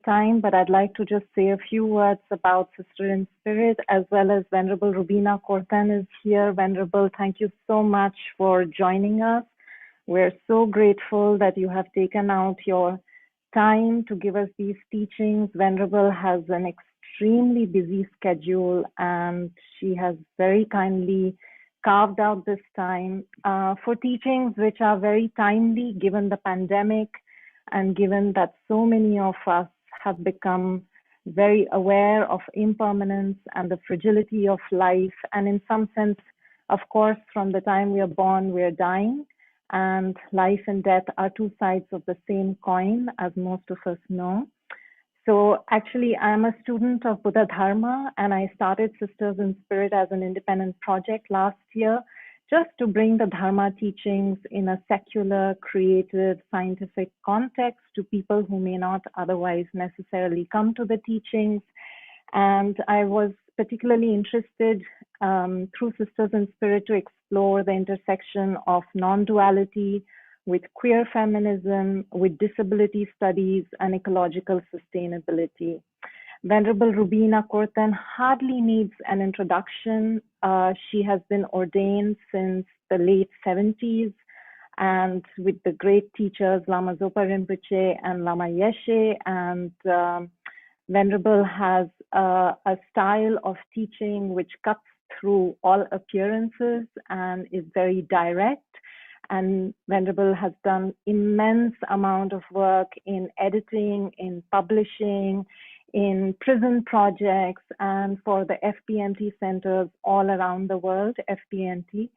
time, but I'd like to just say a few words about Sister in Spirit, as well as Venerable Robina Courtin is here. Venerable, thank you so much for joining us. We're so grateful that you have taken out your time to give us these teachings. Venerable has an extremely busy schedule, and she has very kindly carved out this time for teachings which are very timely given the pandemic, and given that so many of us have become very aware of impermanence and the fragility of life. And in some sense, of course, from the time we are born, we are dying. And life and death are two sides of the same coin, as most of us know. So actually, I'm a student of Buddha Dharma, and I started Sisters in Spirit as an independent project last year, just to bring the Dharma teachings in a secular, creative, scientific context to people who may not otherwise necessarily come to the teachings. And I was particularly interested through Sisters in Spirit to explore the intersection of non-duality with queer feminism, with disability studies, and ecological sustainability. Venerable Robina Courtin hardly needs an introduction. She has been ordained since the late 70s, and with the great teachers Lama Zopa Rinpoche and Lama Yeshe. And Venerable has a style of teaching which cuts through all appearances and is very direct. And Venerable has done immense amount of work in editing, in publishing, in prison projects, and for the FPMT centers all around the world, FPMT.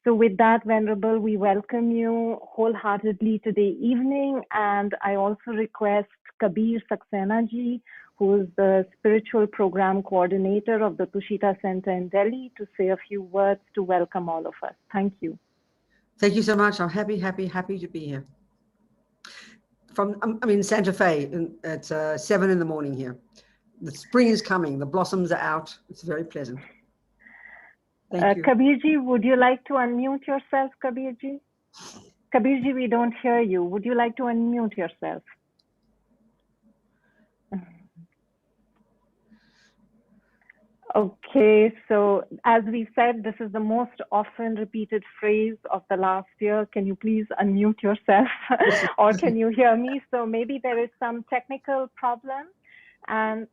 So with that, Venerable, we welcome you wholeheartedly today evening. And I also request Kabir Saxena ji, who is the spiritual program coordinator of the Tushita Center in Delhi, to say a few words to welcome all of us. Thank you. Thank you so much. I'm happy to be here. I'm in Santa Fe, it's 7 in the morning here. The spring is coming, the blossoms are out. It's very pleasant. Thank you. Kabirji, would you like to unmute yourself, Kabirji? Kabirji, we don't hear you. Would you like to unmute yourself? Okay, so as we said, this is the most often repeated phrase of the last year. Can you please unmute yourself? Or can you hear me? So maybe there is some technical problem. And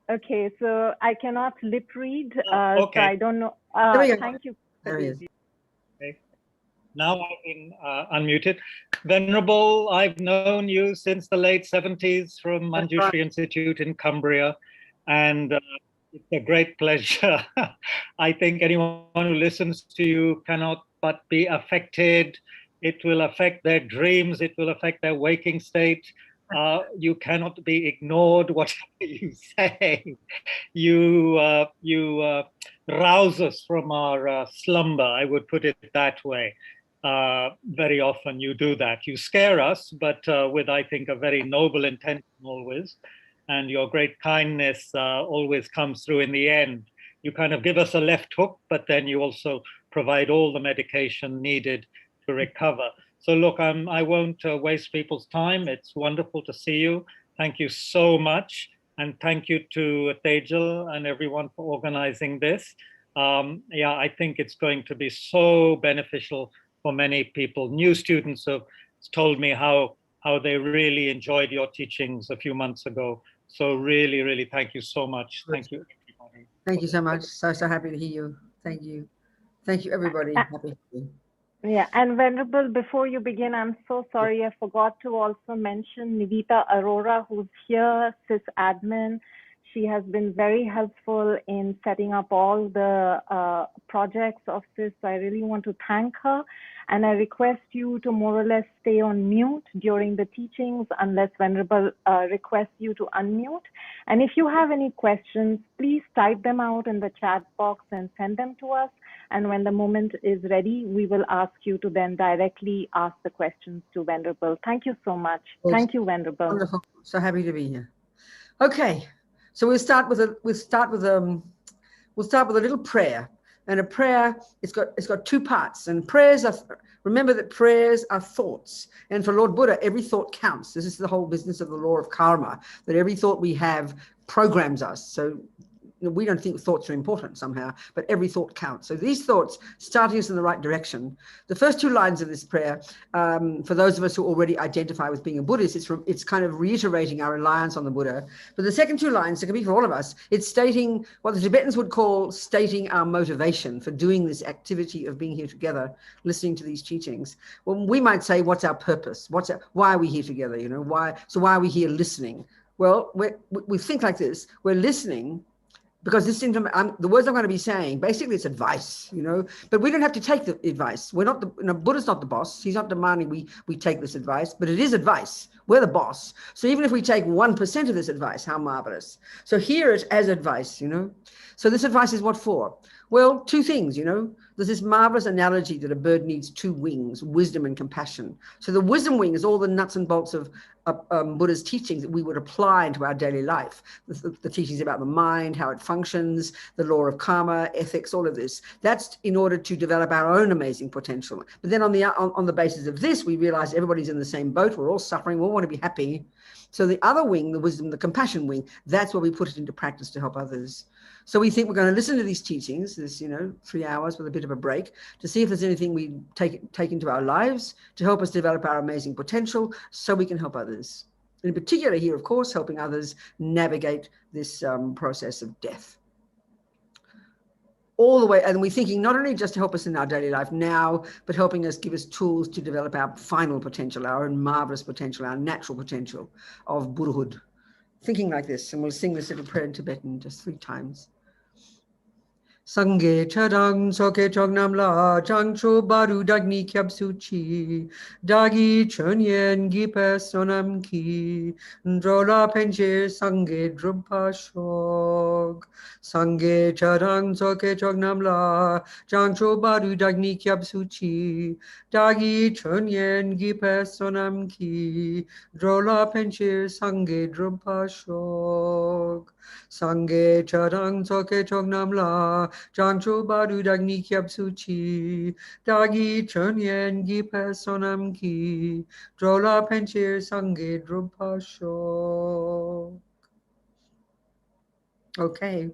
okay, so I cannot lip read. Okay. So I don't know. Thank you. Okay. Now I can unmute it. Venerable, I've known you since the late 70s from Manjushri Institute in Cumbria. And it's a great pleasure. I think anyone who listens to you cannot but be affected. It will affect their dreams. It will affect their waking state. You cannot be ignored, whatever you say. You rouse us from our slumber, I would put it that way. Very often you do that. You scare us, but with, I think, a very noble intention always. And your great kindness always comes through in the end. You kind of give us a left hook, but then you also provide all the medication needed to recover. So look, I won't waste people's time. It's wonderful to see you. Thank you so much. And thank you to 𝙬𝙠𝙠 and everyone for organizing this. Yeah, I think it's going to be so beneficial for many people. New students have told me how they really enjoyed your teachings a few months ago. So really, really, thank you so much. Thank you, everybody. Thank you so much. So happy to hear you. Thank you. Thank you, everybody. Happy. Yeah, and Venerable, before you begin, I'm so sorry, I forgot to also mention Nivita Arora, who's here, CIS admin. She has been very helpful in setting up all the projects of CIS. I really want to thank her. And I request you to more or less stay on mute during the teachings unless Venerable requests you to unmute. And if you have any questions, please type them out in the chat box and send them to us. And when the moment is ready, we will ask you to then directly ask the questions to Venerable. Thank you so much. Yes. Thank you, Venerable. Wonderful. So happy to be here. Okay, so we'll start with a little prayer. And a prayer, it's got two parts. And prayers are, remember that prayers are thoughts. And for Lord Buddha, every thought counts. This is the whole business of the law of karma, that every thought we have programs us. So we don't think thoughts are important somehow, but every thought counts. So these thoughts starting us in the right direction. The first two lines of this prayer, for those of us who already identify with being a Buddhist, it's kind of reiterating our reliance on the Buddha. But the second two lines, it can be for all of us, it's stating what the Tibetans would call stating our motivation for doing this activity of being here together, listening to these teachings. Well, we might say, what's our purpose? Why are we here together? You know, why are we here listening? Well, we think like this. We're listening because this the words I'm going to be saying, basically it's advice, you know, but we don't have to take the advice. We're not Buddha's not the boss. He's not demanding we take this advice, but it is advice. We're the boss. So even if we take 1% of this advice, how marvelous. So hear it as advice, you know. So this advice is what for? Well, two things, you know. There's this marvelous analogy that a bird needs two wings, wisdom and compassion. So the wisdom wing is all the nuts and bolts of Buddha's teachings that we would apply into our daily life. The teachings about the mind, how it functions, the law of karma, ethics, all of this. That's in order to develop our own amazing potential. But then on the basis of this, we realize everybody's in the same boat. We're all suffering. We all want to be happy. So the other wing, the wisdom, the compassion wing, that's where we put it into practice to help others. So we think we're going to listen to these teachings, this, 3 hours with a bit of a break, to see if there's anything we take into our lives to help us develop our amazing potential so we can help others. In particular here, of course, helping others navigate this process of death. All the way, and we're thinking not only just to help us in our daily life now, but helping us, give us tools to develop our final potential, our own marvelous potential, our natural potential of Buddhahood. Thinking like this, and we'll sing this little prayer in Tibetan just 3 times. Sangye chadang soke chognam la changcho baru dagni 𝗱𝗱𝗀𝗃 dagi chönyen gipe sonam ki drola penche sangye 𝗪𝗲𝗀𝗃 sangye chadang soke chognam la changcho baru dagni 𝗱𝗱𝗀𝗃 dagi chönyen gipe sonam ki drola penche sangye 𝗪𝗲𝗀𝗃 sangye chadang soke chognam la Jangcho baru dagni 𝗱𝗱𝗀𝗃 dagi chönyen gipe sonam ki drola penche sangye 𝗪𝗲𝗀𝗃. Okay.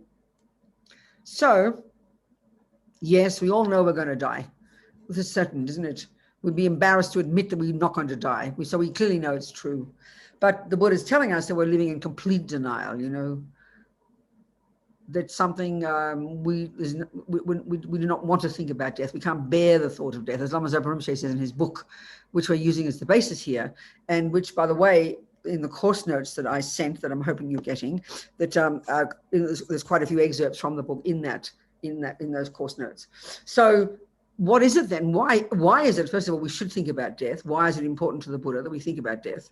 So, yes, we all know we're going to die. This is certain, isn't it? We'd be embarrassed to admit that we're not going to die. So we clearly know it's true. But the Buddha is telling us that we're living in complete denial, That's something we do not want to think about death. We can't bear the thought of death, as Lama Zopa Rinpoche says in his book, which we're using as the basis here, and which, by the way, in the course notes that I sent, that I'm hoping you're getting, that there's quite a few excerpts from the book in those course notes. So, what is it then? Why is it? First of all, we should think about death. Why is it important to the Buddha that we think about death?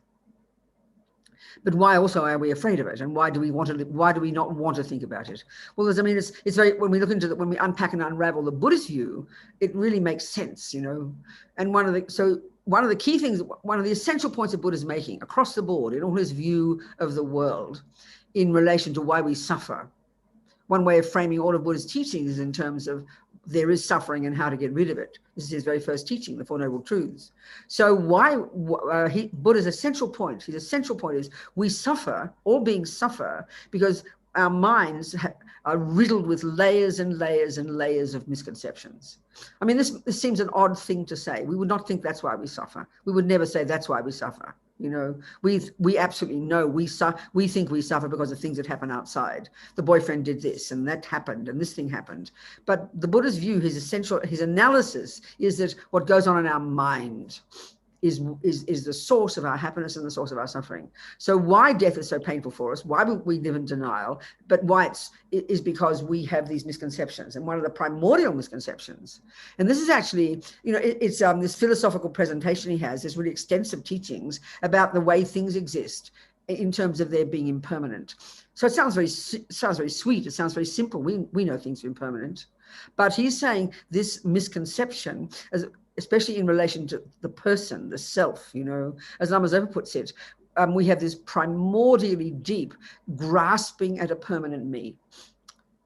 But why also are we afraid of it? And why do we not want to think about it? Well, it's very, when we look into when we unpack and unravel the Buddhist view, it really makes sense, And one of the key things, one of the essential points that Buddha's making across the board in all his view of the world in relation to why we suffer. One way of framing all of Buddha's teachings is in terms of there is suffering and how to get rid of it. This is his very first teaching, the Four Noble Truths. So Buddha's essential point, his essential point is we suffer, all beings suffer, because our minds are riddled with layers and layers and layers of misconceptions. I mean, this seems an odd thing to say. We would not think that's why we suffer. We would never say that's why we suffer. We absolutely know we think we suffer because of things that happen outside. The boyfriend did this and that happened and this thing happened. But the Buddha's view, his analysis is that what goes on in our mind is the source of our happiness and the source of our suffering. So why death is so painful for us, why we live in denial, but why is because we have these misconceptions. And one of the primordial misconceptions, and this is actually, it's this philosophical presentation he has, this really extensive teachings about the way things exist in terms of their being impermanent. So it sounds very sweet, it sounds very simple. We know things are impermanent. But he's saying this misconception, especially in relation to the person, the self, as Lama Zopa puts it, we have this primordially deep grasping at a permanent me.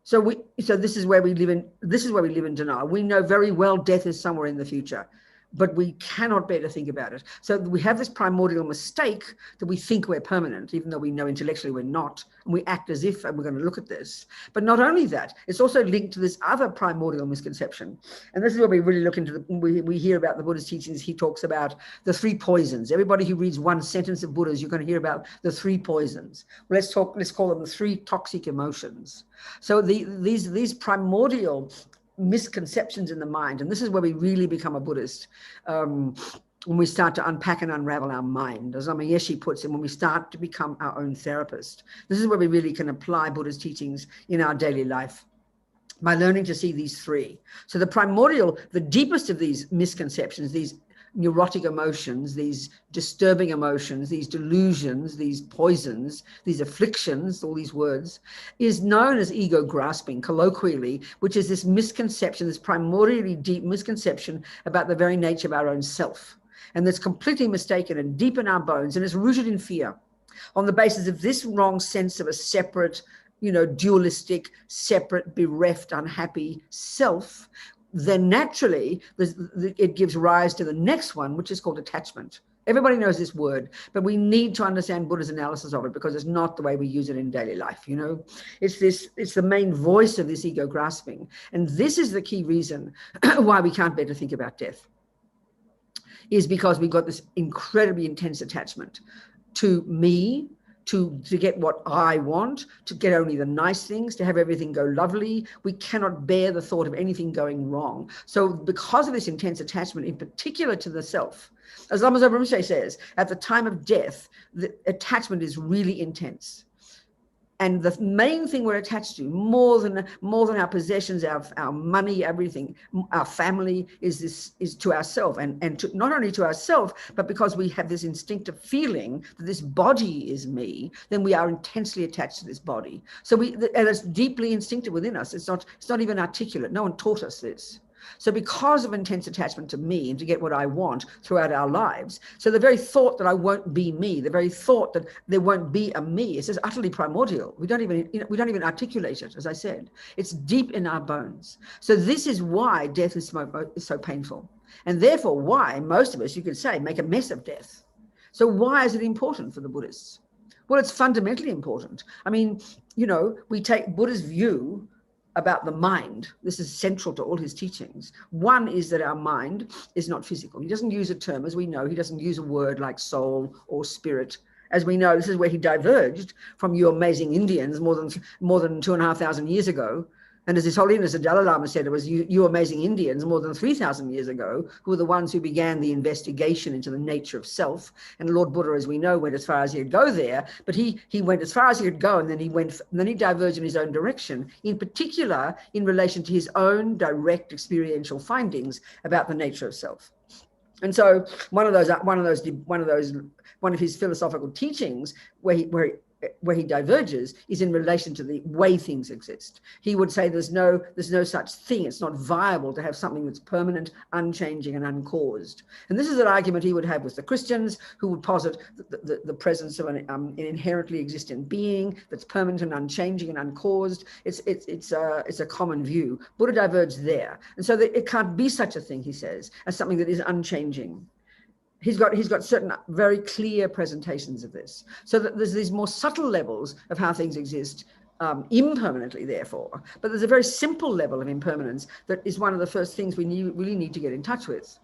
So this is where we live in denial. We know very well death is somewhere in the future, but we cannot bear to think about it. So we have this primordial mistake that we think we're permanent, even though we know intellectually we're not, and we act as if, and we're going to look at this. But not only that, it's also linked to this other primordial misconception. And this is where we really look into we hear about the Buddha's teachings. He talks about the 3 poisons. Everybody who reads one sentence of Buddha's, you're going to hear about the 3 poisons. Let's call them the 3 toxic emotions. So these primordial misconceptions in the mind, and this is where we really become a Buddhist, when we start to unpack and unravel our mind. As Lama Yeshe puts it, when we start to become our own therapist. This is where we really can apply Buddha's teachings in our daily life, by learning to see these 3. So the primordial, the deepest of these misconceptions, these neurotic emotions, these disturbing emotions, these delusions, these poisons, these afflictions, all these words, is known as ego grasping, colloquially, which is this misconception, this primordially deep misconception about the very nature of our own self. And that's completely mistaken and deep in our bones, and it's rooted in fear, on the basis of this wrong sense of a separate, dualistic, separate, bereft, unhappy self. Then naturally it gives rise to the next one, which is called attachment. Everybody knows this word, but we need to understand Buddha's analysis of it, because it's not the way we use it in daily life. It's the main voice of this ego grasping. And this is the key reason why we can't bear to think about death, is because we've got this incredibly intense attachment to me, to get what I want, to get only the nice things, to have everything go lovely. We cannot bear the thought of anything going wrong. So because of this intense attachment, in particular to the self, as Lama Zopa Rinpoche says, at the time of death, the attachment is really intense. And the main thing we're attached to, more than our possessions, our money, everything, our family, is to ourselves, and to, not only to ourselves, but because we have this instinctive feeling that this body is me, then we are intensely attached to this body. So and it's deeply instinctive within us. It's not even articulate. No one taught us this. So because of intense attachment to me and to get what I want throughout our lives, so the very thought that I won't be me, the very thought that there won't be a me, is just utterly primordial. We don't even articulate it, as I said. It's deep in our bones. So this is why death is so painful. And therefore why most of us, you could say, make a mess of death. So why is it important for the Buddhists? Well, it's fundamentally important. I mean, we take Buddha's view about the mind. This is central to all his teachings. One is that our mind is not physical. He doesn't use a term, as we know. He doesn't use a word like soul or spirit. As we know, this is where he diverged from you amazing Indians more than 2,500 years ago. And as His Holiness the Dalai Lama said, it was you amazing Indians more than 3,000 years ago who were the ones who began the investigation into the nature of self. And Lord Buddha, as we know, went as far as he could go there, but he went as far as he could go, and then he diverged in his own direction, in particular in relation to his own direct experiential findings about the nature of self. And so one of his philosophical teachings where he diverges is in relation to the way things exist. He would say there's no such thing. It's not viable to have something that's permanent, unchanging, and uncaused. And this is an argument he would have with the Christians, who would posit the presence of an inherently existent being that's permanent and unchanging and uncaused. It's a common view. Buddha diverged there, and so that it can't be such a thing, he says, as something that is unchanging. He's got certain very clear presentations of this. So that there's these more subtle levels of how things exist impermanently, therefore. But there's a very simple level of impermanence that is one of the first things we really need to get in touch with.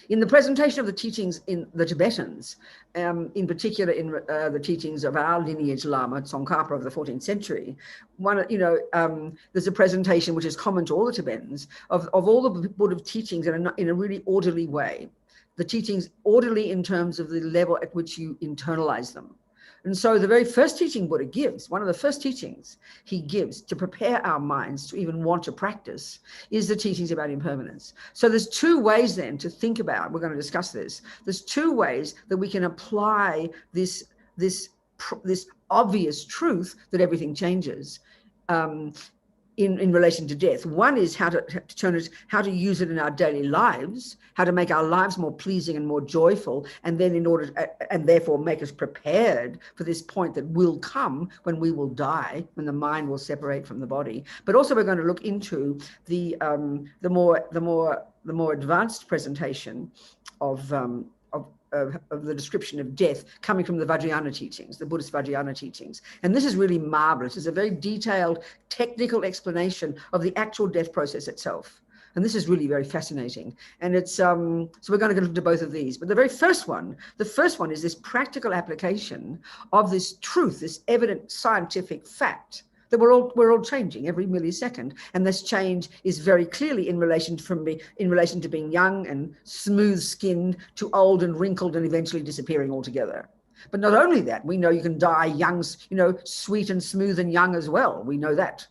In the presentation of the teachings in the Tibetans, in particular in the teachings of our lineage Lama, Tsongkhapa of the 14th century, there's a presentation which is common to all the Tibetans of all the Buddha teachings in a really orderly way. The teachings orderly in terms of the level at which you internalize them. And so the very first teaching Buddha gives, one of the first teachings he gives to prepare our minds to even want to practice, is the teachings about impermanence. So there's 2 ways then to think about, we're going to discuss this, there's 2 ways that we can apply this obvious truth that everything changes in relation to death. One is how to use it in our daily lives, how to make our lives more pleasing and more joyful, and then and therefore make us prepared for this point that will come when we will die, when the mind will separate from the body. But also we're going to look into the more advanced presentation of the description of death coming from the Vajrayana teachings, the Buddhist Vajrayana teachings. And this is really marvelous. It's a very detailed technical explanation of the actual death process itself. And this is really very fascinating. And it's, so we're going to go into both of these. But the first one is this practical application of this truth, this evident scientific fact that we're all changing every millisecond, and this change is very clearly in relation to being young and smooth-skinned to old and wrinkled and eventually disappearing altogether. But not only that, we know you can die young, sweet and smooth and young as well. We know that.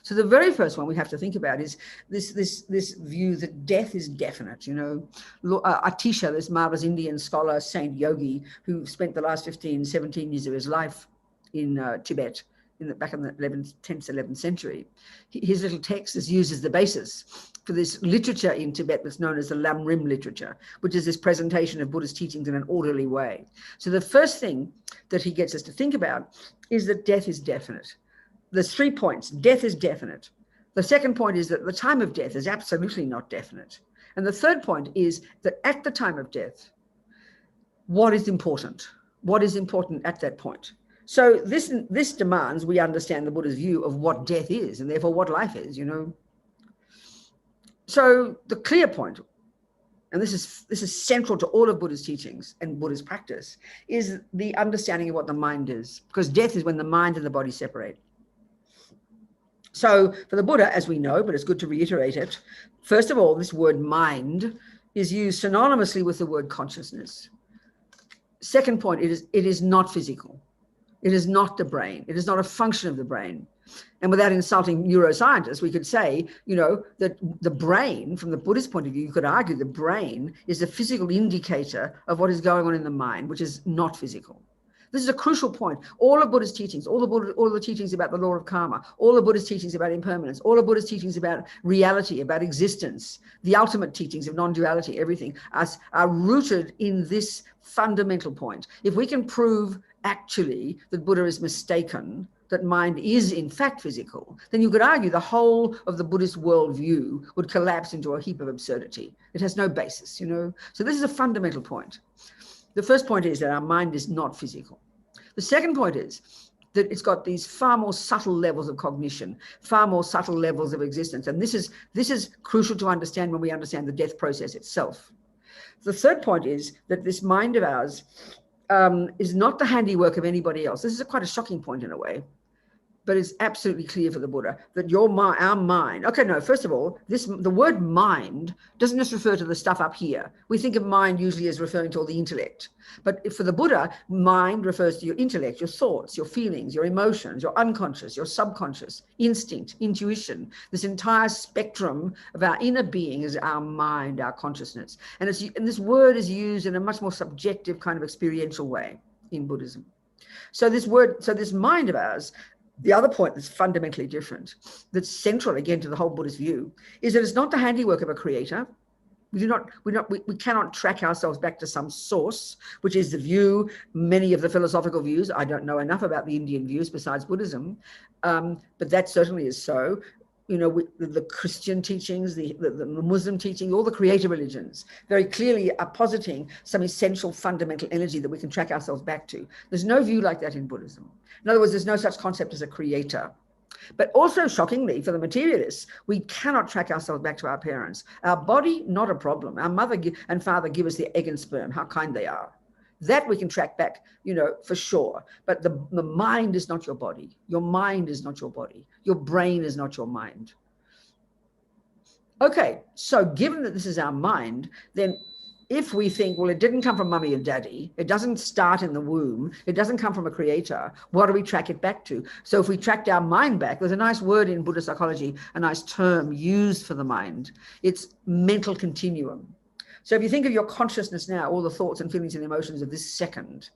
So the very first one we have to think about is this view that death is definite. Atisha, this marvelous Indian scholar, saint yogi, who spent the last 17 years of his life in Tibet, back in the 10th, 11th century. His little text is used as the basis for this literature in Tibet that's known as the Lamrim literature, which is this presentation of Buddhist teachings in an orderly way. So the first thing that he gets us to think about is that death is definite. There's 3 points. Death is definite. The second point is that the time of death is absolutely not definite. And the third point is that at the time of death, what is important? What is important at that point? So this demands we understand the Buddha's view of what death is, and therefore what life is, So the clear point, and this is central to all of Buddha's teachings and Buddha's practice, is the understanding of what the mind is, because death is when the mind and the body separate. So for the Buddha, as we know, but it's good to reiterate it, first of all, this word mind is used synonymously with the word consciousness. Second point, it is not physical. It is not the brain. It is not a function of the brain. And without insulting neuroscientists, we could say, that the brain, from the Buddhist point of view, you could argue the brain is a physical indicator of what is going on in the mind, which is not physical. This is a crucial point. All of Buddhist teachings, all the teachings about the law of karma, all of Buddhist teachings about impermanence, all of Buddhist teachings about reality, about existence, the ultimate teachings of non-duality, everything are rooted in this fundamental point. If we can prove actually that Buddha is mistaken, that mind is in fact physical, then you could argue the whole of the Buddhist worldview would collapse into a heap of absurdity. It has no basis, So this is a fundamental point. The first point is that our mind is not physical. The second point is that it's got these far more subtle levels of cognition, far more subtle levels of existence. And this is crucial to understand when we understand the death process itself. The third point is that this mind of ours is not the handiwork of anybody else. This is quite a shocking point in a way, but it's absolutely clear for the Buddha that our mind, okay, no, first of all, the word mind doesn't just refer to the stuff up here. We think of mind usually as referring to all the intellect. But for the Buddha, mind refers to your intellect, your thoughts, your feelings, your emotions, your unconscious, your subconscious, instinct, intuition. This entire spectrum of our inner being is our mind, our consciousness. And this word is used in a much more subjective kind of experiential way in Buddhism. So this mind of ours, the other point that's fundamentally different, that's central again to the whole Buddhist view, is that it's not the handiwork of a creator. We cannot track ourselves back to some source, which is the view, many of the philosophical views. I don't know enough about the Indian views besides Buddhism, but that certainly is so. The Christian teachings, the Muslim teaching, all the creator religions very clearly are positing some essential fundamental energy that we can track ourselves back to. There's no view like that in Buddhism. In other words, there's no such concept as a creator. But also, shockingly, for the materialists, we cannot track ourselves back to our parents. Our body, not a problem. Our mother and father give us the egg and sperm, how kind they are. That we can track back, for sure. But the mind is not your body. Your mind is not your body. Your brain is not your mind. Okay, so given that this is our mind, then if we think, well, it didn't come from mummy and daddy, it doesn't start in the womb, it doesn't come from a creator, what do we track it back to? So if we tracked our mind back, there's a nice word in Buddhist psychology, a nice term used for the mind. It's mental continuum. So if you think of your consciousness now, all the thoughts and feelings and emotions of this second,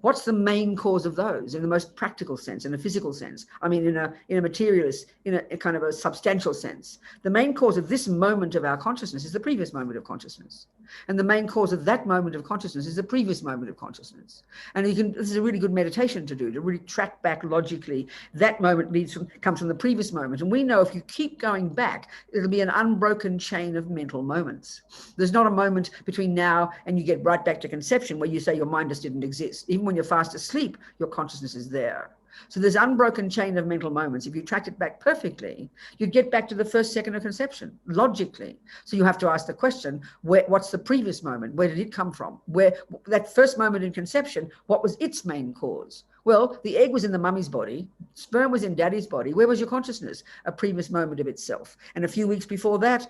What's the main cause of those in the most practical sense, in a physical sense? I mean, in a materialist, in a kind of a substantial sense. The main cause of this moment of our consciousness is the previous moment of consciousness. And the main cause of that moment of consciousness is the previous moment of consciousness. And this is a really good meditation to do, to really track back logically. That moment comes from the previous moment. And we know if you keep going back, it'll be an unbroken chain of mental moments. There's not a moment between now and you get right back to conception where you say your mind just didn't exist. Even when you're fast asleep, your consciousness is there. So there's unbroken chain of mental moments. If you tracked it back perfectly, you'd get back to the first second of conception, logically. So you have to ask the question, what's the previous moment? Where did it come from? Where that first moment in conception, what was its main cause? Well, the egg was in the mummy's body, sperm was in daddy's body. Where was your consciousness? A previous moment of itself. And a few weeks before that,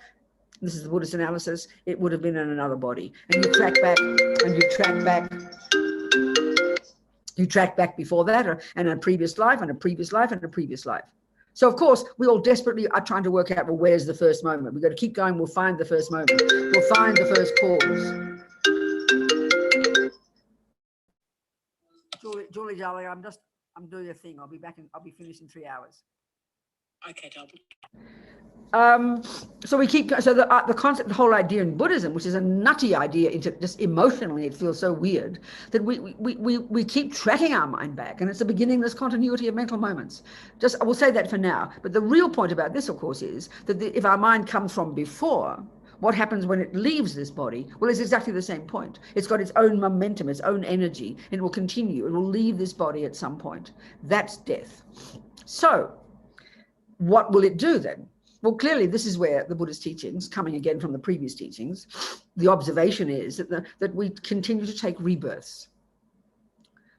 this is the Buddhist analysis, it would have been in another body. And you track back, and you track back. You track back before that, and a previous life, and a previous life, and a previous life. So, of course, we all desperately are trying to work out, well, where's the first moment? We've got to keep going. We'll find the first moment. We'll find the first cause. Julie, darling, I'm doing a thing. I'll be back, and I'll be finished in 3 hours. Okay, double. So we keep, so the concept, the whole idea in Buddhism, which is a nutty idea, just emotionally it feels so weird, that we keep tracking our mind back, and it's the beginning of this continuity of mental moments. I will say that for now, but the real point about this, of course, is that if our mind comes from before, what happens when it leaves this body? Well, it's exactly the same point. It's got its own momentum, its own energy, and it will continue. It will leave this body at some point. That's death. So what will it do then? Well, clearly, this is where the Buddhist teachings, coming again from the previous teachings, the observation is that we continue to take rebirths.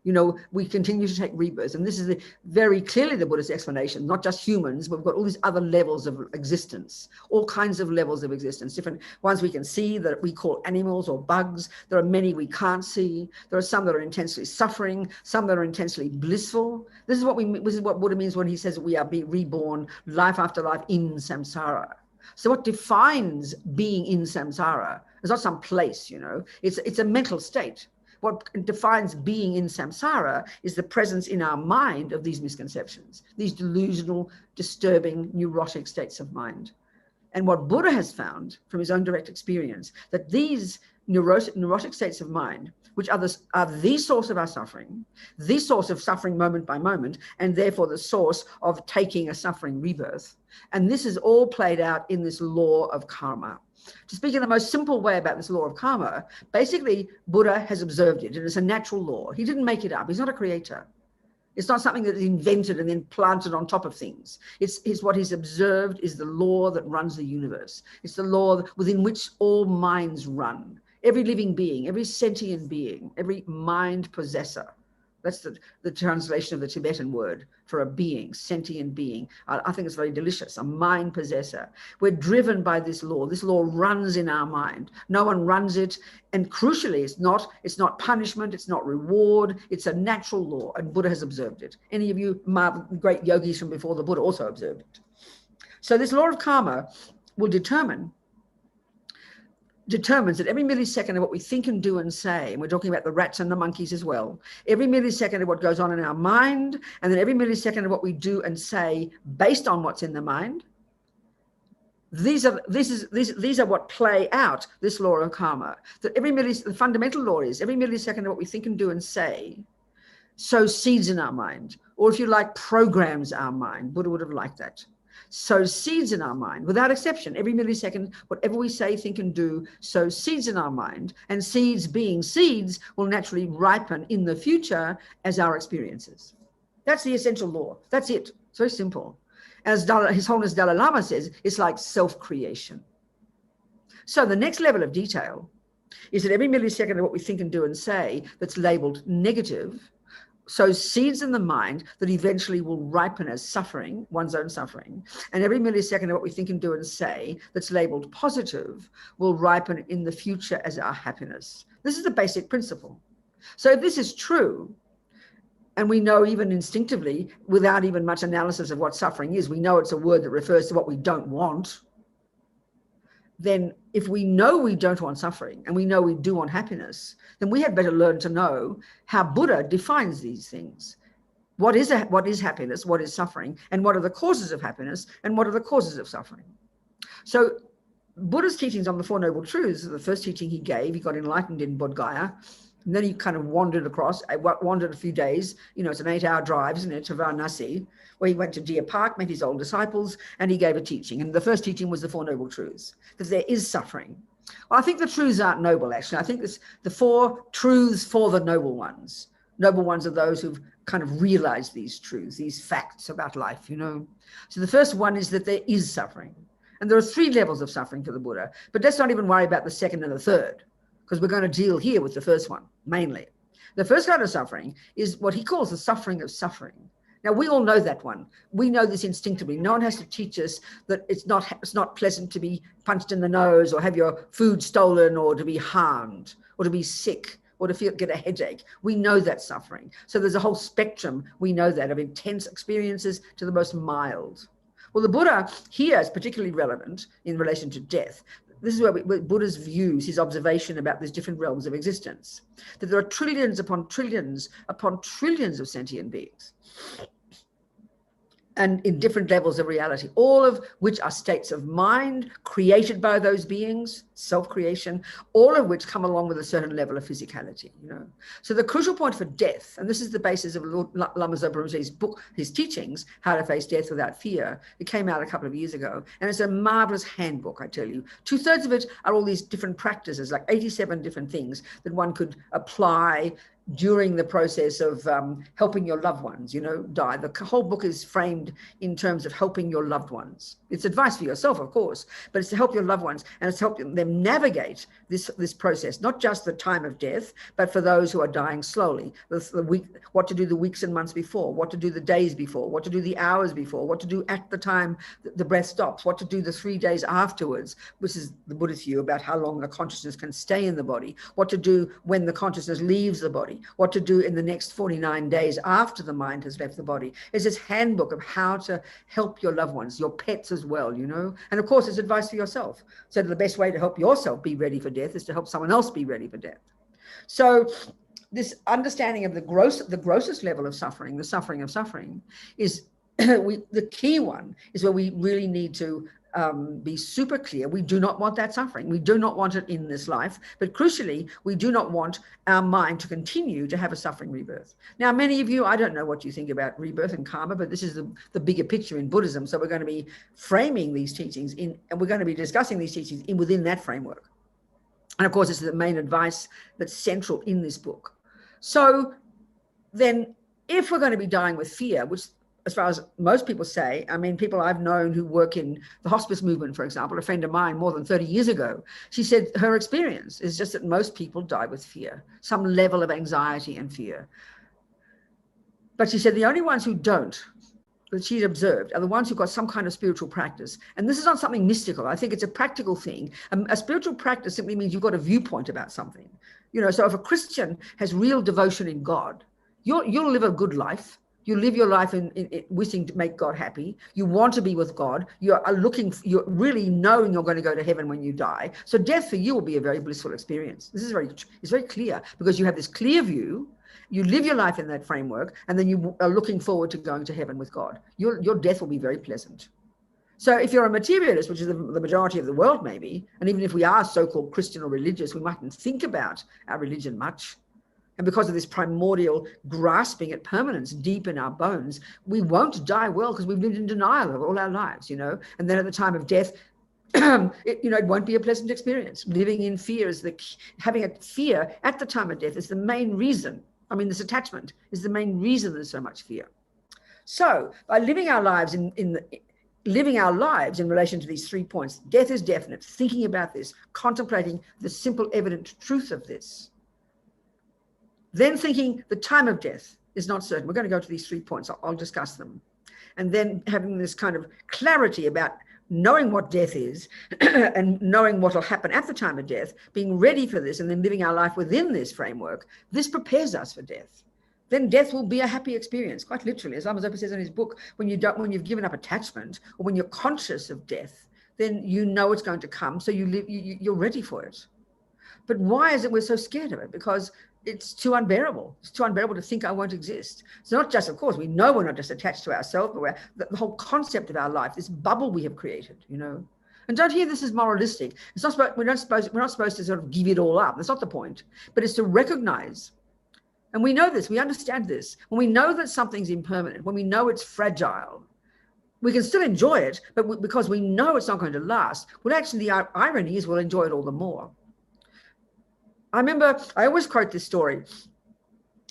You know, we continue to take rebirths. And this is very clearly the Buddhist explanation, not just humans, but we've got all these other levels of existence, all kinds of levels of existence, different ones we can see that we call animals or bugs. There are many we can't see. There are some that are intensely suffering, some that are intensely blissful. This is what Buddha means when he says that we are being reborn life after life in samsara. So what defines being in samsara is not some place, you know, it's a mental state. What defines being in samsara is the presence in our mind of these misconceptions, these delusional, disturbing, neurotic states of mind. And what Buddha has found from his own direct experience, that these neurotic states of mind, which are the source of our suffering, the source of suffering moment by moment, and therefore the source of taking a suffering rebirth. And this is all played out in this law of karma. To speak in the most simple way about this law of karma, basically Buddha has observed it, and it's a natural law. He didn't make it up. He's not a creator. It's not something that's invented and then planted on top of things. It's what he's observed is the law that runs the universe. It's the law within which all minds run. Every living being, every sentient being, every mind possessor. That's the translation of the Tibetan word for a being, sentient being. I think it's very delicious, a mind possessor. We're driven by this law. This law runs in our mind. No one runs it. And crucially, it's not punishment, it's not reward, it's a natural law. And Buddha has observed it. Any of you great yogis from before the Buddha also observed it. So this law of karma will determines that every millisecond of what we think and do and say, and we're talking about the rats and the monkeys as well, every millisecond of what goes on in our mind, and then every millisecond of what we do and say based on what's in the mind, these are what play out this law of karma. That the fundamental law is every millisecond of what we think and do and say sows seeds in our mind, or if you like, programs our mind. Buddha would have liked that. Sows seeds in our mind, without exception. Every millisecond, whatever we say, think, and do, sows seeds in our mind. And seeds being seeds will naturally ripen in the future as our experiences. That's the essential law. That's it. It's very simple. As His Holiness Dalai Lama says, it's like self-creation. So the next level of detail is that every millisecond of what we think and do and say that's labeled negative sows seeds in the mind that eventually will ripen as suffering, one's own suffering. And every millisecond of what we think and do and say that's labeled positive will ripen in the future as our happiness. This is the basic principle. So if this is true, and we know even instinctively, without even much analysis of what suffering is, we know it's a word that refers to what we don't want, then if we know we don't want suffering and we know we do want happiness, then we had better learn to know how Buddha defines these things. What is happiness? What is suffering? And what are the causes of happiness? And what are the causes of suffering? So Buddha's teachings on the Four Noble Truths, the first teaching he gave, he got enlightened in Bodh Gaya, and then he kind of wandered across, wandered a few days, it's an 8-hour drive, isn't it, to Varanasi, where he went to Deer Park, met his old disciples, and he gave a teaching. And the first teaching was the Four Noble Truths, that there is suffering. Well, I think the truths aren't noble, actually. I think it's the four truths for the noble ones. Noble ones are those who've kind of realized these truths, these facts about life, So the first one is that there is suffering. And there are 3 levels of suffering for the Buddha. But let's not even worry about the second and the third, because we're going to deal here with the first one, mainly. The first kind of suffering is what he calls the suffering of suffering. Now, we all know that one. We know this instinctively. No one has to teach us that it's not pleasant to be punched in the nose or have your food stolen or to be harmed or to be sick or to get a headache. We know that suffering. So there's a whole spectrum, we know that, of intense experiences to the most mild. Well, the Buddha here is particularly relevant in relation to death. This is where Buddha's views, his observation about these different realms of existence, that there are trillions upon trillions of sentient beings, and in different levels of reality, all of which are states of mind created by those beings, self-creation, all of which come along with a certain level of physicality, So the crucial point for death, and this is the basis of Lama Zopa Rinpoche's book, his teachings, How to Face Death Without Fear. It came out a couple of years ago, and it's a marvelous handbook, I tell you. 2/3 of it are all these different practices, like 87 different things that one could apply during the process of helping your loved ones, die. The whole book is framed in terms of helping your loved ones. It's advice for yourself, of course, but it's to help your loved ones, and it's to help them navigate this process, not just the time of death, but for those who are dying slowly, what to do the weeks and months before, what to do the days before, what to do the hours before, what to do at the time the breath stops, what to do the 3 days afterwards, which is the Buddhist view about how long the consciousness can stay in the body, what to do when the consciousness leaves the body, what to do in the next 49 days after the mind has left the body. It's this handbook of how to help your loved ones, your pets as well, And of course, it's advice for yourself. So the best way to help yourself be ready for death is to help someone else be ready for death. So this understanding of the grossest level of suffering, the suffering of suffering, is the key one, is where we really need to be super clear. We do not want that suffering. We do not want it in this life. But crucially, we do not want our mind to continue to have a suffering rebirth. Now, many of you, I don't know what you think about rebirth and karma, but this is the bigger picture in Buddhism. So we're going to be framing these teachings and we're going to be discussing these teachings within that framework. And of course, this is the main advice that's central in this book. So then, if we're going to be dying with fear, which, as far as most people say, people I've known who work in the hospice movement, for example, a friend of mine more than 30 years ago, she said her experience is just that most people die with fear, some level of anxiety and fear. But she said the only ones who don't, that she'd observed, are the ones who've got some kind of spiritual practice. And this is not something mystical. I think it's a practical thing. A spiritual practice simply means you've got a viewpoint about something. So if a Christian has real devotion in God, you'll live a good life. You live your life in wishing to make God happy. You want to be with God. You're really knowing you're going to go to heaven when you die. So death for you will be a very blissful experience. This is it's very clear, because you have this clear view. You live your life in that framework, and then you are looking forward to going to heaven with God. Your death will be very pleasant. So if you're a materialist, which is the majority of the world maybe, and even if we are so-called Christian or religious, we mightn't think about our religion much. And because of this primordial grasping at permanence deep in our bones, we won't die well because we've lived in denial of all our lives, And then at the time of death, it won't be a pleasant experience. Living in fear having a fear at the time of death is the main reason. This attachment is the main reason there's so much fear. So by living our lives living our lives in relation to these 3 points, death is definite, thinking about this, contemplating the simple evident truth of this, then thinking the time of death is not certain. We're going to go to these 3 points. I'll discuss them. And then having this kind of clarity about knowing what death is and knowing what will happen at the time of death, being ready for this, and then living our life within this framework, this prepares us for death. Then death will be a happy experience, quite literally. As Lama Zopa says in his book, when you've given up attachment, or when you're conscious of death, then you know it's going to come. So you're ready for it. But why is it we're so scared of it? Because it's too unbearable. It's too unbearable to think I won't exist. It's not just, of course, we know we're not just attached to ourselves, but the whole concept of our life, this bubble we have created, you know. And don't hear this as moralistic. It's not we're not supposed to sort of give it all up. That's not the point. But it's to recognize, and we know this, we understand this. When we know that something's impermanent, when we know it's fragile, we can still enjoy it, but because we know it's not going to last, well, actually, the irony is we'll enjoy it all the more. I remember, I always quote this story,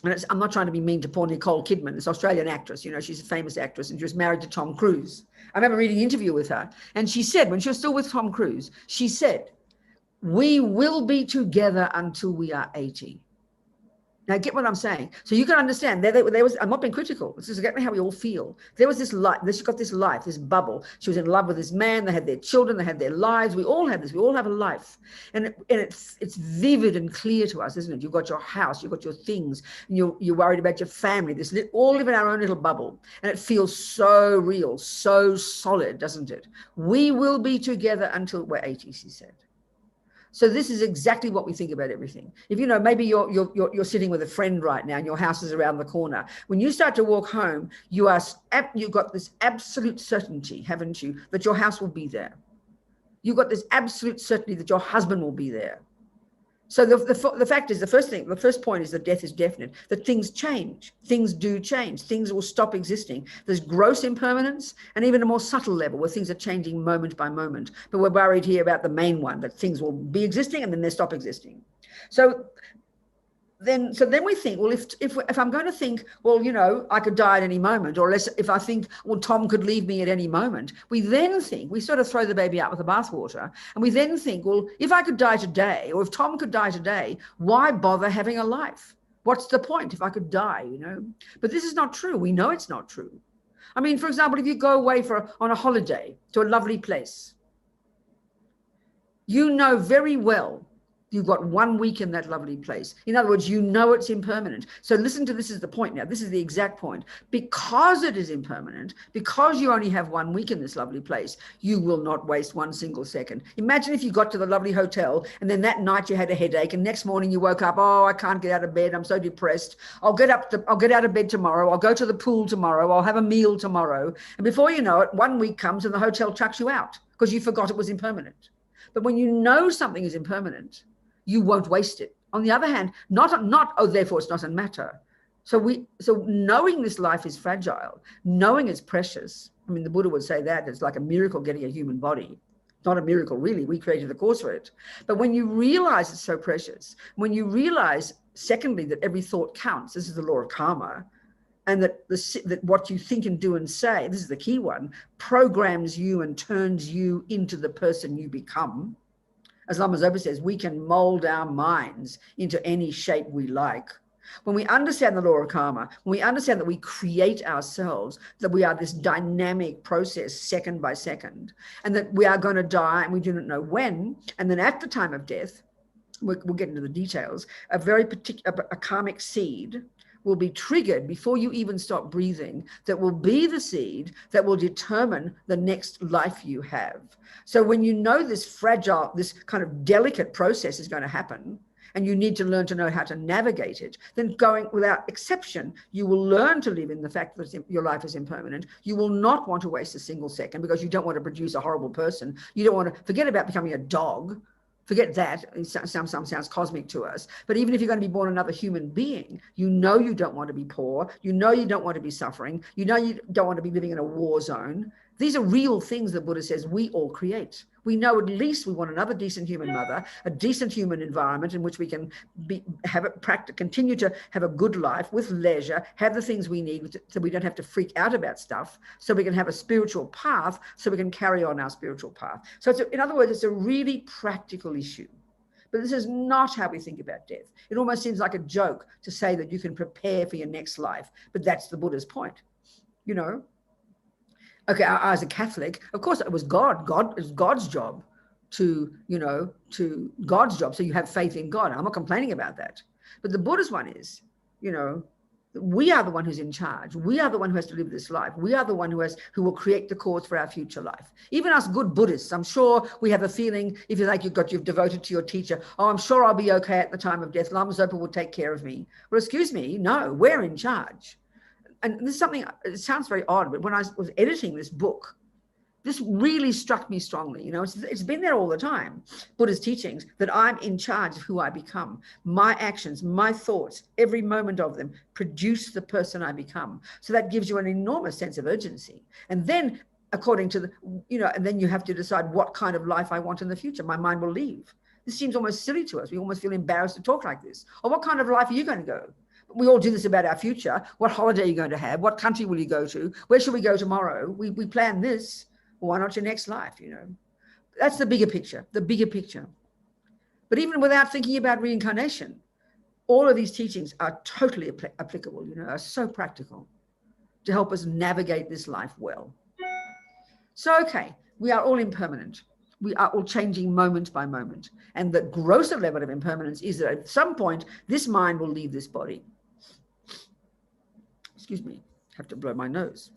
and I'm not trying to be mean to poor Nicole Kidman, this Australian actress, you know, she's a famous actress, and she was married to Tom Cruise. I remember reading an interview with her, and she said, when she was still with Tom Cruise, she said, "We will be together until we are 80. Now, get what I'm saying? So you can understand, there was, I'm not being critical, this is exactly how we all feel. There was this life, she got this life, this bubble. She was in love with this man, they had their children, they had their lives. We all have this, we all have a life. And it's vivid and clear to us, isn't it? You've got your house, you've got your things, and you're worried about your family. All live in our own little bubble. And it feels so real, so solid, doesn't it? We will be together until we're 80, she said. So this is exactly what we think about everything. If you know, maybe you're sitting with a friend right now and your house is around the corner. When you start to walk home, you've got this absolute certainty, haven't you, that your house will be there. You've got this absolute certainty that your husband will be there. So the fact is, the first point is that death is definite, that things change, things do change, things will stop existing. There's gross impermanence and even a more subtle level where things are changing moment by moment. But we're worried here about the main one, that things will be existing and then they stop existing. So then we think, well, if I'm going to think, well, you know, I could die at any moment, or if I think, well, Tom could leave me at any moment, we then think, we sort of throw the baby out with the bathwater, and we then think, well, if I could die today, or if Tom could die today, why bother having a life? What's the point if I could die, you know? But this is not true. We know it's not true. I mean, for example, if you go away on a holiday to a lovely place, you know very well you've got 1 week in that lovely place. In other words, you know it's impermanent. So listen to this is the point now. This is the exact point. Because it is impermanent, because you only have 1 week in this lovely place, you will not waste one single second. Imagine if you got to the lovely hotel and then that night you had a headache and next morning you woke up, oh, I can't get out of bed. I'm so depressed. I'll get out of bed tomorrow. I'll go to the pool tomorrow. I'll have a meal tomorrow. And before you know it, 1 week comes and the hotel chucks you out because you forgot it was impermanent. But when you know something is impermanent, you won't waste it. On the other hand, not oh, therefore it's not a matter. So knowing this life is fragile, knowing it's precious. I mean, the Buddha would say that it's like a miracle getting a human body. Not a miracle, really. We created the cause for it. But when you realize it's so precious, when you realize, secondly, that every thought counts, this is the law of karma, and that what you think and do and say, this is the key one, programs you and turns you into the person you become. As Lama Zopa says, we can mold our minds into any shape we like. When we understand the law of karma, when we understand that we create ourselves, that we are this dynamic process second by second, and that we are going to die and we do not know when, and then at the time of death, we'll get into the details, a very particular, a karmic seed will be triggered before you even stop breathing, that will be the seed that will determine the next life you have. So when you know this fragile, this kind of delicate process is going to happen, and you need to learn to know how to navigate it, then going without exception, you will learn to live in the fact that your life is impermanent. You will not want to waste a single second because you don't want to produce a horrible person. You don't want to forget about becoming a dog. Forget that. It sounds cosmic to us. But even if you're going to be born another human being, you know you don't want to be poor. You know you don't want to be suffering. You know you don't want to be living in a war zone. These are real things the Buddha says we all create. We know at least we want another decent human mother, a decent human environment in which we can continue to have a good life with leisure, have the things we need so we don't have to freak out about stuff, so we can have a spiritual path, so we can carry on our spiritual path. So in other words, it's a really practical issue. But this is not how we think about death. It almost seems like a joke to say that you can prepare for your next life, but that's the Buddha's point, you know. Okay, as a Catholic, of course, it was God's job to God's job. So you have faith in God. I'm not complaining about that. But the Buddha's one is, We are the one who's in charge. We are the one who has to live this life. We are the one who will create the cause for our future life. Even us good Buddhists, I'm sure we have a feeling, if you like, you've devoted to your teacher, oh, I'm sure I'll be okay at the time of death. Lama Zopa will take care of me. Well, excuse me, no, we're in charge. And this is something, it sounds very odd, but when I was editing this book, this really struck me strongly. You know, it's been there all the time, Buddha's teachings, that I'm in charge of who I become. My actions, my thoughts, every moment of them produce the person I become. So that gives you an enormous sense of urgency. And then according to and then you have to decide what kind of life I want in the future. My mind will leave. This seems almost silly to us. We almost feel embarrassed to talk like this. Or what kind of life are you going to go? We all do this about our future. What holiday are you going to have? What country will you go to? Where should we go tomorrow? We plan this. Why not your next life, That's the bigger picture, But even without thinking about reincarnation, all of these teachings are totally applicable, are so practical to help us navigate this life well. So, okay, we are all impermanent. We are all changing moment by moment. And the grosser level of impermanence is that at some point, this mind will leave this body. Excuse me, I have to blow my nose.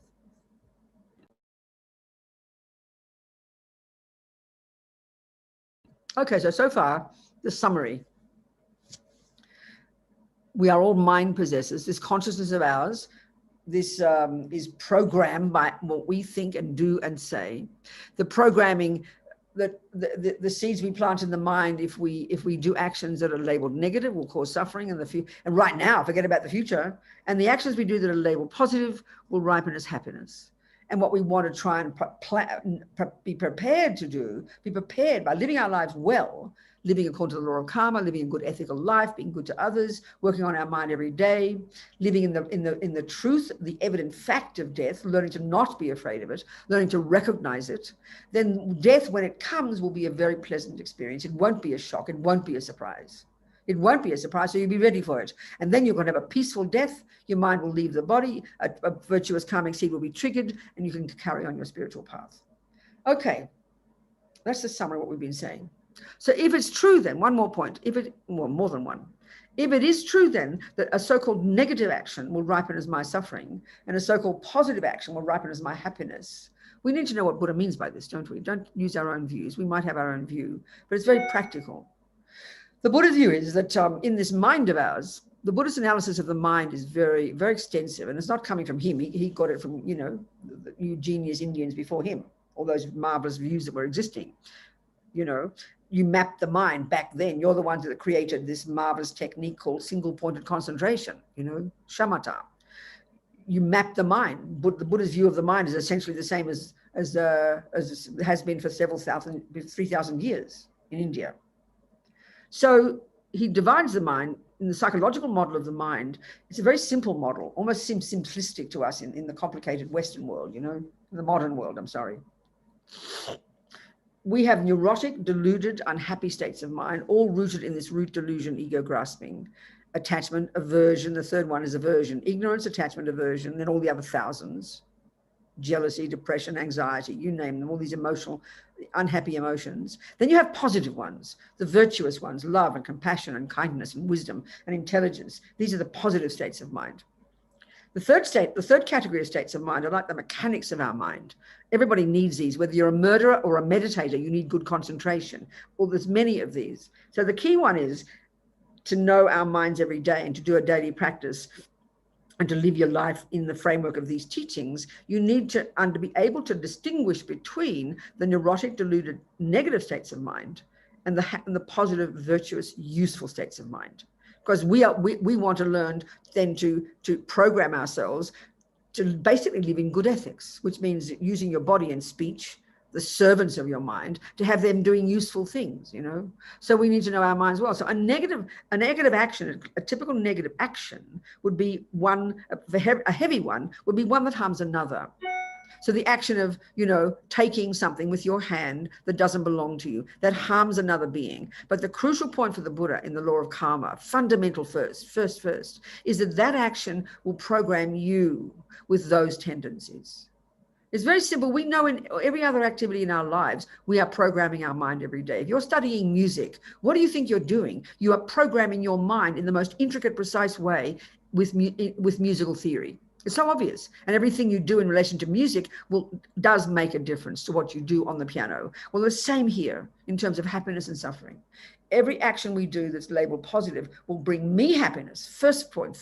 Okay, so far, the summary. We are all mind possessors. This consciousness of ours, this is programmed by what we think and do and say. The programming, that the seeds we plant in the mind, if we do actions that are labeled negative, will cause suffering in the future. And right now, forget about the future. And the actions we do that are labeled positive will ripen as happiness. And what we want to try and be prepared to do, be prepared by living our lives well, living according to the law of karma, living a good ethical life, being good to others, working on our mind every day, living in the truth, the evident fact of death, learning to not be afraid of it, learning to recognize it. Then death, when it comes, will be a very pleasant experience. It won't be a shock. It won't be a surprise. It won't be a surprise, so you'll be ready for it. And then you're going to have a peaceful death. Your mind will leave the body. A virtuous karmic seed will be triggered, and you can carry on your spiritual path. Okay, that's the summary of what we've been saying. So if it's true then, one more point, more than one. If it is true then that a so-called negative action will ripen as my suffering, and a so-called positive action will ripen as my happiness, we need to know what Buddha means by this, don't we? Don't use our own views. We might have our own view, but it's very practical. The Buddha's view is that in this mind of ours, the Buddhist analysis of the mind is very, very extensive, and it's not coming from him. He got it from, the genius Indians before him, all those marvelous views that were existing. You mapped the mind back then. You're the ones that created this marvelous technique called single-pointed concentration, shamatha. You map the mind. But the Buddha's view of the mind is essentially the same as it has been for 3,000 years in India. So he divides the mind in the psychological model of the mind. It's a very simple model, almost seems simplistic to us in the complicated Western world, in the modern world, I'm sorry. We have neurotic, deluded, unhappy states of mind, all rooted in this root delusion, ego grasping, attachment, aversion. The third one is aversion, ignorance, attachment, aversion, then all the other thousands, jealousy, depression, anxiety, you name them, all these emotional, unhappy emotions. Then you have positive ones, the virtuous ones, love and compassion and kindness and wisdom and intelligence. These are the positive states of mind. The third category of states of mind are like the mechanics of our mind. Everybody needs these, whether you're a murderer or a meditator, you need good concentration. Well, there's many of these. So the key one is to know our minds every day and to do a daily practice and to live your life in the framework of these teachings. You need to be able to distinguish between the neurotic, deluded, negative states of mind and the positive, virtuous, useful states of mind. Because we want to learn then to program ourselves to basically live in good ethics, which means using your body and speech, the servants of your mind, to have them doing useful things, So we need to know our minds well. So a negative action, a typical negative action would be a heavy one would be one that harms another. So the action of, taking something with your hand that doesn't belong to you, that harms another being. But the crucial point for the Buddha in the law of karma, fundamental first, is that action will program you with those tendencies. It's very simple. We know in every other activity in our lives, we are programming our mind every day. If you're studying music, what do you think you're doing? You are programming your mind in the most intricate, precise way with musical theory. It's so obvious. And everything you do in relation to music does make a difference to what you do on the piano. Well, the same here in terms of happiness and suffering. Every action we do that's labeled positive will bring me happiness. First point,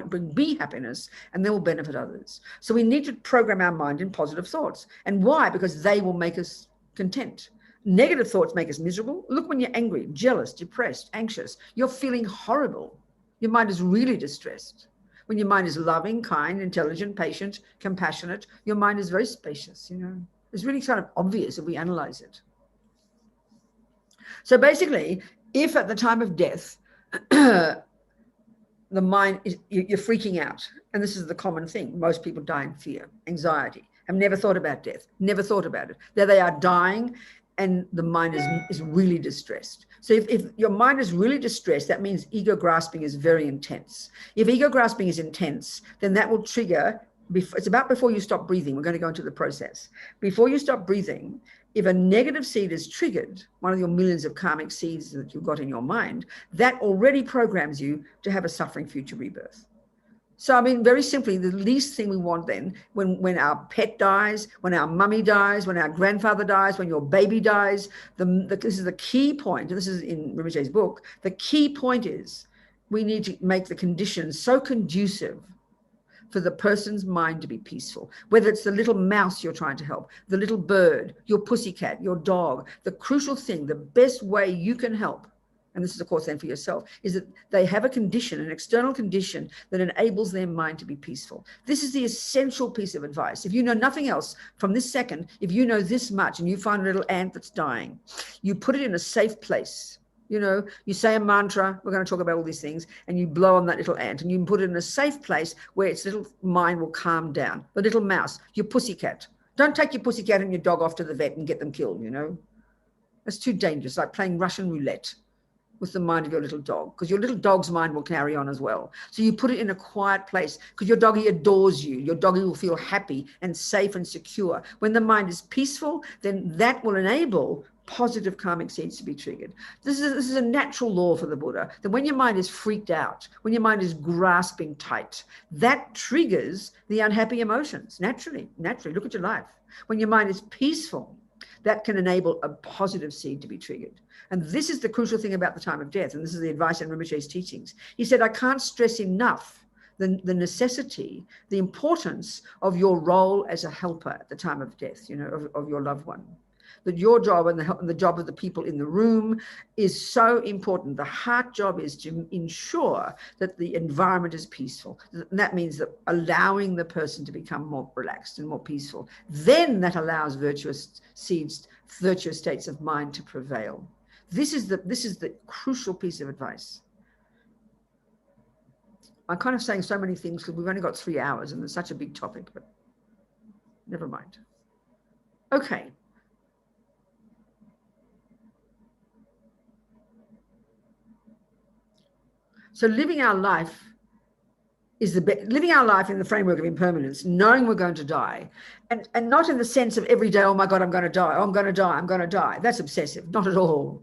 bring me happiness, and then will benefit others. So we need to program our mind in positive thoughts. And why? Because they will make us content. Negative thoughts make us miserable. Look, when you're angry, jealous, depressed, anxious, you're feeling horrible. Your mind is really distressed. When your mind is loving, kind, intelligent, patient, compassionate, your mind is very spacious, you know. It's really kind of obvious if we analyze it. So basically, if at the time of death, the mind is, you're freaking out, and this is the common thing. Most people die in fear, anxiety, have never thought about death, never thought about it. There they are dying, and the mind is really distressed. So if your mind is really distressed, that means ego grasping is very intense. If ego grasping is intense, then that will trigger, it's about before you stop breathing. We're going to go into the process. Before you stop breathing, if a negative seed is triggered, one of your millions of karmic seeds that you've got in your mind, that already programs you to have a suffering future rebirth. So, I mean, very simply, the least thing we want then, when our pet dies, when our mummy dies, when our grandfather dies, when your baby dies, this is the key point, and this is in Rinpoche's book, the key point is we need to make the conditions so conducive for the person's mind to be peaceful. Whether it's the little mouse you're trying to help, the little bird, your pussycat, your dog, the crucial thing, the best way you can help, and this is of course then for yourself, is that they have a condition, an external condition that enables their mind to be peaceful. This is the essential piece of advice. If you know nothing else from this second, if you know this much and you find a little ant that's dying, you put it in a safe place. You know, you say a mantra, we're going to talk about all these things, and you blow on that little ant, and you can put it in a safe place where its little mind will calm down. The little mouse, your pussycat. Don't take your pussycat and your dog off to the vet and get them killed, you know. That's too dangerous, like playing Russian roulette with the mind of your little dog, because your little dog's mind will carry on as well. So you put it in a quiet place because your doggy adores you. Your doggy will feel happy and safe and secure. When the mind is peaceful, then that will enable positive karmic seeds to be triggered. This is a natural law for the Buddha, that when your mind is freaked out, when your mind is grasping tight, that triggers the unhappy emotions. Naturally, look at your life. When your mind is peaceful, that can enable a positive seed to be triggered. And this is the crucial thing about the time of death. And this is the advice in Rinpoche's teachings. He said, I can't stress enough the necessity, the importance of your role as a helper at the time of death, you know, of your loved one. That your job and the job of the people in the room is so important. The heart job is to ensure that the environment is peaceful. And that means that allowing the person to become more relaxed and more peaceful. Then that allows virtuous seeds, virtuous states of mind to prevail. This is the crucial piece of advice. I'm kind of saying so many things because we've only got 3 hours and it's such a big topic, but never mind. Okay. So living our life is living our life in the framework of impermanence, knowing we're going to die, and not in the sense of every day, oh my God, I'm going to die, oh, I'm going to die, I'm going to die. That's obsessive, not at all.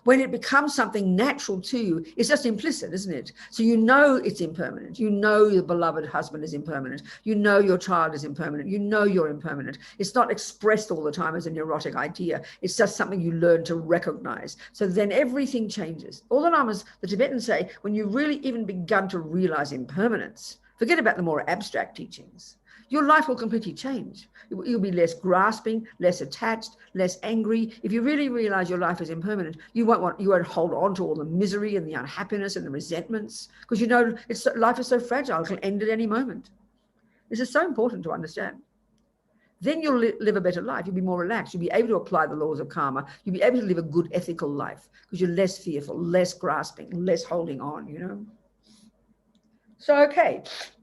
When it becomes something natural to you, it's just implicit, isn't it? So you know it's impermanent. You know your beloved husband is impermanent. You know your child is impermanent. You know you're impermanent. It's not expressed all the time as a neurotic idea. It's just something you learn to recognize. So then everything changes. All the Lamas, the Tibetans say, when you really even begun to realize impermanence, forget about the more abstract teachings. Your life will completely change. You'll be less grasping, less attached, less angry. If you really realize your life is impermanent, you won't hold on to all the misery and the unhappiness and the resentments, because you know life is so fragile, it'll end at any moment. This is so important to understand. Then you'll live a better life. You'll be more relaxed. You'll be able to apply the laws of karma. You'll be able to live a good ethical life because you're less fearful, less grasping, less holding on, you know. So, okay.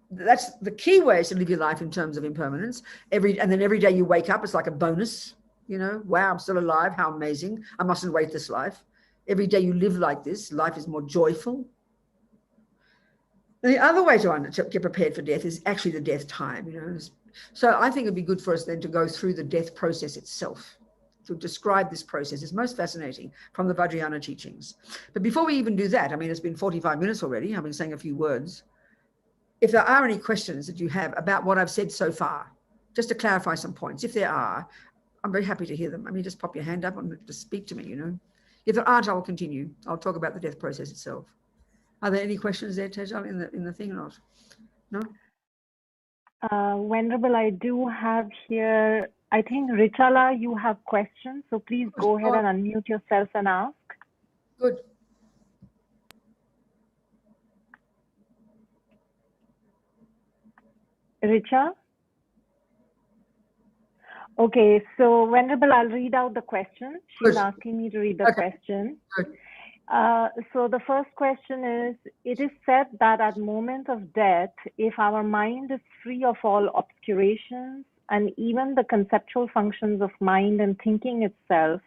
That's the key way is to live your life in terms of impermanence. And then every day you wake up, it's like a bonus, you know, wow, I'm still alive. How amazing. I mustn't wait this life. Every day you live like this, life is more joyful. And the other way to get prepared for death is actually the death time, you know. So I think it'd be good for us then to go through the death process itself. To describe this process is most fascinating from the Vajrayana teachings. But before we even do that, I mean, it's been 45 minutes already. I've been saying a few words. if there are any questions that you have about what I've said so far, just to clarify some points, if there are, I'm very happy to hear them. I mean, just pop your hand up and just speak to me, you know. If there aren't, I will continue. I'll talk about the death process itself. Are there any questions there, Tejal, in the thing or not? No? Venerable, I do have here, I think, Richala, you have questions. So please go ahead and unmute yourself and ask. Good. Richa? Okay, so Venerable, I'll read out the question. She's asking me to read the question. So the first question is, it is said that at moment of death, if our mind is free of all obscurations and even the conceptual functions of mind and thinking itself,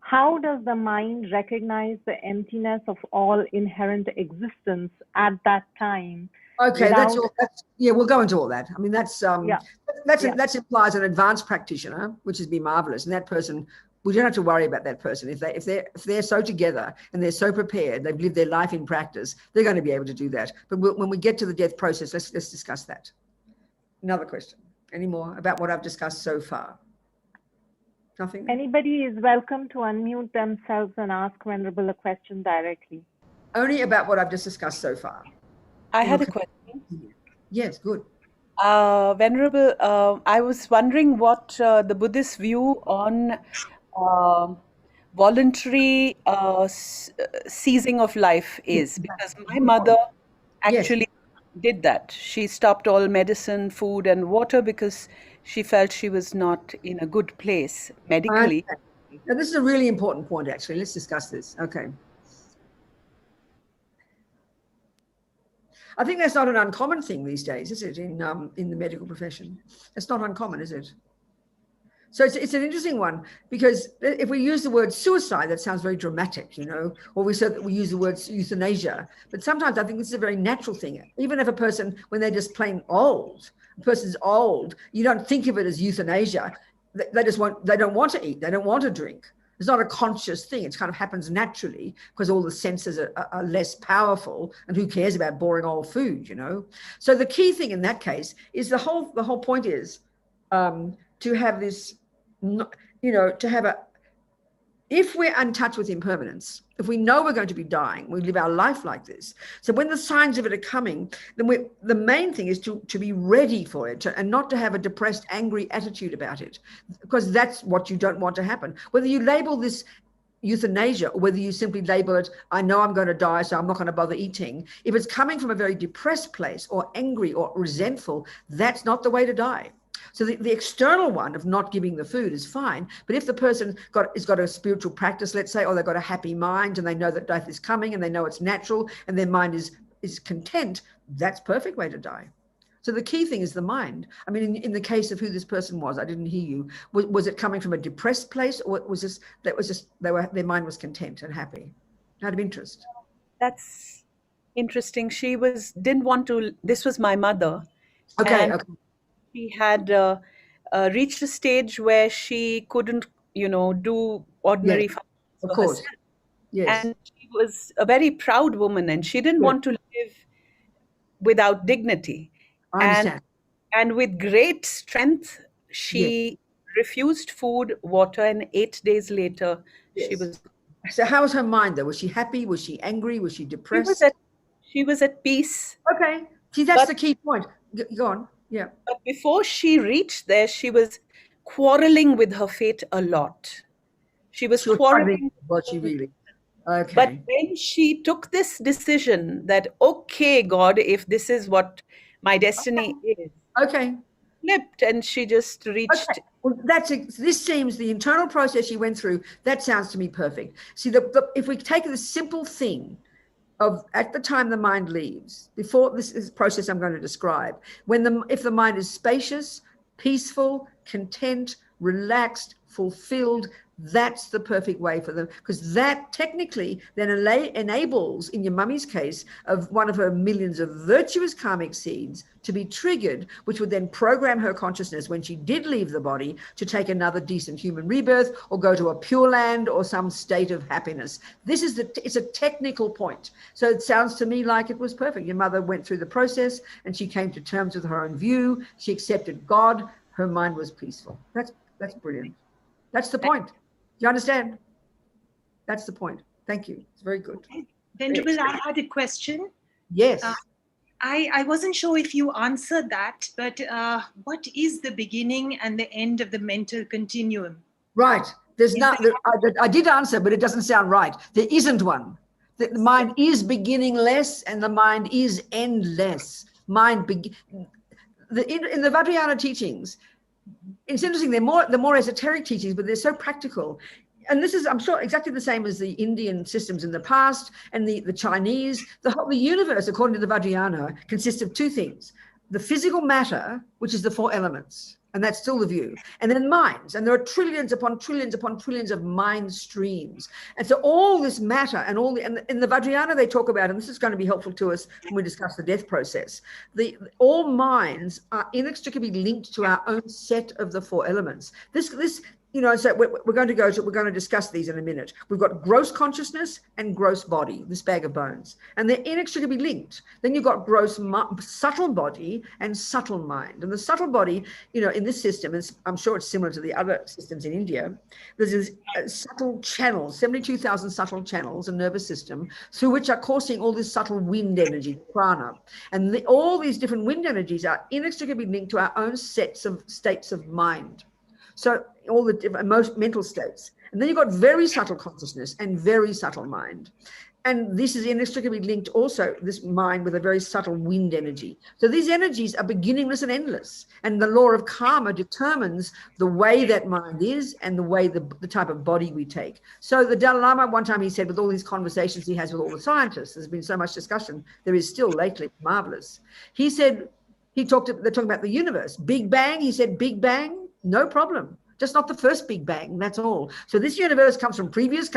how does the mind recognize the emptiness of all inherent existence at that time? Okay, that's yeah, we'll go into all that. I mean, that implies an advanced practitioner, which would be marvelous. And that person, we don't have to worry about that person. If they're so together and they're so prepared, they've lived their life in practice, they're going to be able to do that. But when we get to the death process, let's discuss that. Another question. Any more about what I've discussed so far? Nothing? Anybody is welcome to unmute themselves and ask Venerable a question directly. Only about what I've just discussed so far. I had a question. Yes, good. Venerable, I was wondering what the Buddhist view on voluntary ceasing of life is, because my mother actually did that. She stopped all medicine, food and water because she felt she was not in a good place medically. Now, this is a really important point, actually. Let's discuss this. Okay. I think that's not an uncommon thing these days, is it, in the medical profession? It's not uncommon, is it? So it's an interesting one, because if we use the word suicide, that sounds very dramatic, you know, or we use the word euthanasia. But sometimes I think this is a very natural thing. Even if a person, when they're just plain old, a person's old, you don't think of it as euthanasia. They don't want to eat, they don't want to drink. It's not a conscious thing. It kind of happens naturally because all the senses are less powerful, and who cares about boring old food, you know? So the key thing in that case is the whole point is to have this, you know, to have if we're in touch with impermanence, if we know we're going to be dying, we live our life like this. So when the signs of it are coming, then the main thing is to be ready for it and not to have a depressed, angry attitude about it, because that's what you don't want to happen. Whether you label this euthanasia or whether you simply label it, I know I'm going to die, so I'm not going to bother eating. If it's coming from a very depressed place or angry or resentful, that's not the way to die. So the external one of not giving the food is fine. But if the person has got a spiritual practice, let's say, or they've got a happy mind and they know that death is coming and they know it's natural and their mind is content, that's a perfect way to die. So the key thing is the mind. I mean, in the case of who this person was, I didn't hear you. Was it coming from a depressed place, or was their mind was content and happy? Out of interest. That's interesting. She didn't want to. This was my mother. Okay. She had reached a stage where she couldn't, you know, do ordinary functions for herself. Yes. And she was a very proud woman, and she didn't want to live without dignity. I understand. And with great strength, she refused food, water, and 8 days later, she was. So how was her mind, though? Was she happy? Was she angry? Was she depressed? She was at peace. Okay. See, that's the key point. Go on. Yeah. But before she reached there, she was quarreling with her fate a lot. She was quarreling. Was she really? Okay. But when she took this decision that, okay, God, if this is what my destiny is. Okay. Flipped, and she just reached. Okay. Well, this seems the internal process she went through. That sounds to me perfect. See, if we take the simple thing of at the time the mind leaves, before this is process I'm going to describe, if the mind is spacious, peaceful, content, relaxed, fulfilled. That's the perfect way for them, because that technically then enables, in your mummy's case, of one of her millions of virtuous karmic seeds to be triggered, which would then program her consciousness when she did leave the body to take another decent human rebirth or go to a pure land or some state of happiness. This is it's a technical point. So it sounds to me like it was perfect. Your mother went through the process and she came to terms with her own view. She accepted God. Her mind was peaceful. That's brilliant. That's the point. You understand? That's the point. Thank you. It's very good. Venerable, I had a question. Yes. I wasn't sure if you answered that, but what is the beginning and the end of the mental continuum? Right. There's not. I did answer, but it doesn't sound right. There isn't one. The mind is beginningless and the mind is endless. In the Vajrayana teachings, it's interesting. They're more esoteric teachings, but they're so practical. And this is, I'm sure, exactly the same as the Indian systems in the past and the Chinese. The universe, according to the Vajrayana, consists of two things: the physical matter, which is the four elements, and that's still the view, and then minds. And there are trillions upon trillions upon trillions of mind streams. And so all this matter and and in the Vajrayana they talk about, and this is going to be helpful to us when we discuss the death process, all minds are inextricably linked to our own set of the four elements. So we're going to discuss these in a minute. We've got gross consciousness and gross body, this bag of bones, and they're inextricably linked. Then you've got gross subtle body and subtle mind. And the subtle body, in this system, and I'm sure it's similar to the other systems in India, there's this subtle channels, 72,000 subtle channels, a nervous system, through which are coursing all this subtle wind energy, prana. And all these different wind energies are inextricably linked to our own states of mind. So all the different mental states. And then you've got very subtle consciousness and very subtle mind. And this is inextricably linked also, this mind, with a very subtle wind energy. So these energies are beginningless and endless. And the law of karma determines the way that mind is and the way the type of body we take. So the Dalai Lama, one time he said, with all these conversations he has with all the scientists, there's been so much discussion, there is still lately, marvelous. He said, they're talking about the universe. Big Bang, he said, Big Bang, no problem. Just not the first Big Bang, that's all. So this universe comes from previous.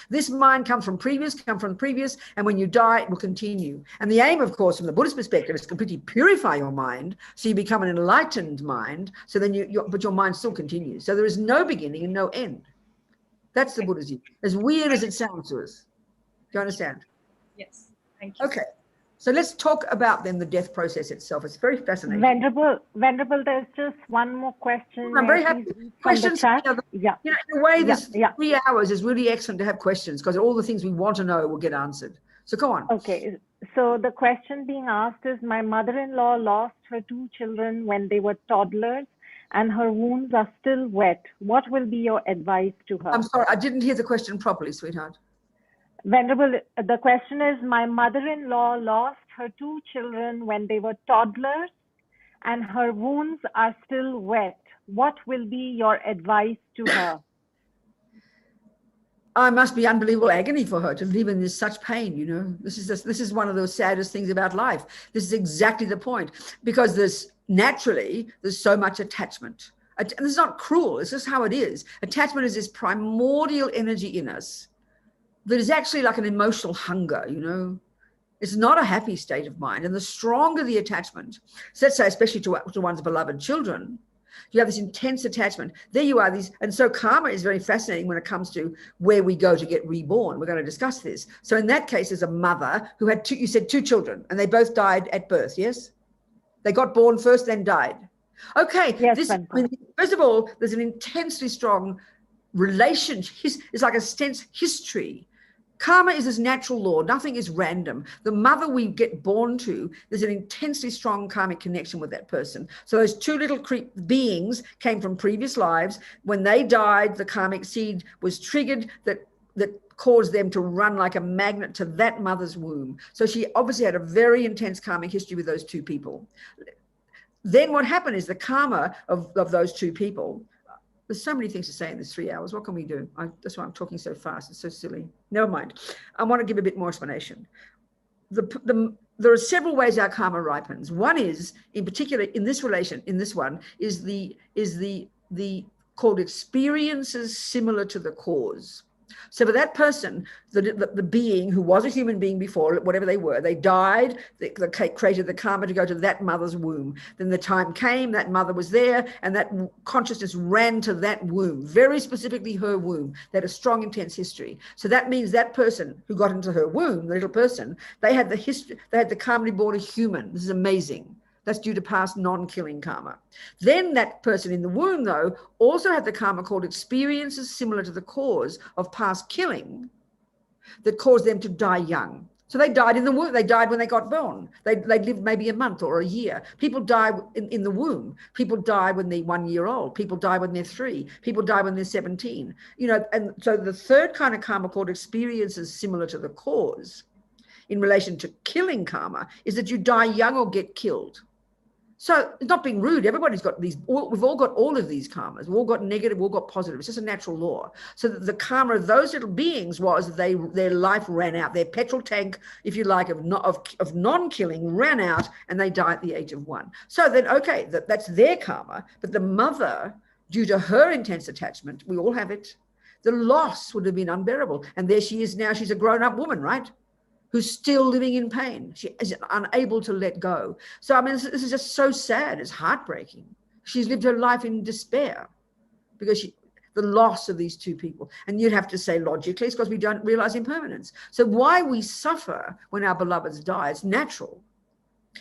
This mind comes from previous. And when you die, it will continue. And the aim, of course, from the Buddhist perspective is to completely purify your mind so you become an enlightened mind. So then but your mind still continues. So there is no beginning and no end. That's the Buddhist view. As weird as it sounds to us. Do you understand? Yes. Thank you. Okay. So let's talk about then the death process itself. It's very fascinating. Venerable, there's just one more question. I'm very happy. Questions. Yeah. In a way, this 3 hours is really excellent to have questions, because all the things we want to know will get answered. So go on. Okay. So the question being asked is, my mother-in-law lost her 2 children when they were toddlers, and her wounds are still wet. What will be your advice to her? I'm sorry, I didn't hear the question properly, sweetheart. Venerable, the question is, my mother-in-law lost her 2 children when they were toddlers, and her wounds are still wet. What will be your advice to her? I must be unbelievable agony for her to live in such pain, This is one of the saddest things about life. This is exactly the point, because there's so much attachment. And this is not cruel, it's just how it is. Attachment is this primordial energy in us that is actually like an emotional hunger, It's not a happy state of mind. And the stronger the attachment, so let's say especially to one's beloved children, you have this intense attachment. There you are. And so karma is very fascinating when it comes to where we go to get reborn. We're going to discuss this. So in that case, there's a mother who had 2 children, and they both died at birth, yes? They got born first, then died. Okay, yes, first of all, there's an intensely strong relationship. It's like a sense history. Karma is this natural law. Nothing is random. The mother we get born to, there's an intensely strong karmic connection with that person. So those 2 little beings came from previous lives. When they died, the karmic seed was triggered that caused them to run like a magnet to that mother's womb. So she obviously had a very intense karmic history with those 2 people. Then what happened is the karma of those 2 people. There's so many things to say in this 3 hours. What can we do? That's why I'm talking so fast. It's so silly. Never mind. I want to give a bit more explanation. There are several ways our karma ripens. One is, in particular, in this one, is the called experiences similar to the cause. So for that person, the being who was a human being before, whatever they were, they died, they created the karma to go to that mother's womb. Then the time came, that mother was there, and that consciousness ran to that womb, very specifically her womb. They had a strong, intense history. So that means that person who got into her womb, the little person, they had the history, they had the karma to be born a human. This is amazing. That's due to past non-killing karma. Then that person in the womb, though, also had the karma called experiences similar to the cause of past killing that caused them to die young. So they died in the womb. They died when they got born. They lived maybe a month or a year. People die in the womb. People die when they're 1 year old. People die when they're 3. People die when they're 17. You know, and so the third kind of karma called experiences similar to the cause in relation to killing karma is that you die young or get killed. So it's not being rude. Everybody's got these, we've all got all of these karmas. We've all got negative, we've all got positive. It's just a natural law. So the karma of those little beings was their life ran out. Their petrol tank, if you like, of non-killing ran out, and they died at the age of 1. So then, okay, that's their karma. But the mother, due to her intense attachment, we all have it, the loss would have been unbearable. And there she is now. She's a grown-up woman, right? Who's still living in pain. She is unable to let go. So, I mean, this is just so sad. It's heartbreaking. She's lived her life in despair because the loss of these two people. And you'd have to say logically, it's because we don't realize impermanence. So why we suffer when our beloveds die, it's natural,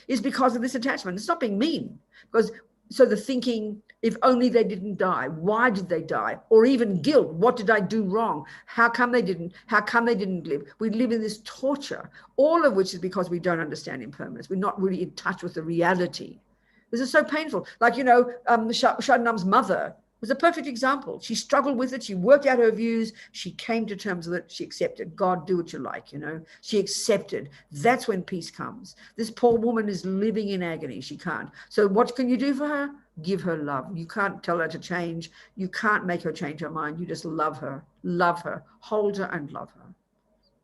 is because of this attachment. It's not being mean. Because so the thinking, if only they didn't die, why did they die? Or even guilt, what did I do wrong? How come they didn't live? We live in this torture, all of which is because we don't understand impermanence. We're not really in touch with the reality. This is so painful. Like, you know, Shodnam's mother was a perfect example. She struggled with it. She worked out her views. She came to terms with it. She accepted. God, do what you like, you know. She accepted. That's when peace comes. This poor woman is living in agony. She can't. So what can you do for her? Give her love. You can't tell her to change. You can't make her change her mind. You just love her, hold her and love her.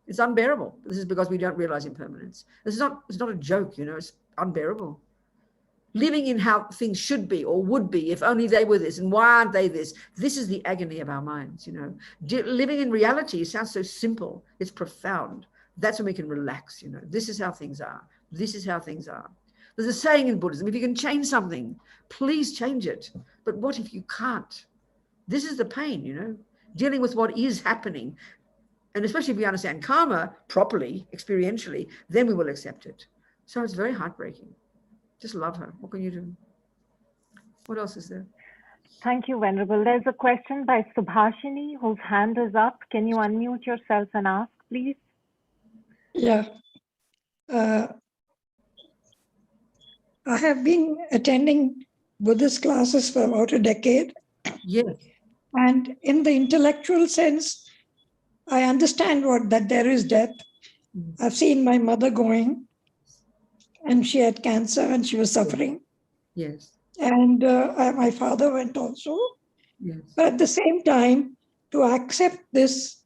It's unbearable. This is because we don't realize impermanence. It's not a joke, you know, it's unbearable. Living in how things should be or would be, if only they were this, and why aren't they this? This is the agony of our minds, you know. Living in reality sounds so simple. It's profound. That's when we can relax, you know. This is how things are. This is how things are. There's a saying in Buddhism, if you can change something, please change it. But what if you can't? This is the pain, you know, dealing with what is happening. And especially if we understand karma properly, experientially, then we will accept it. So it's very heartbreaking. Just love her. What can you do? What else is there? Thank you, Venerable. There's a question by Subhashini, whose hand is up. Can you unmute yourself and ask, please? Yeah. I have been attending Buddhist classes for about a decade. Yes. And in the intellectual sense, I understand that there is death. I've seen my mother going, and she had cancer and she was suffering. Yes. And my father went also. Yes. But at the same time, to accept this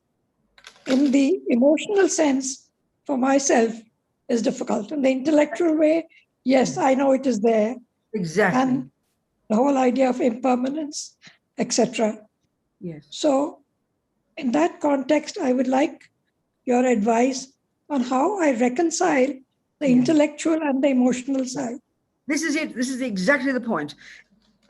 in the emotional sense for myself is difficult. In the intellectual way, yes, I know it is there. Exactly. And the whole idea of impermanence, etc. Yes. So in that context, I would like your advice on how I reconcile the intellectual and the emotional side. This is it. This is exactly the point.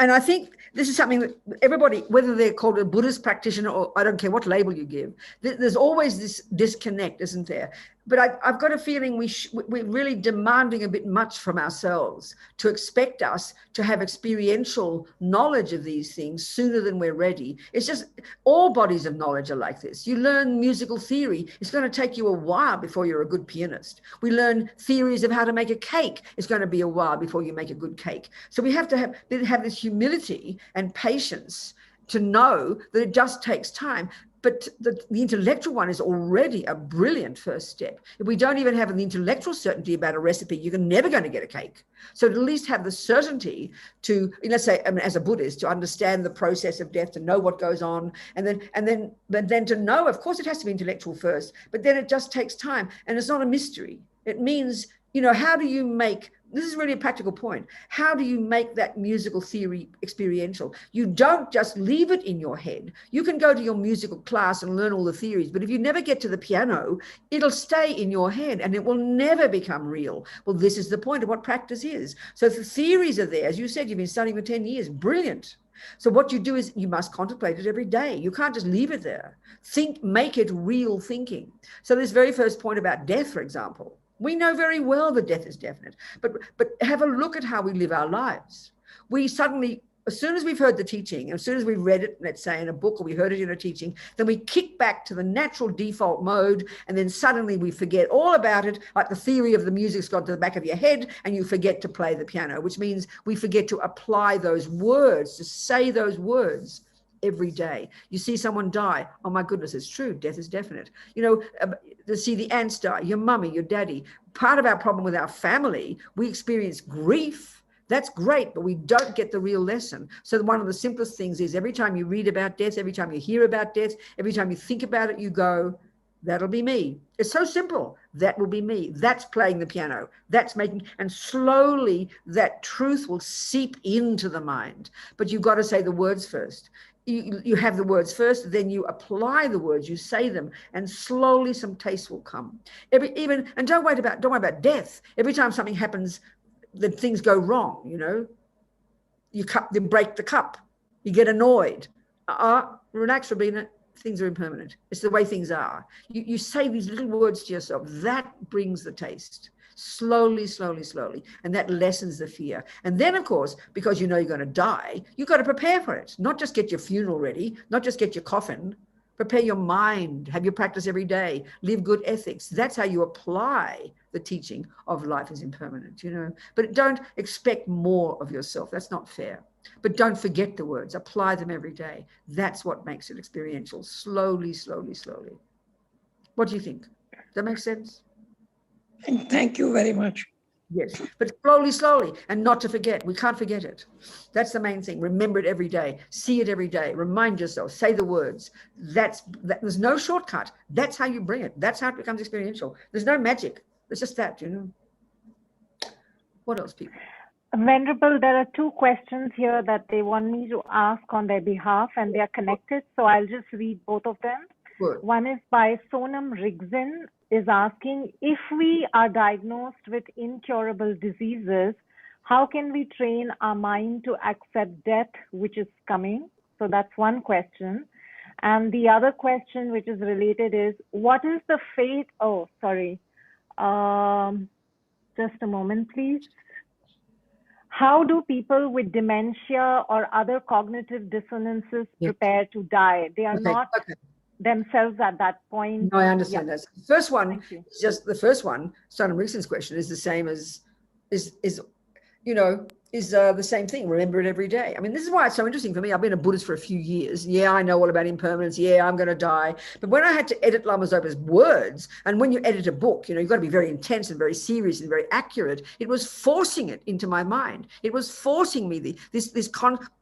And I think this is something that everybody, whether they're called a Buddhist practitioner or I don't care what label you give, there's always this disconnect, isn't there? But I've got a feeling we're really demanding a bit much from ourselves to expect us to have experiential knowledge of these things sooner than we're ready. It's just all bodies of knowledge are like this. You learn musical theory. It's going to take you a while before you're a good pianist. We learn theories of how to make a cake. It's going to be a while before you make a good cake. So we have to have this humility and patience to know that it just takes time. But the intellectual one is already a brilliant first step. If we don't even have the intellectual certainty about a recipe, you're never going to get a cake. So to at least have the certainty to, let's say, I mean, as a Buddhist, to understand the process of death, to know what goes on, and then to know, of course, it has to be intellectual first, but then it just takes time, and it's not a mystery. It means, you know, how do you make This is really a practical point. How do you make that musical theory experiential? You don't just leave it in your head. You can go to your musical class and learn all the theories, but if you never get to the piano, it'll stay in your head and it will never become real. Well, this is the point of what practice is. So the theories are there. As you said, you've been studying for 10 years. Brilliant. So what you do is you must contemplate it every day. You can't just leave it there. Think, make it real thinking. So this very first point about death, for example, we know very well that death is definite, but have a look at how we live our lives. We suddenly, as soon as we've heard the teaching, as soon as we read it, let's say in a book, or we heard it in a teaching, then we kick back to the natural default mode, and then suddenly we forget all about it, like the theory of the music's got to the back of your head, and you forget to play the piano, which means we forget to apply those words, to say those words every day. You see someone die, oh my goodness, it's true, death is definite. You know, to see the ants die, your mummy, your daddy. Part of our problem with our family, we experience grief. That's great, but we don't get the real lesson. So one of the simplest things is every time you read about death, every time you hear about death, every time you think about it, you go, that'll be me. It's so simple. That will be me. That's playing the piano. That's making, and slowly that truth will seep into the mind. But you've got to say the words first. You have the words first, then you apply the words, you say them, and slowly some taste will come. And don't worry about death. Every time something happens, that things go wrong, you know, you break the cup, you get annoyed. Relax, Robina, things are impermanent. It's the way things are. You say these little words to yourself, that brings the taste. Slowly, slowly, slowly. And that lessens the fear. And then, of course, because you know you're going to die, you've got to prepare for it. Not just get your funeral ready, not just get your coffin. Prepare your mind, have your practice every day, live good ethics. That's how you apply the teaching of life is impermanent, you know. But don't expect more of yourself. That's not fair. But don't forget the words. Apply them every day. That's what makes it experiential. Slowly, slowly, slowly. What do you think? Does that make sense? And thank you very much. Yes, but slowly, slowly, and not to forget. We can't forget it. That's the main thing. Remember it every day. See it every day. Remind yourself. Say the words. There's no shortcut. That's how you bring it. That's how it becomes experiential. There's no magic. It's just that, you know. What else, people? Venerable, there are two questions here that they want me to ask on their behalf, and they are connected. So I'll just read both of them. Good. One is by Sonam Rigzin, is asking, if we are diagnosed with incurable diseases, how can we train our mind to accept death, which is coming? So that's one question. And the other question, which is related, is what is the fate? Oh, sorry. Just a moment, please. How do people with dementia or other cognitive dissonances prepare to die? They are not themselves at that point. No, I understand that. The first one, just the first one, Sonam Rigzin's question is the same as, you know, is the same thing. Remember it every day. I mean, this is why it's so interesting for me. I've been a Buddhist for a few years. Yeah, I know all about impermanence. Yeah, I'm going to die. But when I had to edit Lama Zopa's words, and when you edit a book, you know, you've got to be very intense and very serious and very accurate. It was forcing it into my mind. It was forcing me,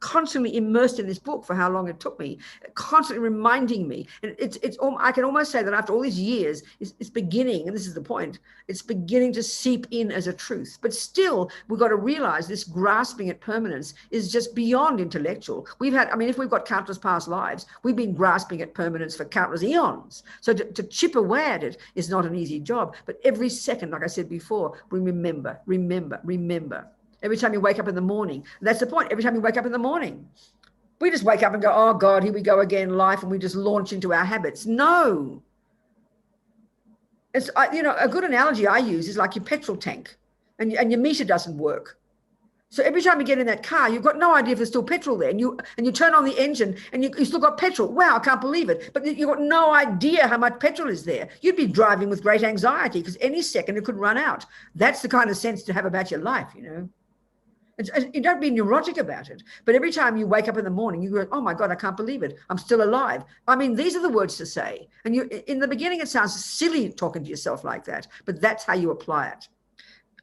constantly immersed in this book for how long it took me, constantly reminding me. And I can almost say that after all these years, it's beginning, and this is the point, it's beginning to seep in as a truth. But still, we've got to realize this grasping at permanence is just beyond intellectual. If we've got countless past lives, we've been grasping at permanence for countless eons. So to chip away at it is not an easy job. But every second, like I said before, we remember. Every time you wake up in the morning, that's the point. Every time you wake up in the morning, we just wake up and go, oh God, here we go again, life, and we just launch into our habits. No. It's, a good analogy I use is like your petrol tank, and your meter doesn't work. So every time you get in that car, you've got no idea if there's still petrol there, and you turn on the engine and you still got petrol. Wow, I can't believe it. But you've got no idea how much petrol is there. You'd be driving with great anxiety because any second it could run out. That's the kind of sense to have about your life, you know. You don't be neurotic about it. But every time you wake up in the morning, you go, oh my God, I can't believe it. I'm still alive. I mean, these are the words to say. And in the beginning, it sounds silly talking to yourself like that, but that's how you apply it.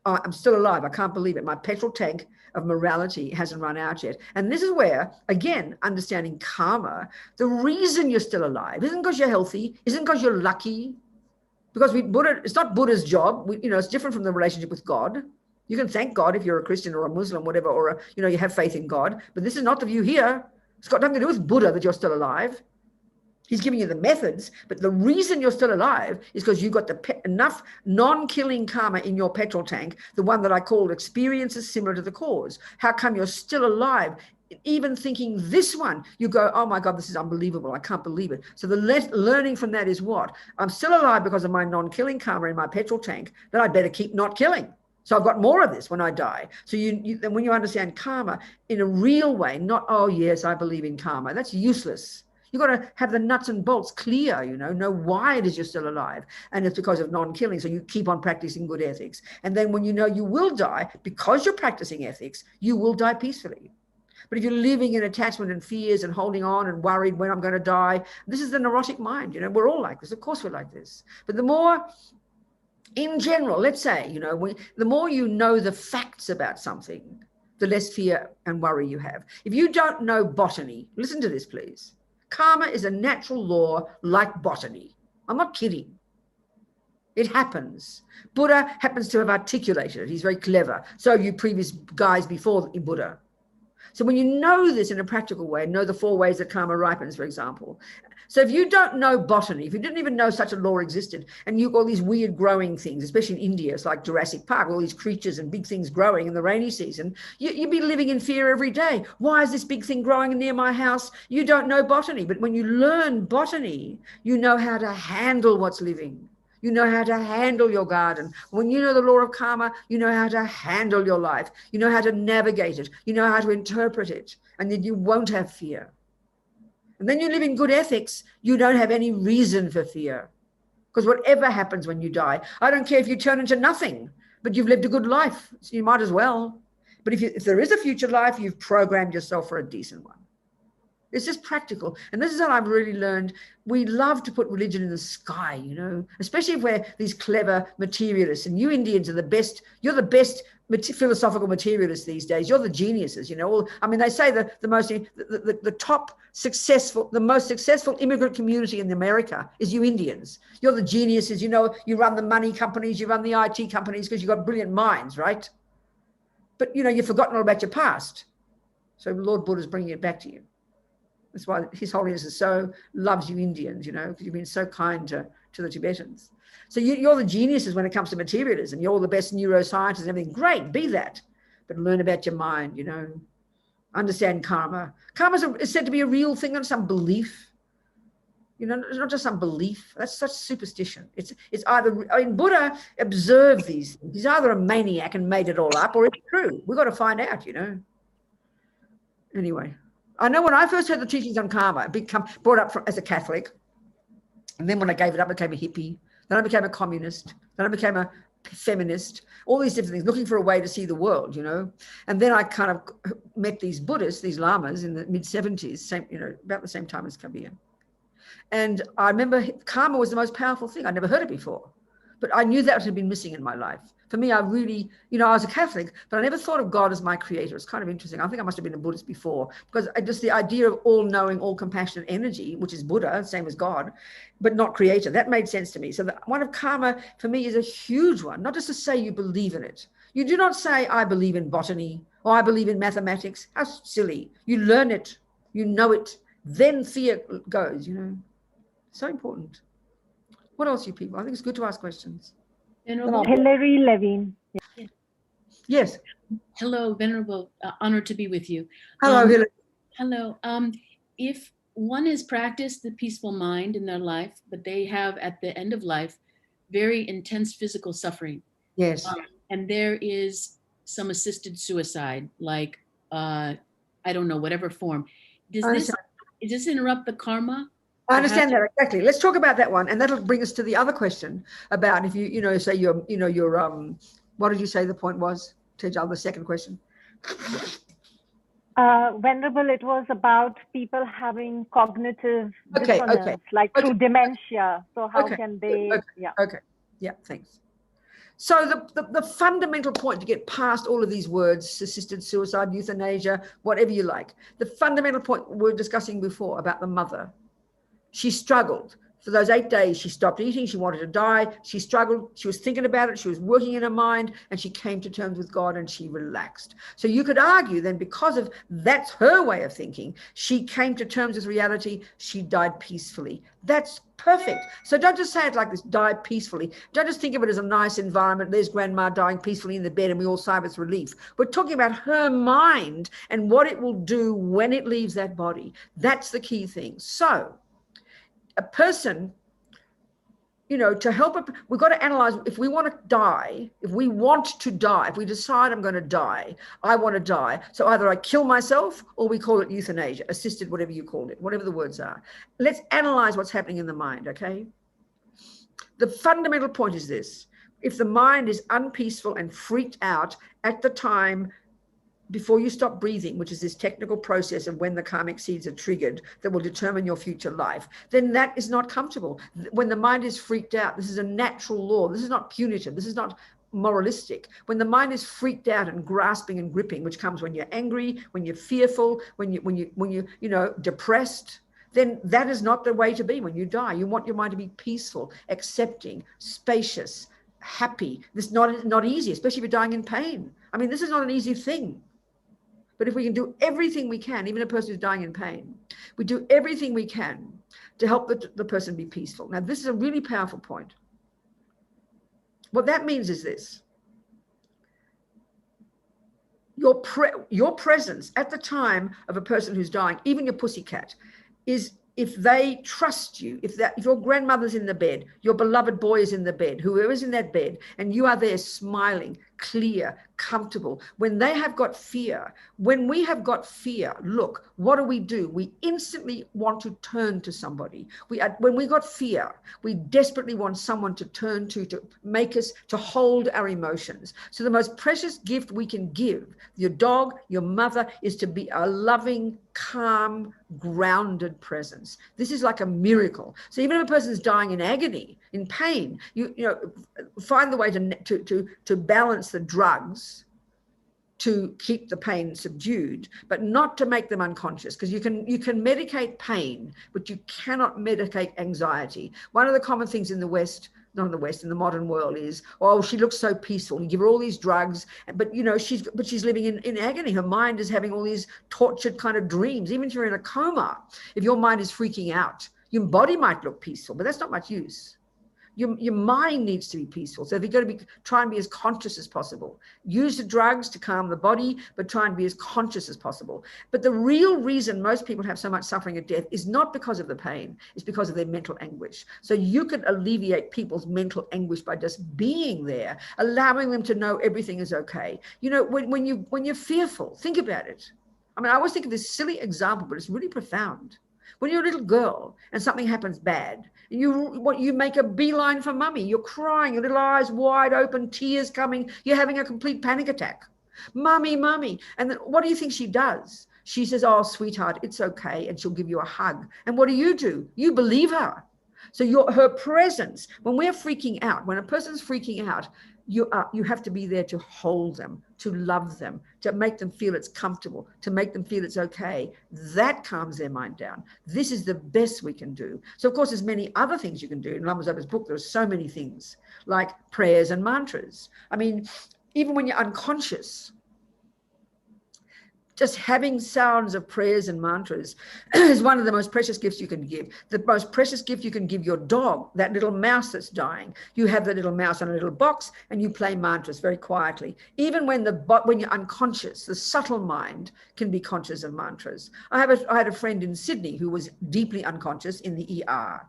Oh, I'm still alive. I can't believe it. My petrol tank of morality hasn't run out yet. And this is where, again, understanding karma, the reason you're still alive isn't because you're healthy, isn't because you're lucky, because it's not Buddha's job. It's different from the relationship with God. You can thank God if you're a Christian or a Muslim, whatever, or you have faith in God. But this is not the view here. It's got nothing to do with Buddha that you're still alive. He's giving you the methods, but the reason you're still alive is because you've got enough non-killing karma in your petrol tank, the one that I called experiences similar to the cause. How come you're still alive? Even thinking this one, you go, oh my God, this is unbelievable. I can't believe it. So the learning from that is what? I'm still alive because of my non-killing karma in my petrol tank, then I'd better keep not killing. So I've got more of this when I die. So then when you understand karma in a real way, not, oh yes, I believe in karma, that's useless. You've got to have the nuts and bolts clear, know why it is you're still alive. And it's because of non-killing. So you keep on practicing good ethics. And then when you know you will die, because you're practicing ethics, you will die peacefully. But if you're living in attachment and fears and holding on and worried when I'm going to die, this is the neurotic mind. We're all like this. Of course we're like this. But the more, in general, let's say, the more you know the facts about something, the less fear and worry you have. If you don't know botany, listen to this, please. Karma is a natural law like botany. I'm not kidding. It happens. Buddha happens to have articulated it. He's very clever. So have you previous guys before Buddha. So when you know this in a practical way, know the 4 ways that karma ripens, for example. So if you don't know botany, if you didn't even know such a law existed, and you've got all these weird growing things, especially in India, it's like Jurassic Park, all these creatures and big things growing in the rainy season, you'd be living in fear every day. Why is this big thing growing near my house? You don't know botany. But when you learn botany, you know how to handle what's living. You know how to handle your garden. When you know the law of karma, you know how to handle your life. You know how to navigate it. You know how to interpret it. And then you won't have fear. And then you live in good ethics, you don't have any reason for fear. Because whatever happens when you die, I don't care if you turn into nothing, but you've lived a good life, so you might as well. But if there is a future life, you've programmed yourself for a decent one. It's just practical. And this is what I've really learned. We love to put religion in the sky, especially if we're these clever materialists. And you Indians are the best, you're the best philosophical materialists these days. You're the geniuses, they say the top successful, the most successful immigrant community in America is you Indians. You're the geniuses, you run the money companies, you run the IT companies because you've got brilliant minds, right? But, you've forgotten all about your past. So Lord Buddha's bringing it back to you. That's why His Holiness loves you Indians, because you've been so kind to the Tibetans. So you're the geniuses when it comes to materialism. You're all the best neuroscientists and everything. Great, be that. But learn about your mind, Understand karma. Karma is said to be a real thing, not some belief. It's not just some belief. That's such superstition. It's either, Buddha observed these things. He's either a maniac and made it all up, or it's true. We've got to find out, Anyway. I know when I first heard the teachings on karma, I brought up as a Catholic, and then when I gave it up, I became a hippie. Then I became a communist. Then I became a feminist. All these different things, looking for a way to see the world, And then I kind of met these Buddhists, these lamas, in the mid-70s, about the same time as Kabir. And I remember karma was the most powerful thing. I'd never heard it before, but I knew that had been missing in my life. For me, I really, I was a Catholic, but I never thought of God as my creator. It's kind of interesting. I think I must have been a Buddhist before, because just the idea of all-knowing, all-compassionate energy, which is Buddha, same as God, but not creator, that made sense to me. So the one of karma, for me, is a huge one, not just to say you believe in it. You do not say, I believe in botany, or I believe in mathematics. How silly. You learn it, you know it, then fear goes, So important. What else, you people? I think it's good to ask questions. Hilary Levine. Yes. Hello, Venerable. Honored to be with you. Hello, Hilary. Hello. If one has practiced the peaceful mind in their life, but they have at the end of life very intense physical suffering. Yes. And there is some assisted suicide, like I don't know, whatever form. Does this interrupt the karma? I understand that exactly. Let's talk about that one, and that'll bring us to the other question about if you say you're what did you say the point was, Tejal, the second question? Venerable, it was about people having cognitive dissonance, through dementia. So how can they? Yeah, thanks. So the fundamental point to get past all of these words, assisted suicide, euthanasia, whatever you like, the fundamental point we were discussing before about the mother. She struggled For those 8 days, she stopped eating. She wanted to die. She struggled. She was thinking about it. She was working in her mind, and she came to terms with God, and she relaxed. So you could argue then, because of that's her way of thinking, she came to terms with reality. She died peacefully. That's perfect. So don't just say it like this, die peacefully. Don't just think of it as a nice environment. There's grandma dying peacefully in the bed and we all sigh with relief. We're talking about her mind and what it will do when it leaves that body. That's the key thing. So a person, to help it, we've got to analyze, if we want to die, if we decide I'm going to die, I want to die. So either I kill myself, or we call it euthanasia, assisted, whatever you call it, whatever the words are. Let's analyze what's happening in the mind, okay? The fundamental point is this: if the mind is unpeaceful and freaked out at the time before you stop breathing, which is this technical process of when the karmic seeds are triggered that will determine your future life, then that is not comfortable. When the mind is freaked out, this is a natural law. This is not punitive. This is not moralistic. When the mind is freaked out and grasping and gripping, which comes when you're angry, when you're fearful, when you depressed, then that is not the way to be when you die. You want your mind to be peaceful, accepting, spacious, happy. This is not easy, especially if you're dying in pain. I mean, this is not an easy thing. But if we can do everything we can, even a person who's dying in pain, we do everything we can to help the person be peaceful. Now, this is a really powerful point. What that means is this: your presence at the time of a person who's dying, even your pussycat, is if they trust you, if your grandmother's in the bed, your beloved boy is in the bed, whoever's in that bed, and you are there smiling, clear, comfortable. When they have got fear, when we have got fear, look, what do? We instantly want to turn to somebody. When we got fear, we desperately want someone to turn to make us, to hold our emotions. So the most precious gift we can give your dog, your mother, is to be a loving, calm, grounded presence. This is like a miracle. So even if a person is dying in agony, in pain, you find the way to balance the drugs to keep the pain subdued, but not to make them unconscious, because you can medicate pain, but you cannot medicate anxiety. One of the common things in the West, not in the West, in the modern world is, oh, she looks so peaceful. You give her all these drugs, but she's living in agony. Her mind is having all these tortured kind of dreams. Even if you're in a coma, if your mind is freaking out, your body might look peaceful, but that's not much use. Your mind needs to be peaceful. So if you're going to try and be as conscious as possible. Use the drugs to calm the body, but try and be as conscious as possible. But the real reason most people have so much suffering at death is not because of the pain, it's because of their mental anguish. So you can alleviate people's mental anguish by just being there, allowing them to know everything is okay. When you're fearful, think about it. I mean, I always think of this silly example, but it's really profound. When you're a little girl and something happens bad, you make a beeline for mummy. You're crying, your little eyes wide open, tears coming. You're having a complete panic attack. Mummy, mummy. And then what do you think she does? She says, oh, sweetheart, it's okay. And she'll give you a hug. And what do? You believe her. So her presence, when we're freaking out, when a person's freaking out, you have to be there to hold them, to love them, to make them feel it's comfortable, to make them feel it's okay. That calms their mind down. This is the best we can do. So of course, there's many other things you can do. In Lama Zopa's book, there are so many things, like prayers and mantras. I mean, even when you're unconscious, just having sounds of prayers and mantras is one of the most precious gifts you can give. The most precious gift you can give your dog, that little mouse that's dying. You have the little mouse on a little box and you play mantras very quietly. Even when you're unconscious, the subtle mind can be conscious of mantras. I had a friend in Sydney who was deeply unconscious in the ER.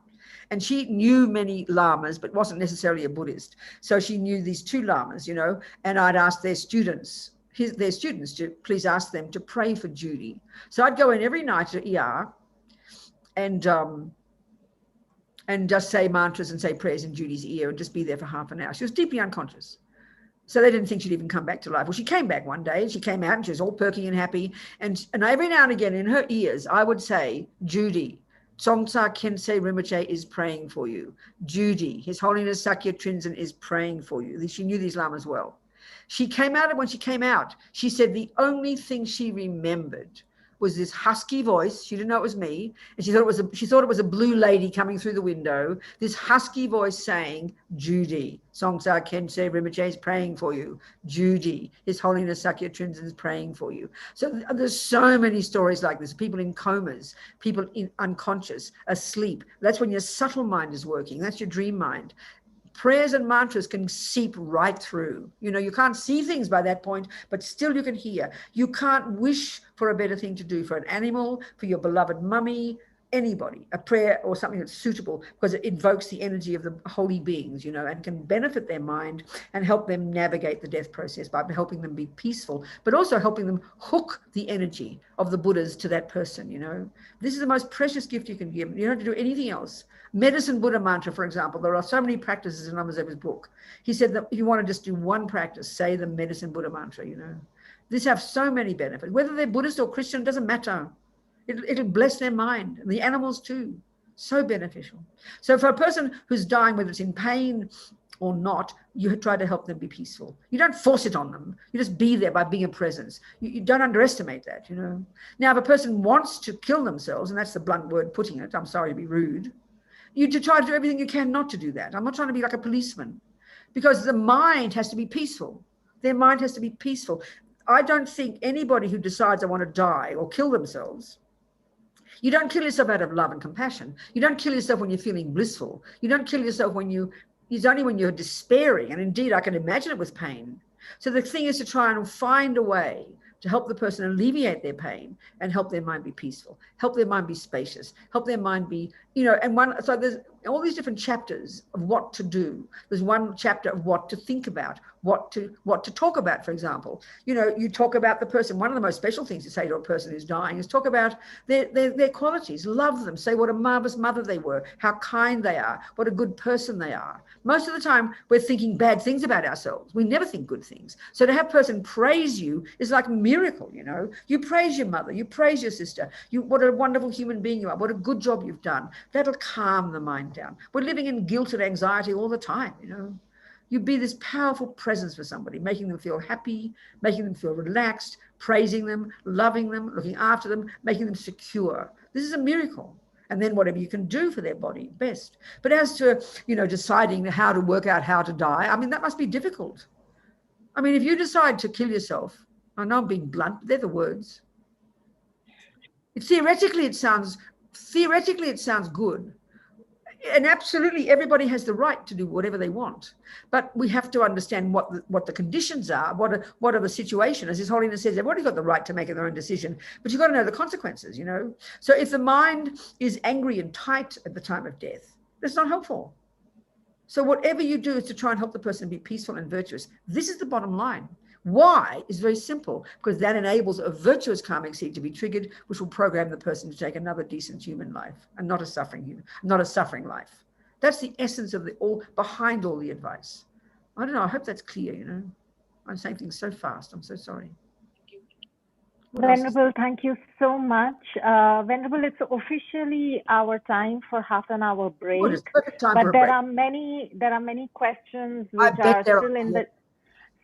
And she knew many lamas, but wasn't necessarily a Buddhist. So she knew these two lamas, and I'd ask their students to please ask them to pray for Judy. So I'd go in every night to ER and just say mantras and say prayers in Judy's ear and just be there for half an hour. She was deeply unconscious. So they didn't think she'd even come back to life. Well, she came back one day and she came out and she was all perky and happy. And every now and again in her ears, I would say, Judy, Tsongtsa Khyentse Rinpoche is praying for you. Judy, His Holiness Sakya Trinzen is praying for you. She knew these lamas well. When she came out, she said the only thing she remembered was this husky voice. She didn't know it was me, and she thought it was a blue lady coming through the window. This husky voice saying, "Judy, Songtse Khyentse Rinpoche is praying for you. Judy, His Holiness Sakya Trinzen is praying for you." So there's so many stories like this. People in comas, people in unconscious, asleep. That's when your subtle mind is working. That's your dream mind. Prayers and mantras can seep right through. You know, you can't see things by that point, but still you can hear. You can't wish for a better thing to do for an animal, for your beloved mummy, anybody, a prayer or something that's suitable, because it invokes the energy of the holy beings, you know, and can benefit their mind and help them navigate the death process by helping them be peaceful, but also helping them hook the energy of the Buddhas to that person, you know. This is the most precious gift you can give. You don't have to do anything else. Medicine Buddha mantra, for example, there are so many practices in Lama Zopa's book. He said that if you want to just do one practice, say the medicine Buddha mantra, you know. This has so many benefits. Whether they're Buddhist or Christian, doesn't matter. It'll bless their mind, and the animals too. So beneficial. So for a person who's dying, whether it's in pain or not, you try to help them be peaceful. You don't force it on them. You just be there by being a presence. You don't underestimate that, you know. Now, if a person wants to kill themselves, and that's the blunt word putting it, I'm sorry to be rude, you to try to do everything you can not to do that. I'm not trying to be like a policeman, because the mind has to be peaceful. Their mind has to be peaceful. I don't think anybody who decides I want to die or kill themselves, you don't kill yourself out of love and compassion. You don't kill yourself when you're feeling blissful. You don't kill yourself it's only when you're despairing. And indeed, I can imagine it with pain. So the thing is to try and find a way to help the person alleviate their pain and help their mind be peaceful, help their mind be spacious, help their mind be, you know, so there's all these different chapters of what to do. There's one chapter of what to think about, what to talk about, for example. You know, you talk about the person. One of the most special things to say to a person who's dying is talk about their qualities, love them, say what a marvelous mother they were, how kind they are, what a good person they are. Most of the time, we're thinking bad things about ourselves. We never think good things. So to have a person praise you is like a miracle, you know. You praise your mother, you praise your sister, what a wonderful human being you are, what a good job you've done. That'll calm the mind down. We're living in guilt and anxiety all the time, you know. You be this powerful presence for somebody, making them feel happy, making them feel relaxed, praising them, loving them, looking after them, making them secure. This is a miracle. And then whatever you can do for their body, best. But as to, you know, deciding how to work out how to die, I mean, that must be difficult. I mean, if you decide to kill yourself, I know I'm being blunt, but they're the words. Theoretically, it sounds good. And absolutely everybody has the right to do whatever they want, but we have to understand what the conditions are, what are the situation. As His Holiness says, everybody's got the right to make their own decision, but you've got to know the consequences, you know. So if the mind is angry and tight at the time of death, that's not helpful. So whatever you do is to try and help the person be peaceful and virtuous. This is the bottom line. Why is very simple, because that enables a virtuous karmic seed to be triggered, which will program the person to take another decent human life and not a suffering life. That's the essence of behind all the advice. I don't know, I hope that's clear, you know. I'm saying things so fast, I'm so sorry. Venerable, thank you so much. Venerable, it's officially our time for half an hour break. Good, it's perfect time but for a there break. are many questions which are still in the.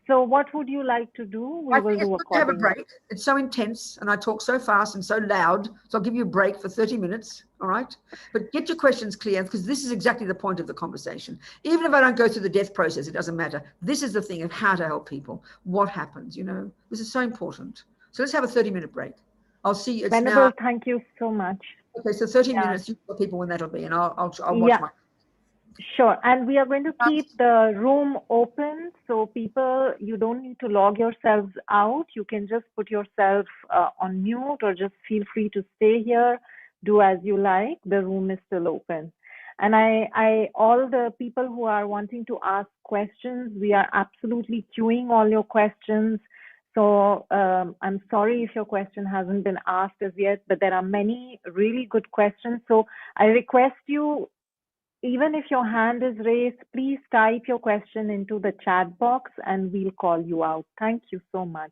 So what would you like to do? We will do accordingly. To have a break. It's so intense and I talk so fast and so loud. So I'll give you a break for 30 minutes. All right. But get your questions clear, because this is exactly the point of the conversation. Even if I don't go through the death process, it doesn't matter. This is the thing of how to help people. What happens, you know, this is so important. So let's have a 30-minute break. I'll see you. Venerable, thank you so much. Okay. So 30 minutes, you tell people when that'll be, and I'll watch my. Sure. And we are going to keep the room open. So people, you don't need to log yourselves out. You can just put yourself on mute, or just feel free to stay here. Do as you like. The room is still open. And all the people who are wanting to ask questions, we are absolutely queuing all your questions. So I'm sorry if your question hasn't been asked as yet, but there are many really good questions. So I request you, even if your hand is raised, please type your question into the chat box and we'll call you out. Thank you so much.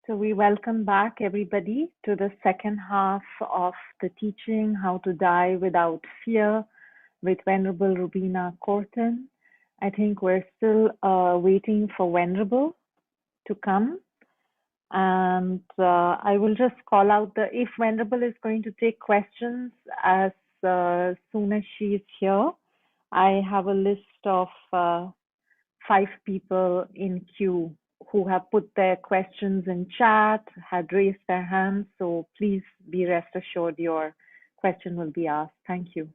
So we welcome back everybody to the second half of the teaching, How to Die Without Fear, with Venerable Robina Courtin. I think we're still waiting for Venerable to come. And I will just call out if Venerable is going to take questions as soon as she is here. I have a list of 5 people in queue who have put their questions in chat, had raised their hands. So please be rest assured your question will be asked. Thank you.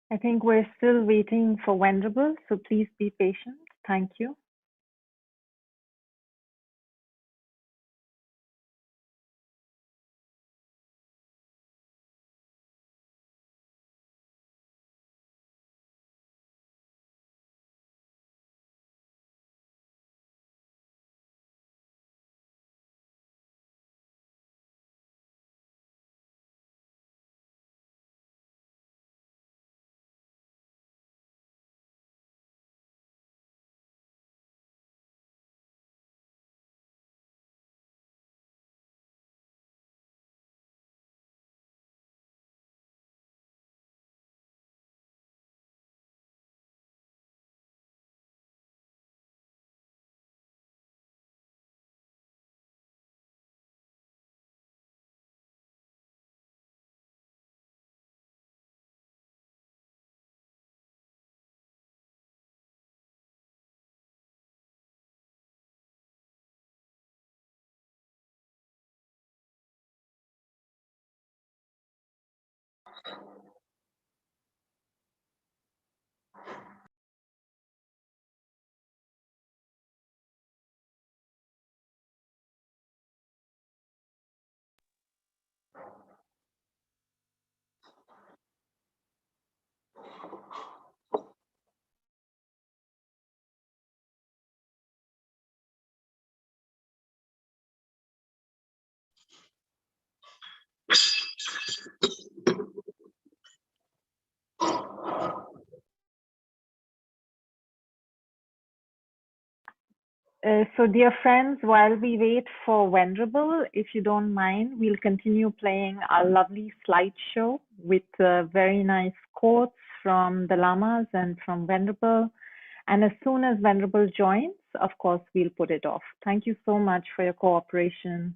I think we're still waiting for Venerable, so please be patient. Thank you. So dear friends, while we wait for Venerable, if you don't mind, we'll continue playing our lovely slideshow with very nice quotes from the Lamas and from Venerable. And as soon as Venerable joins, of course, we'll put it off. Thank you so much for your cooperation.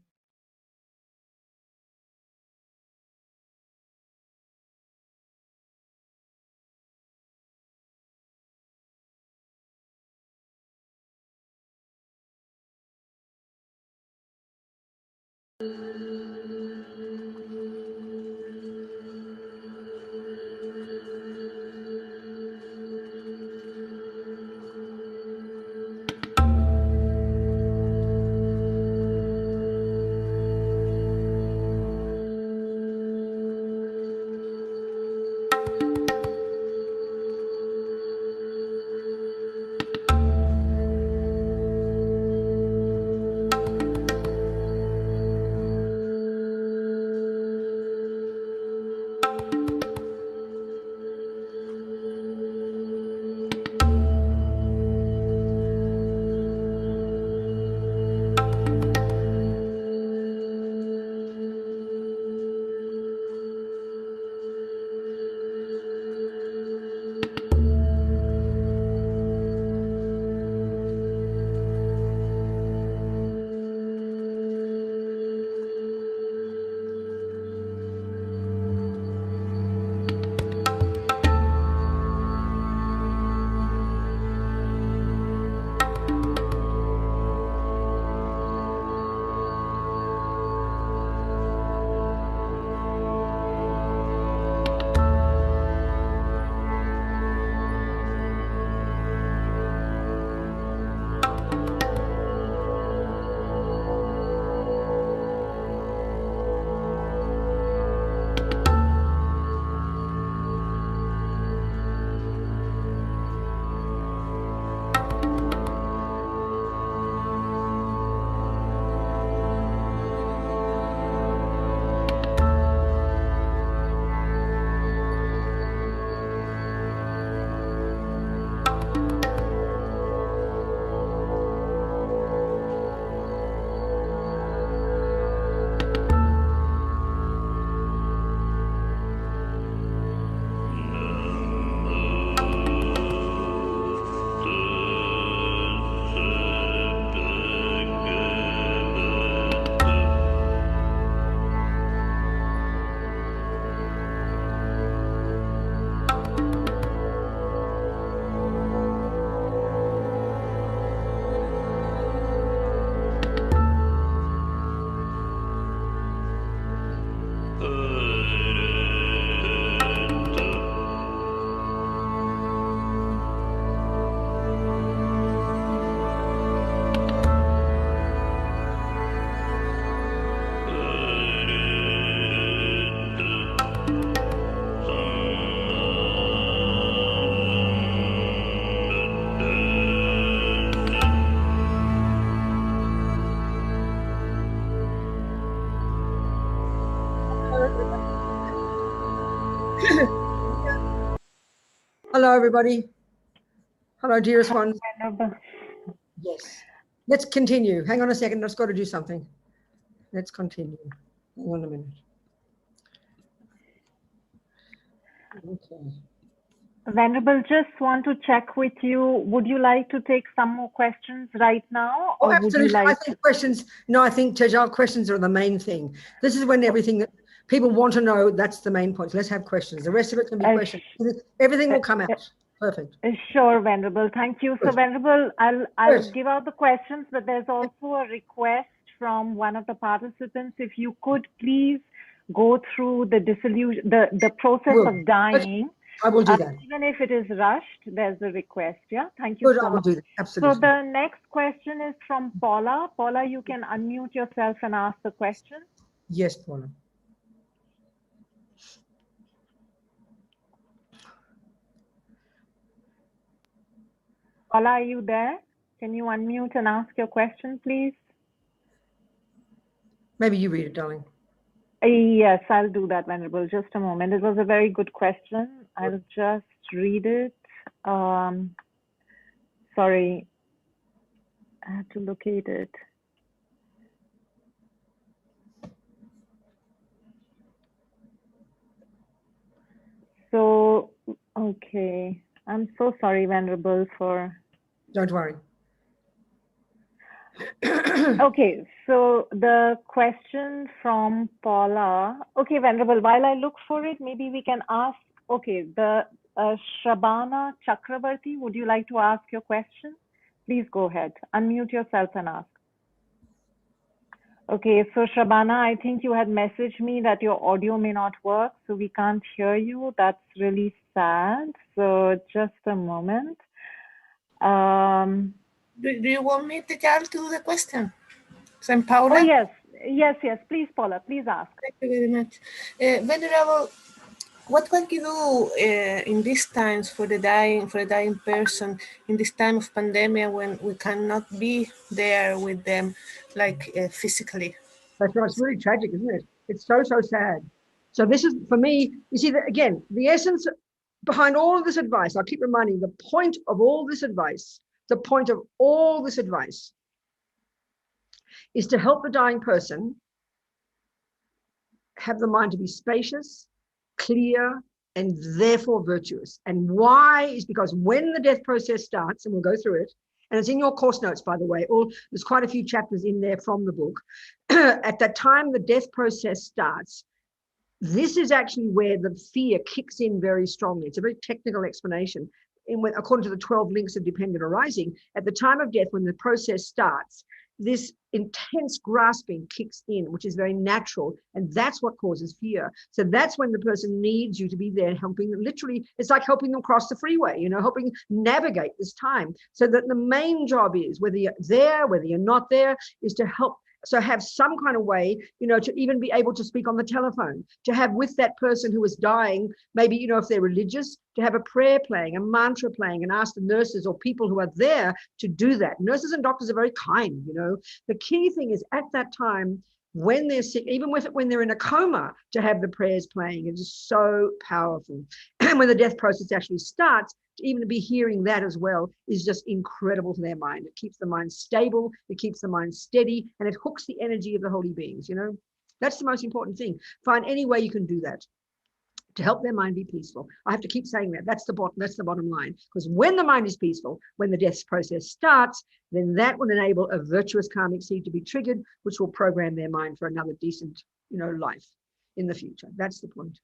Hello, everybody. Hello, dearest ones. Venerable. Yes. Let's continue. Hang on a second. I've got to do something. Let's continue. Hang on a minute. Okay. Venerable, just want to check with you. Would you like to take some more questions right now? Oh, Or would you absolutely. I like think questions, no, I think 𝗪𝗪 questions are the main thing. This is when everything that people want to know, that's the main point. Let's have questions. The rest of it can be questions. Everything will come out. Perfect. Sure, Venerable. Thank you. So, Good. Venerable, I'll Good. give out the questions, but there's also a request from one of the participants. If you could please go through the dissolution, the process Good. of dying. I will do that. Even if it is rushed, there's a request. Yeah, thank you Good, so I will much. do that. Absolutely. So the next question is from Paula. Paula, you can unmute yourself and ask the question. Yes, Paula. Paula, are you there? Can you unmute and ask your question, please? Maybe you read it, darling. Yes, I'll do that, Venerable. Just a moment. It was a very good question. I'll just read it. Sorry, I have to locate it. So, okay. I'm so sorry, Venerable, for... Don't worry. Okay, so the question from Paula. Okay, Venerable, while I look for it, maybe we can ask, okay, the Shravana Chakravarti, would you like to ask your question? Please go ahead, unmute yourself and ask. Okay, so Shravana, I think you had messaged me that your audio may not work, so we can't hear you. That's really sad. So just a moment. Do you want me to tell to the question? So I'm Paula. Oh, yes. Yes, yes. Please, Paula, please ask. Thank you very much. Venerable, what can you do in these times for the dying person, in this time of pandemic when we cannot be there with them, like physically? That's right. It's really tragic, isn't it? It's so, so sad. So this is, for me, you see, that again, the essence behind all of this advice, I'll keep reminding you, the point of all this advice, is to help the dying person have the mind to be spacious, clear, and therefore virtuous. And why is because when the death process starts, and we'll go through it, and it's in your course notes, by the way, there's quite a few chapters in there from the book. At that time the death process starts, this is actually where the fear kicks in very strongly. It's a very technical explanation. According to the 12 links of dependent arising, at the time of death, when the process starts, this intense grasping kicks in, which is very natural, and that's what causes fear. So that's when the person needs you to be there helping them. Literally, it's like helping them cross the freeway, helping navigate this time. So that the main job is, whether you're there, whether you're not there, is to help. So have some kind of way, to even be able to speak on the telephone, to have with that person who is dying, maybe, if they're religious, to have a prayer playing, a mantra playing, and ask the nurses or people who are there to do that. Nurses and doctors are very kind, The key thing is at that time, when they're sick, even when they're in a coma, to have the prayers playing. It is so powerful. And when the death process actually starts, to even be hearing that as well is just incredible to their mind. It keeps the mind stable, it keeps the mind steady, and it hooks the energy of the holy beings, That's the most important thing. Find any way you can do that to help their mind be peaceful. I have to keep saying that. That's the bottom line. Because when the mind is peaceful, when the death process starts, then that will enable a virtuous karmic seed to be triggered, which will program their mind for another decent, life in the future. That's the point.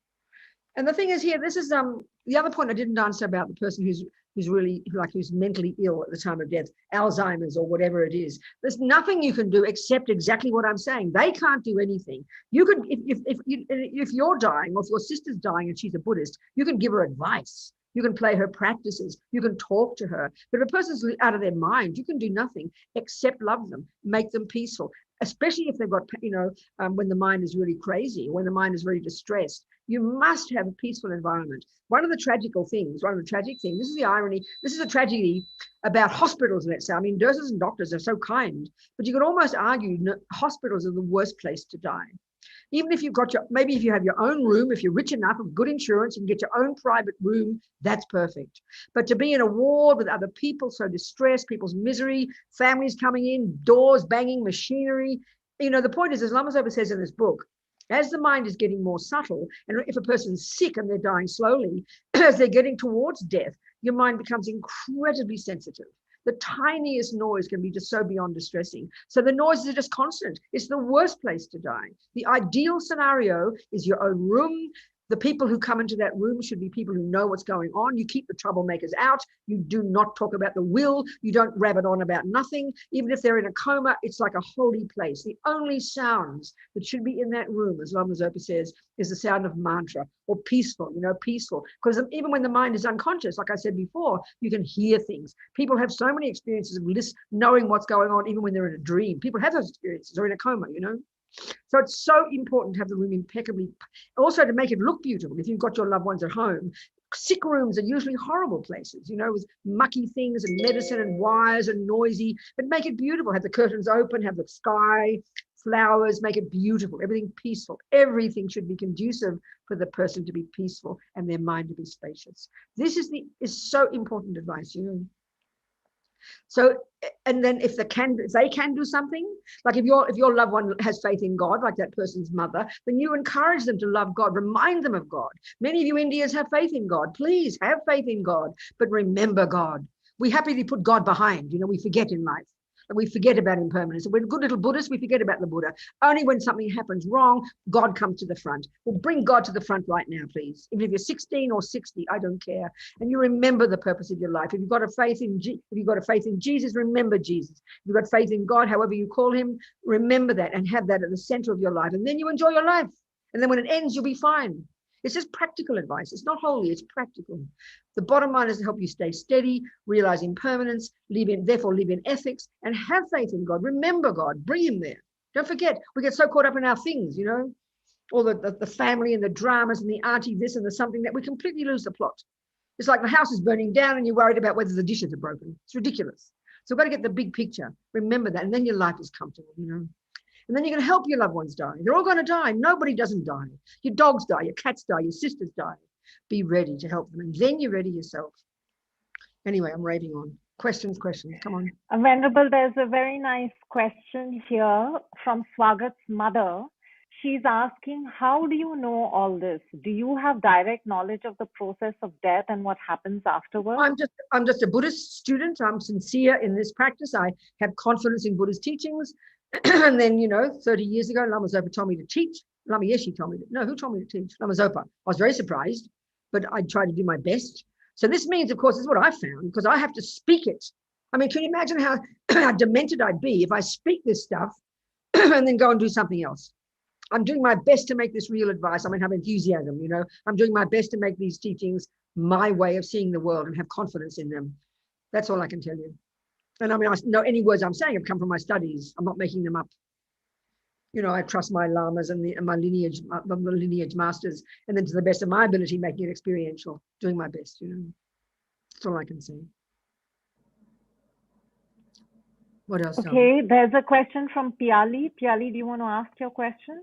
And the thing is here, this is the other point I didn't answer about the person who's really who's mentally ill at the time of death, Alzheimer's or whatever it is. There's nothing you can do except exactly what I'm saying. They can't do anything. You could, if you're dying, or if your sister's dying and she's a Buddhist, you can give her advice. You can play her practices. You can talk to her. But if a person's out of their mind, you can do nothing except love them, make them peaceful. Especially if they've got, when the mind is really crazy, when the mind is very distressed, you must have a peaceful environment. One of the tragic things, this is the irony, this is a tragedy about hospitals, let's say. I mean, nurses and doctors are so kind, but you could almost argue hospitals are the worst place to die. Even if you've got maybe if you have your own room, if you're rich enough with good insurance, you can get your own private room, that's perfect. But to be in a ward with other people, so distressed, people's misery, families coming in, doors banging, machinery. The point is, as Lama Zopa says in this book, as the mind is getting more subtle, and if a person's sick and they're dying slowly, as they're getting towards death, your mind becomes incredibly sensitive. The tiniest noise can be just so beyond distressing. So the noises are just constant. It's the worst place to die. The ideal scenario is your own room. The people who come into that room should be people who know what's going on. You keep the troublemakers out. You do not talk about the will. You don't rabbit on about nothing. Even if they're in a coma, it's like a holy place. The only sounds that should be in that room, as Lama Zopa says, is the sound of mantra or peaceful, peaceful. Because even when the mind is unconscious, like I said before, you can hear things. People have so many experiences of knowing what's going on, even when they're in a dream. People have those experiences or in a coma, So it's so important to have the room impeccably, also to make it look beautiful. If you've got your loved ones at home, sick rooms are usually horrible places, with mucky things and medicine and wires and noisy, but make it beautiful. Have the curtains open, have the sky, flowers, make it beautiful, everything peaceful. Everything should be conducive for the person to be peaceful and their mind to be spacious. This is so important advice, So, and then if they can do something, like if your loved one has faith in God, like that person's mother, then you encourage them to love God, remind them of God. Many of you Indians have faith in God. Please have faith in God, but remember God. We happily put God behind, we forget in life. And we forget about impermanence. We're good little Buddhists, we forget about the Buddha. Only when something happens wrong, God comes to the front. Well, bring God to the front right now, please. Even if you're 16 or 60, I don't care. And you remember the purpose of your life. If you've got a faith in Jesus, remember Jesus. If you've got faith in God, however you call him, remember that and have that at the center of your life. And then you enjoy your life. And then when it ends, you'll be fine. It's just practical advice. It's not holy, it's practical. The bottom line is to help you stay steady, realize impermanence, therefore live in ethics, and have faith in God. Remember God, bring him there. Don't forget, we get so caught up in our things, all the family and the dramas and the auntie this and the something, that we completely lose the plot. It's like the house is burning down and you're worried about whether the dishes are broken. It's ridiculous. So we've got to get the big picture. Remember that, and then your life is comfortable, And then you're going to help your loved ones die. They're all going to die. Nobody doesn't die. Your dogs die, your cats die, your sisters die. Be ready to help them. And then you're ready yourself. Anyway, I'm raving on. Questions, come on. Venerable, there's a very nice question here from Swagat's mother. She's asking, how do you know all this? Do you have direct knowledge of the process of death and what happens afterwards? I'm just a Buddhist student. I'm sincere in this practice. I have confidence in Buddhist teachings. And then, 30 years ago, Lama Zopa told me to teach. Lama Yeshe told me who told me to teach? Lama Zopa. I was very surprised, but I tried to do my best. So this means, of course, this is what I found, because I have to speak it. I mean, can you imagine how demented I'd be if I speak this stuff and then go and do something else? I'm doing my best to make this real advice. I mean, have enthusiasm, I'm doing my best to make these teachings my way of seeing the world and have confidence in them. That's all I can tell you. And I mean, I know any words I'm saying have come from my studies. I'm not making them up. I trust my lamas and my lineage masters, and then to the best of my ability, making it experiential, doing my best, That's all I can say. What else? Okay, there's a question from Piali. Piali, do you want to ask your question?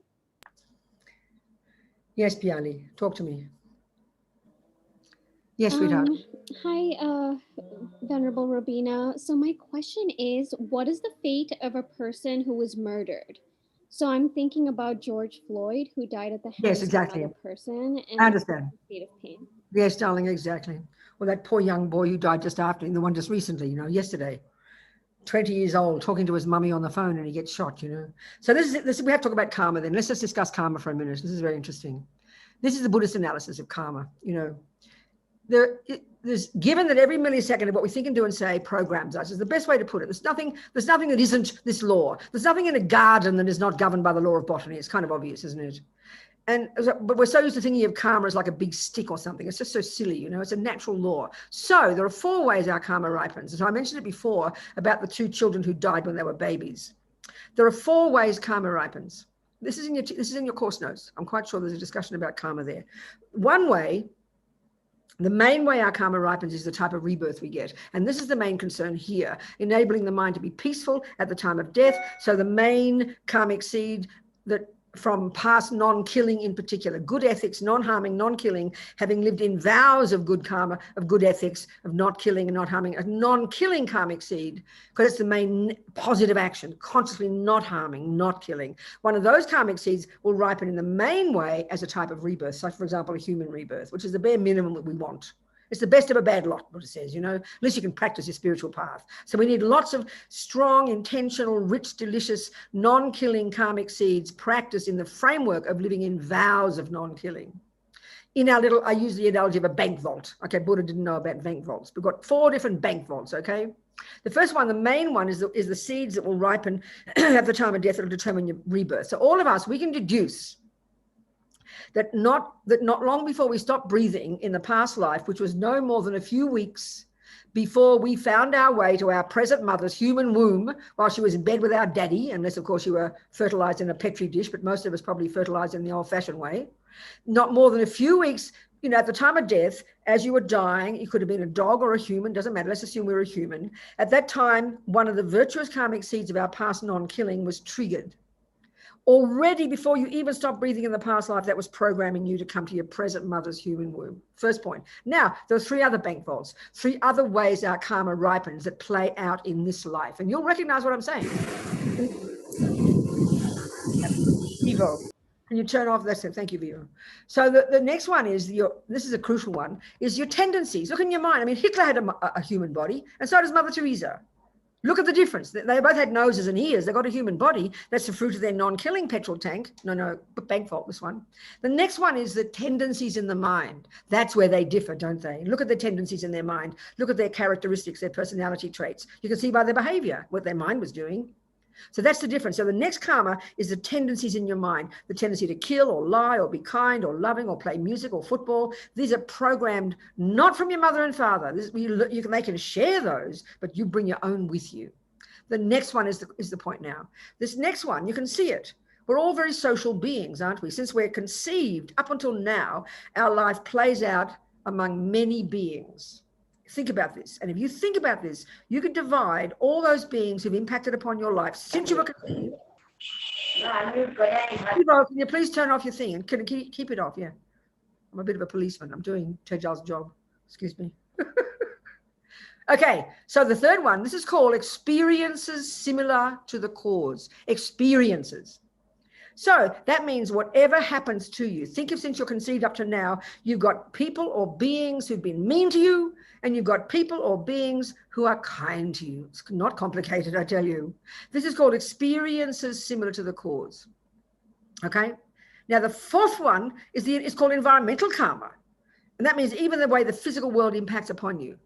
Yes, Piali, talk to me. Yes, sweetheart. Hi, Venerable Robina. So my question is, what is the fate of a person who was murdered? So I'm thinking about George Floyd, who died at the hands of another person. And I understand. State of pain. Yes, darling, exactly. Well, that poor young boy who died just after, the one just recently, yesterday, 20 years old, talking to his mummy on the phone, and he gets shot, So this is we have to talk about karma then. Let's just discuss karma for a minute. This is very interesting. This is the Buddhist analysis of karma, There's given that every millisecond of what we think and do and say programs us is the best way to put it. There's nothing that isn't this law. There's nothing in a garden that is not governed by the law of botany. It's kind of obvious, isn't it? But we're so used to thinking of karma as like a big stick or something. It's just so silly, It's a natural law. So there are 4 ways our karma ripens. And so I mentioned it before about the 2 children who died when they were babies. There are 4 ways karma ripens. This is in your course notes. I'm quite sure there's a discussion about karma there. One way. The main way our karma ripens is the type of rebirth we get. And this is the main concern here, enabling the mind to be peaceful at the time of death. So the main karmic seed that from past non-killing in particular, good ethics, non-harming, non-killing, having lived in vows of good karma, of good ethics, of not killing and not harming, a non-killing karmic seed, because it's the main positive action, consciously not harming, not killing. One of those karmic seeds will ripen in the main way as a type of rebirth, such, for example, a human rebirth, which is the bare minimum that we want. It's the best of a bad lot, what it says, you know, at least you can practice your spiritual path. So we need lots of strong, intentional, rich, delicious, non-killing karmic seeds practiced in the framework of living in vows of non-killing. In our little, I use the analogy of a bank vault. Okay, Buddha didn't know about bank vaults. We've got 4 different bank vaults, okay? The first one, the main one, is the seeds that will ripen at the time of death that will determine your rebirth. So all of us, we can deduce that not long before we stopped breathing in the past life, which was no more than a few weeks before we found our way to our present mother's human womb while she was in bed with our daddy, unless, of course, you were fertilized in a Petri dish, but most of us probably fertilized in the old-fashioned way. Not more than a few weeks, you know, at the time of death, as you were dying, you could have been a dog or a human, doesn't matter, let's assume we were a human. At that time, one of the virtuous karmic seeds of our past non-killing was triggered. Already before you even stopped breathing in the past life, that was programming you to come to your present mother's human womb. First point. Now, there are 3 other bank vaults, 3 other ways our karma ripens that play out in this life. And you'll recognize what I'm saying. Vivo. Can you turn off? That's it. Thank you, Vivo. So the next one is this is a crucial one, is your tendencies. Look in your mind. I mean, Hitler had a human body, and so does Mother Teresa. Look at the difference. They both had noses and ears. They got a human body. That's the fruit of their non-killing petrol tank. No, bank vault, this one. The next one is the tendencies in the mind. That's where they differ, don't they? Look at the tendencies in their mind. Look at their characteristics, their personality traits. You can see by their behavior what their mind was doing. So that's the difference. So the next karma is the tendencies in your mind, the tendency to kill or lie or be kind or loving or play music or football. These are programmed not from your mother and father. They can share those, but you bring your own with you. The next one is the point now. This next one, you can see it. We're all very social beings, aren't we? Since we're conceived up until now, our life plays out among many beings. Think about this. And if you think about this, you could divide all those beings who've impacted upon your life since you were conceived. Can you please turn off your thing? Can you keep it off? Yeah. I'm a bit of a policeman. I'm doing 𝗪𝗪𝗪's job. Excuse me. Okay. So the third one, this is called experiences similar to the cause. Experiences. So that means whatever happens to you, think of since you're conceived up to now, you've got people or beings who've been mean to you, and you've got people or beings who are kind to you. It's not complicated, I tell you. This is called experiences similar to the cause. Okay? Now, the fourth one is called environmental karma. And that means even the way the physical world impacts upon you.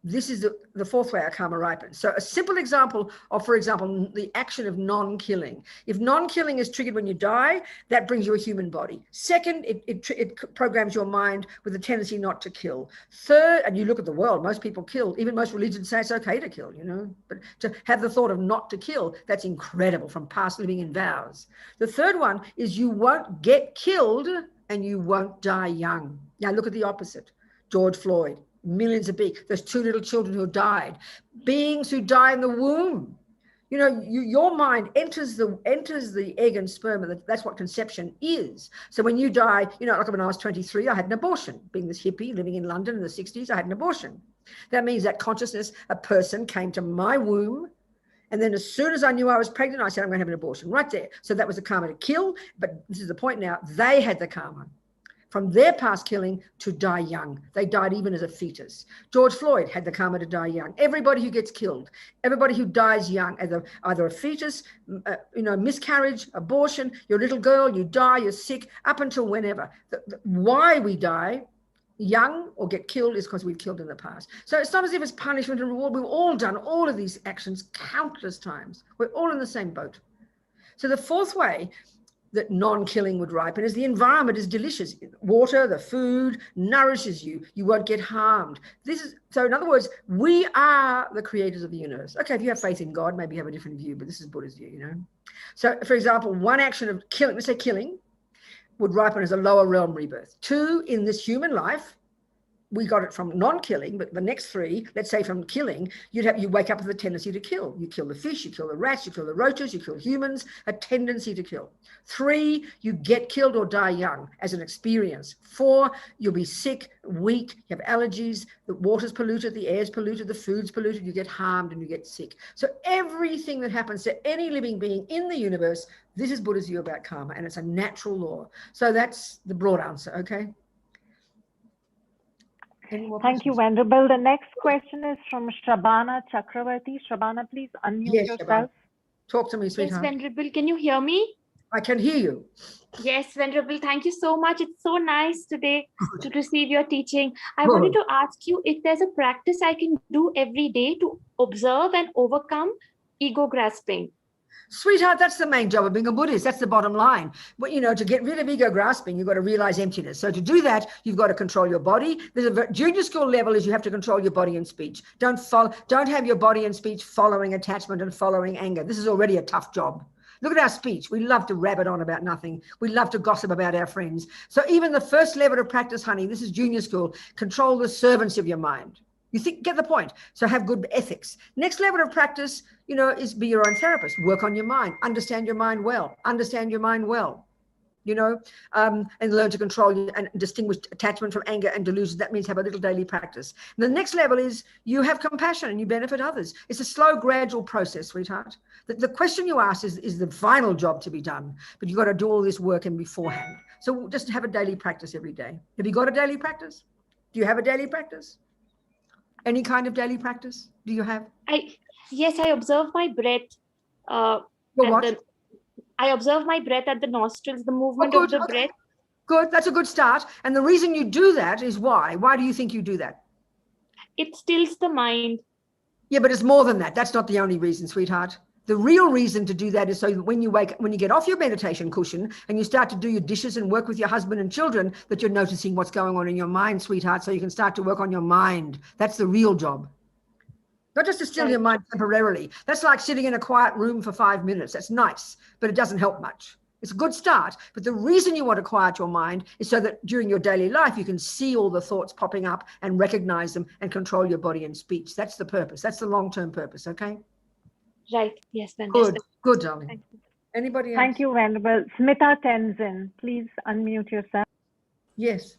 This is the fourth way our karma ripens. So a simple example of, for example, the action of non-killing. If non-killing is triggered when you die, that brings you a human body. Second, it programs your mind with a tendency not to kill. Third, and you look at the world, most people kill. Even most religions say it's okay to kill, you know. But to have the thought of not to kill, that's incredible from past living in vows. The third one is you won't get killed and you won't die young. Now look at the opposite. George Floyd. Millions of beings. There's 2 little children who died. Beings who die in the womb. You know, your mind enters the egg and sperm, and that's what conception is. So when you die, you know, like when I was 23, I had an abortion. Being this hippie living in London in the 60s, I had an abortion. That means that consciousness, a person came to my womb, and then as soon as I knew I was pregnant, I said, I'm going to have an abortion right there. So that was the karma to kill. But this is the point now. They had the karma from their past killing to die young. They died even as a fetus. George Floyd had the karma to die young. Everybody who gets killed, everybody who dies young, either a fetus, miscarriage, abortion, you're a little girl, you die, you're sick, up until whenever. Why we die young or get killed is because we've killed in the past. So it's not as if it's punishment and reward. We've all done all of these actions countless times. We're all in the same boat. So the fourth way that non-killing would ripen is the environment is delicious. Water, the food nourishes you. You won't get harmed. So in other words, we are the creators of the universe. Okay, if you have faith in God, maybe you have a different view, but this is Buddha's view, you know. So for example, one action of killing, let's say killing, would ripen as a lower realm rebirth. 2, in this human life, we got it from non-killing, but the next three, let's say from killing, you wake up with a tendency to kill. You kill the fish, you kill the rats, you kill the roaches, you kill humans, a tendency to kill. 3, you get killed or die young as an experience. 4, you'll be sick, weak, you have allergies, the water's polluted, the air's polluted, the food's polluted, you get harmed and you get sick. So everything that happens to any living being in the universe, this is Buddha's view about karma, and it's a natural law. So that's the broad answer, okay? Thank you, Venerable. The next question is from Shrabbana Chakravarti. Shrabbana, please unmute yourself. Shrabbana. Talk to me, sweetheart. Yes, Venerable, can you hear me? I can hear you. Yes, Venerable, thank you so much. It's so nice today to receive your teaching. I wanted to ask you if there's a practice I can do every day to observe and overcome ego grasping. Sweetheart, that's the main job of being a Buddhist. That's the bottom line. But, you know, to get rid of ego grasping, you've got to realize emptiness. So to do that, you've got to control your body. There's a junior school level is you have to control your body and speech. Don't have your body and speech following attachment and following anger. This is already a tough job. Look at our speech. We love to rabbit on about nothing. We love to gossip about our friends. So even the first level of practice, honey, this is junior school. Control the servants of your mind. You think, get the point. So have good ethics. Next level of practice, you know, is be your own therapist. Work on your mind. Understand your mind well. Understand your mind well. You know, and learn to control and distinguish attachment from anger and delusion. That means have a little daily practice. And the next level is you have compassion and you benefit others. It's a slow, gradual process, sweetheart. The question you ask is the final job to be done, but you've got to do all this work in beforehand. So just have a daily practice every day. Have you got a daily practice? Do you have a daily practice? Any kind of daily practice do you have? Yes, I observe my breath. I observe my breath at the nostrils, the movement of the breath. Good, that's a good start. And the reason you do that is why? Why do you think you do that? It stills the mind. Yeah, but it's more than that. That's not the only reason, sweetheart. The real reason to do that is so that when you get off your meditation cushion and you start to do your dishes and work with your husband and children, that you're noticing what's going on in your mind, sweetheart, so you can start to work on your mind. That's the real job. Not just to still your mind temporarily. That's like sitting in a quiet room for 5 minutes. That's nice, but it doesn't help much. It's a good start, but the reason you want to quiet your mind is so that during your daily life, you can see all the thoughts popping up and recognize them and control your body and speech. That's the purpose. That's the long-term purpose, okay? Right. Yes, Venerable. Good, darling. Anybody else? Thank you, Venerable. Smita Tenzin, please unmute yourself. Yes.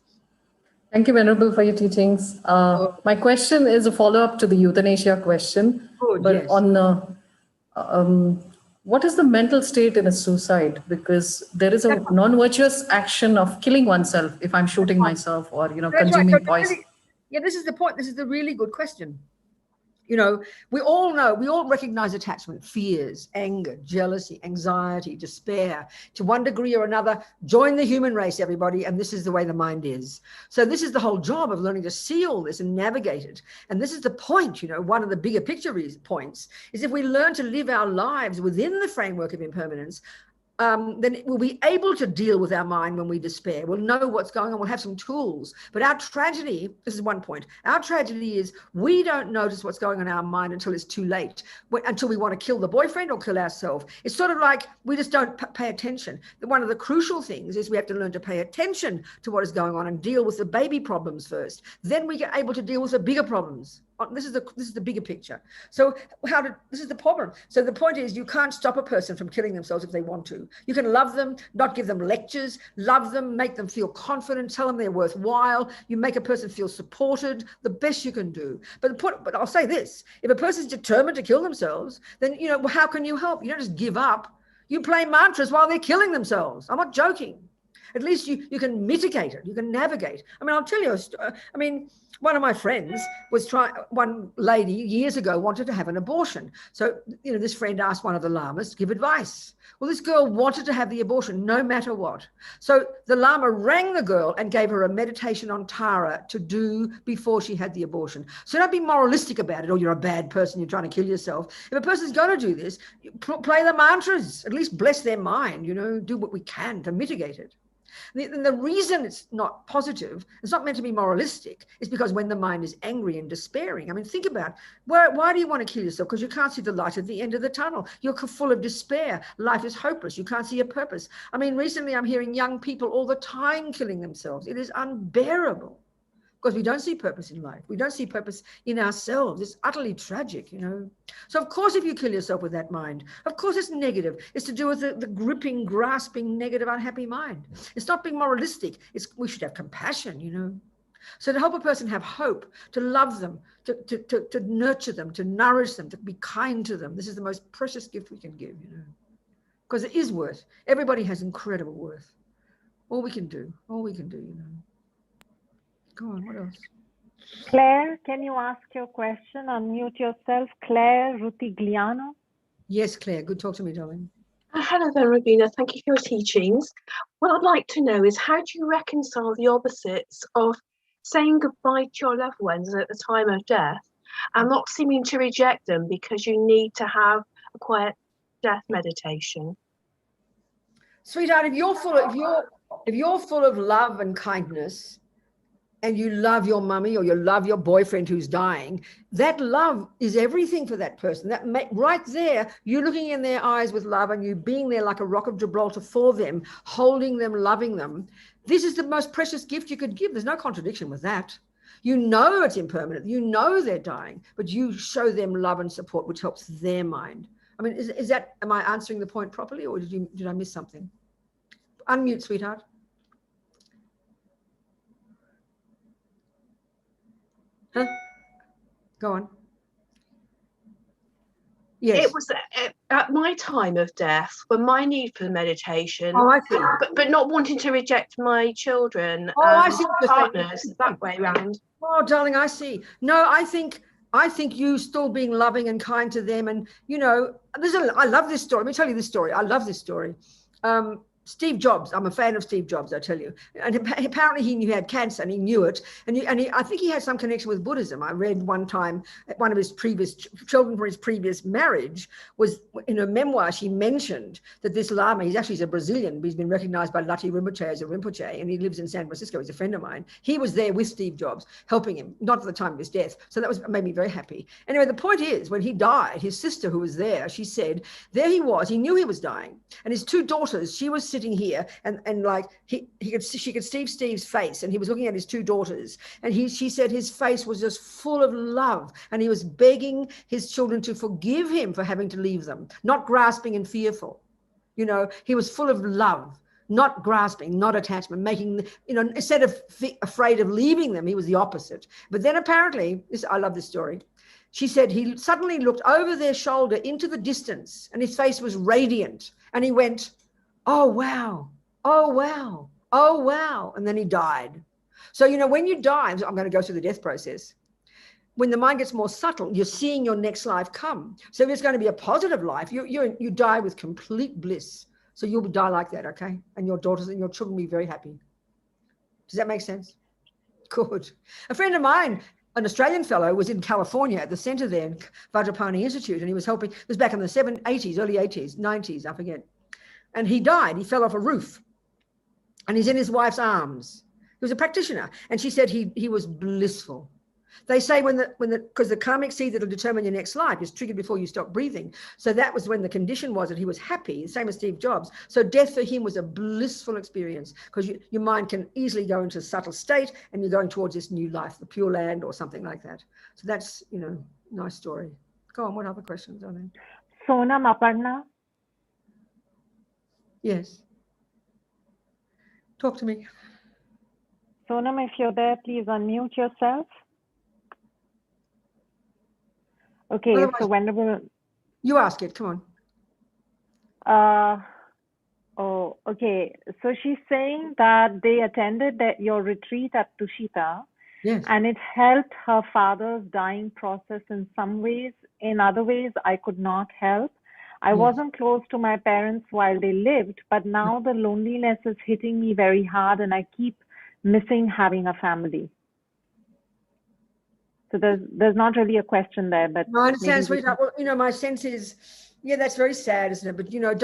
Thank you, Venerable, for your teachings. My question is a follow-up to the euthanasia question. Good, but yes. On what is the mental state in a suicide? Because there is a non-virtuous action of killing oneself if I'm shooting myself or, you know, consuming poison. Yeah, this is the point. This is the really good question. You know, we all recognize attachment, fears, anger, jealousy, anxiety, despair. To one degree or another, join the human race, everybody, and this is the way the mind is. So this is the whole job of learning to see all this and navigate it. And this is the point, you know, one of the bigger picture points is if we learn to live our lives within the framework of impermanence, then we'll be able to deal with our mind when we despair. We'll know what's going on. We'll have some tools. But our tragedy, this is one point, our tragedy is we don't notice what's going on in our mind until it's too late, until we want to kill the boyfriend or kill ourselves. It's sort of like we just don't pay attention. One of the crucial things is we have to learn to pay attention to what is going on and deal with the baby problems first. Then we get able to deal with the bigger problems. This is the bigger picture. So this is the problem. So the point is you can't stop a person from killing themselves if they want to. You can love them, not give them lectures, love them, make them feel confident, tell them they're worthwhile. You make a person feel supported, the best you can do. But I'll say this, if a person's determined to kill themselves, then, you know, how can you help? You don't just give up. You play mantras while they're killing themselves. I'm not joking. At least you can mitigate it. You can navigate. I mean, I'll tell you, one of my friends one lady years ago wanted to have an abortion. So, you know, this friend asked one of the lamas to give advice. Well, this girl wanted to have the abortion no matter what. So the lama rang the girl and gave her a meditation on Tara to do before she had the abortion. So don't be moralistic about it, or you're a bad person, you're trying to kill yourself. If a person's going to do this, play the mantras, at least bless their mind, you know, do what we can to mitigate it. The reason it's not positive, it's not meant to be moralistic, is because when the mind is angry and despairing, I mean, think about why do you want to kill yourself? Because you can't see the light at the end of the tunnel. You're full of despair. Life is hopeless. You can't see a purpose. I mean, recently I'm hearing young people all the time killing themselves. It is unbearable. because we don't see purpose in life. We don't see purpose in ourselves. It's utterly tragic, you know. So of course, if you kill yourself with that mind, of course it's negative. It's to do with the gripping, grasping, negative, unhappy mind. It's not being moralistic. We should have compassion, you know. So to help a person have hope, to love them, to nurture them, to nourish them, to be kind to them. This is the most precious gift we can give, you know, because it is worth. Everybody has incredible worth. All we can do, you know. Go on, what else? Claire, can you ask your question? Unmute yourself. Claire Rutigliano. Yes, Claire, good talk to me, darling. Hello there, Robina. Thank you for your teachings. What I'd like to know is, how do you reconcile the opposites of saying goodbye to your loved ones at the time of death and not seeming to reject them because you need to have a quiet death meditation? Sweetheart, if you're full of love and kindness, and you love your mummy or you love your boyfriend who's dying, that love is everything for that person. Right there, you're looking in their eyes with love and you being there like a rock of Gibraltar for them, holding them, loving them. This is the most precious gift you could give. There's no contradiction with that. You know it's impermanent. You know they're dying, but you show them love and support, which helps their mind. I mean, am I answering the point properly, or did I miss something? Unmute, sweetheart. Huh? Go on. Yes. It was at my time of death, when my need for meditation, I see. But not wanting to reject my children, I see. partners, that way around. Oh, darling, I see. No, I think you still being loving and kind to them, and you know, I love this story. Let me tell you this story. I love this story. Steve Jobs, I'm a fan of Steve Jobs, I tell you. And apparently he knew he had cancer and he knew it. I think he had some connection with Buddhism. I read one time, one of his previous children from his previous marriage was, in a memoir, she mentioned that this Lama, he's a Brazilian, but he's been recognized by 𝗪𝗲𝗪𝗪 as a Rinpoche, and he lives in San Francisco. He's a friend of mine. He was there with Steve Jobs, helping him, not at the time of his death. So that made me very happy. Anyway, the point is, when he died, his sister who was there, she said, there he was, he knew he was dying. And his two daughters, she was sitting here and like she could see Steve's face, and he was looking at his two daughters, and she said his face was just full of love, and he was begging his children to forgive him for having to leave them, not grasping and fearful. You know, he was full of love, not grasping, not attachment, making, you know, instead of afraid of leaving them, he was the opposite. But then apparently, I love this story. She said he suddenly looked over their shoulder into the distance, and his face was radiant, and he went, oh, wow, oh, wow, oh, wow. And then he died. So, you know, when you die, I'm going to go through the death process. When the mind gets more subtle, you're seeing your next life come. So if it's going to be a positive life, you die with complete bliss. So you'll die like that, okay? And your daughters and your children will be very happy. Does that make sense? Good. A friend of mine, an Australian fellow, was in California at the center there, Vajrapani Institute, and he was helping, it was back in the 80s, early 80s, 90s, I forget. And he died. He fell off a roof, and he's in his wife's arms. He was a practitioner, and she said he was blissful. They say because the karmic seed that'll determine your next life is triggered before you stop breathing. So that was when the condition was that he was happy, the same as Steve Jobs. So death for him was a blissful experience, because your mind can easily go into a subtle state, and you're going towards this new life, the Pure Land or something like that. So that's, you know, nice story. Go on. What other questions are there? Sonam Aparna. Yes. Talk to me. Sonam, if you're there, please unmute yourself. Okay, otherwise, so Venerable... You ask it, come on. Okay. So she's saying that they attended your retreat at Tushita. Yes. And it helped her father's dying process in some ways. In other ways, I could not help. I wasn't close to my parents while they lived, but now the loneliness is hitting me very hard, and I keep missing having a family. So there's not really a question there, but no, I understand, sweetheart. Well, you know, my sense is, yeah, that's very sad, isn't it? But you know,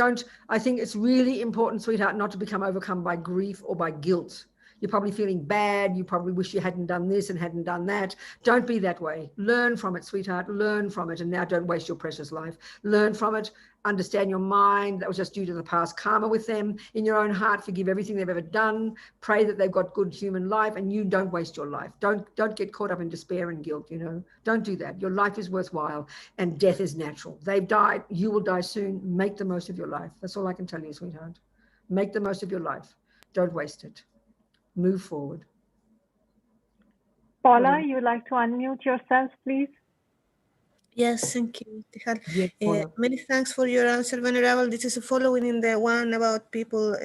I think it's really important, sweetheart, not to become overcome by grief or by guilt. You're probably feeling bad. You probably wish you hadn't done this and hadn't done that. Don't be that way. Learn from it, sweetheart. Learn from it. And now don't waste your precious life. Learn from it. Understand your mind. That was just due to the past karma with them. In your own heart, forgive everything they've ever done. Pray that they've got good human life, and you don't waste your life. Don't get caught up in despair and guilt, you know. Don't do that. Your life is worthwhile, and death is natural. They've died. You will die soon. Make the most of your life. That's all I can tell you, sweetheart. Make the most of your life. Don't waste it. Move forward. Paula, you would like to unmute yourself, please? Yes, thank you. Yes, many thanks for your answer, Venerable. This is following in the one about people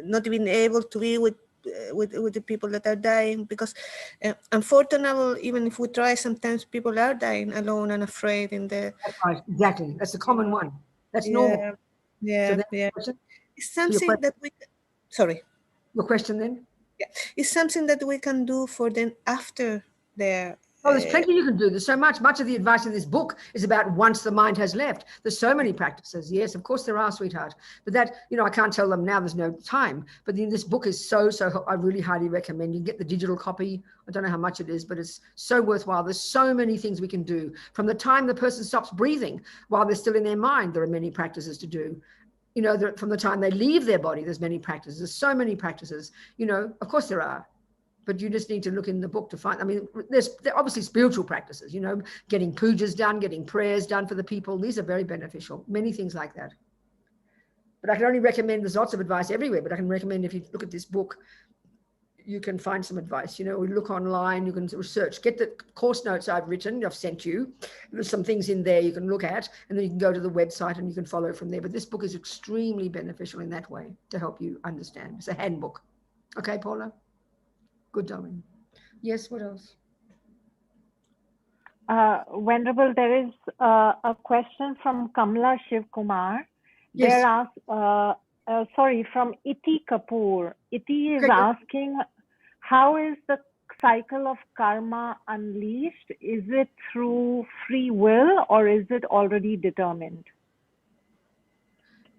not being able to be with the people that are dying, because unfortunately, even if we try, sometimes people are dying alone and afraid in the... That's right, exactly. That's the common one. That's normal. Yeah, so yeah. It's something that we... Sorry. Your question then? Yeah. It's something that we can do for them after their... Oh, there's plenty you can do. There's so much. Much of the advice in this book is about once the mind has left. There's so many practices. Yes, of course there are, sweetheart. But that, you know, I can't tell them now. There's no time. But this book is so, I really highly recommend you get the digital copy. I don't know how much it is, but it's so worthwhile. There's so many things we can do. From the time the person stops breathing while they're still in their mind, there are many practices to do. You know, from the time they leave their body, there's many practices. There's so many practices. You know, of course there are. But you just need to look in the book to find, I mean, there's obviously spiritual practices, you know, getting pujas done, getting prayers done for the people. These are very beneficial, many things like that. But I can only recommend, there's lots of advice everywhere, but I can recommend if you look at this book, you can find some advice, you know, look online, you can research, get the course notes I've written, I've sent you. There's some things in there you can look at, and then you can go to the website and you can follow from there. But this book is extremely beneficial in that way to help you understand. It's a handbook. Okay, Paula? Good, darling. Yes, what else? Venerable, there is a question from Kamla Shiv Kumar. Yes. They're asked, sorry, from Iti Kapoor. Iti is asking, how is the cycle of karma unleashed? Is it through free will or is it already determined?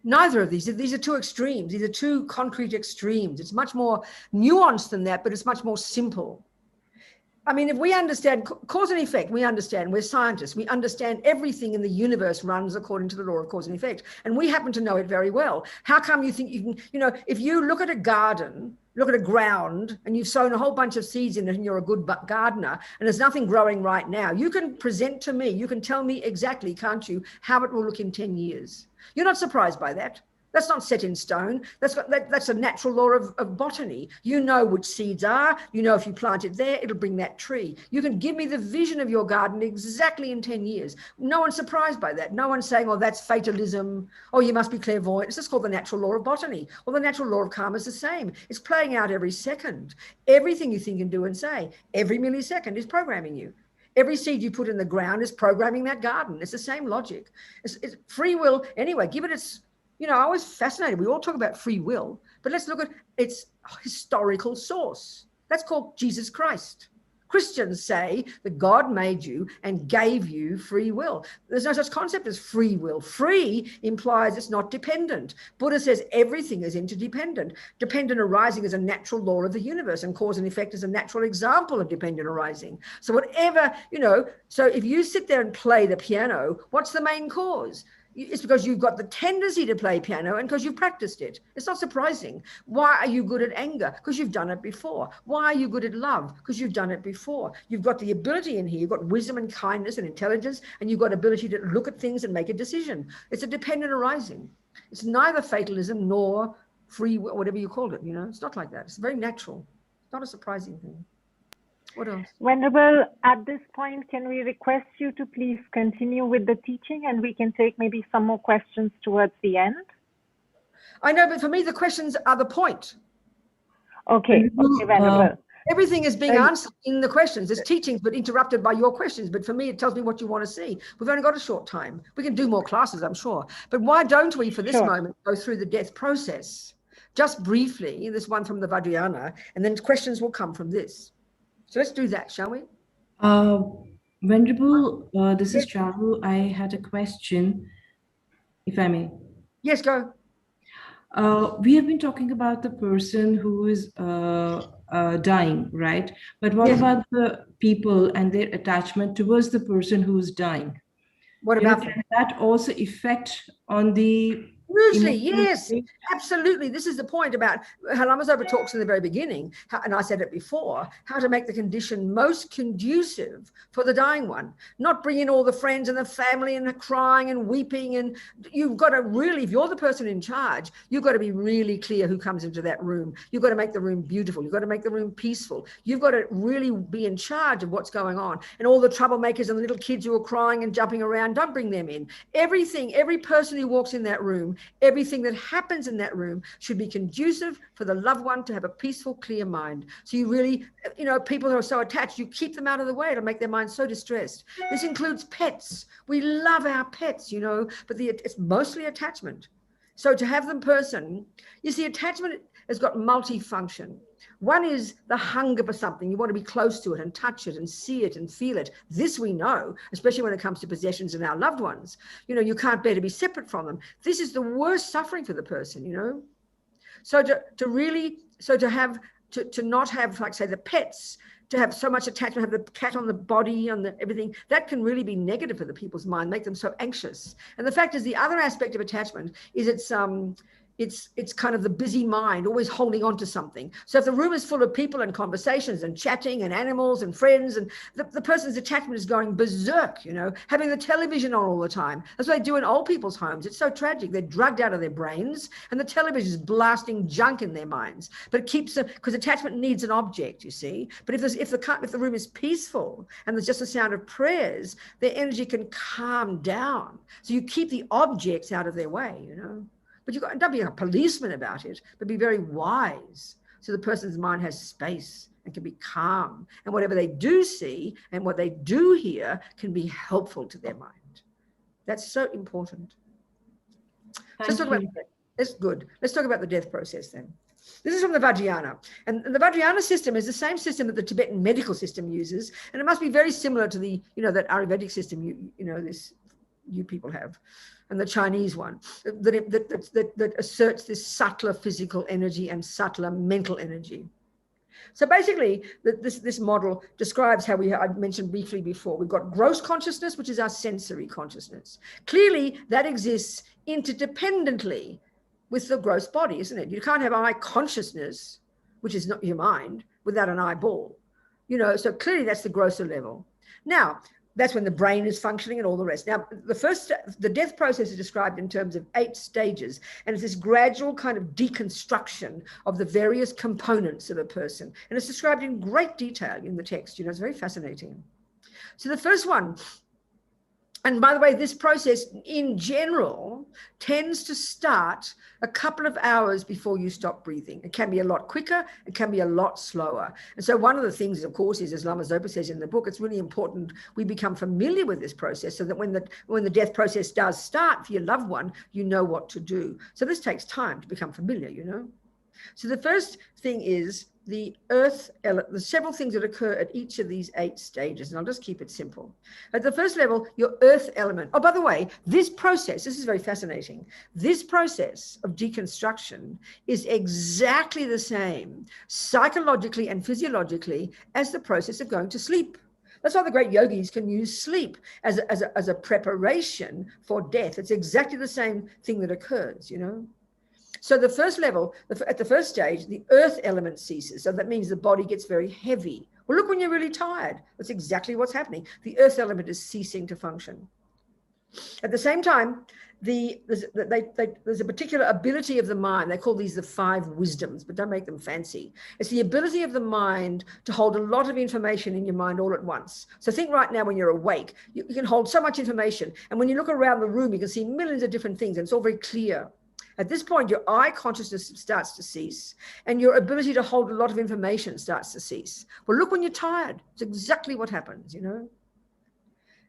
Neither of these. These are two extremes. These are two concrete extremes. It's much more nuanced than that, but it's much more simple. I mean, if we understand cause and effect, we understand, we're scientists, we understand everything in the universe runs according to the law of cause and effect. And we happen to know it very well. How come you think you can, you know, if you look at a garden, look at a ground, and you've sown a whole bunch of seeds in it and you're a good gardener, and there's nothing growing right now, you can present to me, you can tell me exactly, can't you, how it will look in 10 years. You're not surprised by that. That's not set in stone. That's a natural law of botany. You know which seeds are. You know if you plant it there, it'll bring that tree. You can give me the vision of your garden exactly in 10 years. No one's surprised by that. No one's saying, oh, that's fatalism. Oh, you must be clairvoyant. It's just called the natural law of botany. Well, the natural law of karma is the same. It's playing out every second. Everything you think and do and say, every millisecond is programming you. Every seed you put in the ground is programming that garden. It's the same logic. It's free will. Anyway, give it its, you know, I was fascinated. We all talk about free will, but let's look at its historical source. That's called Jesus Christ. Christians say that God made you and gave you free will. There's no such concept as free will. Free implies it's not dependent. Buddha says everything is interdependent. Dependent arising is a natural law of the universe, and cause and effect is a natural example of dependent arising. So whatever, you know, so if you sit there and play the piano, what's the main cause? It's because you've got the tendency to play piano and because you've practiced it. It's not surprising. Why are you good at anger? Because you've done it before. Why are you good at love? Because you've done it before. You've got the ability in here. You've got wisdom and kindness and intelligence, and you've got ability to look at things and make a decision. It's a dependent arising. It's neither fatalism nor free will, whatever you call it. You know, it's not like that. It's very natural. It's not a surprising thing. What else? Venerable, at this point, can we request you to please continue with the teaching, and we can take maybe some more questions towards the end? I know, but for me, the questions are the point. Okay, okay, Venerable. Everything is being answered in the questions. There's teachings, but interrupted by your questions. But for me, it tells me what you want to see. We've only got a short time. We can do more classes, I'm sure. But why don't we, for this moment, go through the death process? Just briefly, this one from the Vajrayana, and then questions will come from this. So let's do that, shall we? Venerable, this is Charu. I had a question, if I may. Yes, go. We have been talking about the person who is dying, right? But what about the people and their attachment towards the person who's dying? What about them? Can that also affect on the Hugely, yes, absolutely. This is the point about how Lama Zopa talks in the very beginning, and I said it before, how to make the condition most conducive for the dying one. Not bring in all the friends and the family and the crying and weeping. And you've got to really, if you're the person in charge, you've got to be really clear who comes into that room. You've got to make the room beautiful. You've got to make the room peaceful. You've got to really be in charge of what's going on. And all the troublemakers and the little kids who are crying and jumping around, don't bring them in. Everything, every person who walks in that room, everything that happens in that room should be conducive for the loved one to have a peaceful, clear mind. So you really, you know, people who are so attached, you keep them out of the way to make their mind so distressed. This includes pets. We love our pets, you know, but it's mostly attachment. So to have them person, you see, attachment has got multifunction. One is the hunger for something. You want to be close to it and touch it and see it and feel it. This we know, especially when it comes to possessions and our loved ones. You know, you can't bear to be separate from them. This is the worst suffering for the person, you know. So to not have, like, say, the pets, to have so much attachment, have the cat on the body, on the everything, that can really be negative for the people's mind, make them so anxious. And the fact is, the other aspect of attachment is it's kind of the busy mind, always holding on to something. So if the room is full of people and conversations and chatting and animals and friends, and the person's attachment is going berserk, you know, having the television on all the time. That's what they do in old people's homes. It's so tragic. They're drugged out of their brains and the television is blasting junk in their minds. But it keeps them, because attachment needs an object, you see. But if the room is peaceful and there's just a sound of prayers, their energy can calm down. So you keep the objects out of their way, you know. But don't be a policeman about it, but be very wise. So the person's mind has space and can be calm. And whatever they do see and what they do hear can be helpful to their mind. That's so important. That's good. Let's talk about the death process then. This is from the Vajrayana. And the Vajrayana system is the same system that the Tibetan medical system uses. And it must be very similar to the, you know, that Ayurvedic system you people have. And the Chinese one, that asserts this subtler physical energy and subtler mental energy. So basically, this model describes how I mentioned briefly before. We've got gross consciousness, which is our sensory consciousness. Clearly, that exists interdependently with the gross body, isn't it? You can't have eye consciousness, which is not your mind, without an eyeball. You know, so clearly that's the grosser level. Now, that's when the brain is functioning and all the rest. Now, the death process is described in terms of 8 stages, and it's this gradual kind of deconstruction of the various components of a person. And it's described in great detail in the text. You know, it's very fascinating. So the first one, and by the way, this process in general tends to start a couple of hours before you stop breathing. It can be a lot quicker, it can be a lot slower. And so one of the things, of course, is, as Lama Zopa says in the book, it's really important we become familiar with this process so that when the death process does start for your loved one, you know what to do. So this takes time to become familiar, you know. So the first thing is the there's several things that occur at each of these 8 stages, and I'll just keep it simple. At the first level, your earth element. Oh, by the way, this is very fascinating. This process of deconstruction is exactly the same psychologically and physiologically as the process of going to sleep. That's why the great yogis can use sleep as a preparation for death. It's exactly the same thing that occurs, you know. So the first level, at the first stage, the earth element ceases. So that means the body gets very heavy. Well, look when you're really tired. That's exactly what's happening. The earth element is ceasing to function. At the same time, there's a particular ability of the mind. They call these the 5 wisdoms, but don't make them fancy. It's the ability of the mind to hold a lot of information in your mind all at once. So think right now when you're awake, you can hold so much information. And when you look around the room, you can see millions of different things, and it's all very clear. At this point, your eye consciousness starts to cease and your ability to hold a lot of information starts to cease. Well, look when you're tired. It's exactly what happens, you know.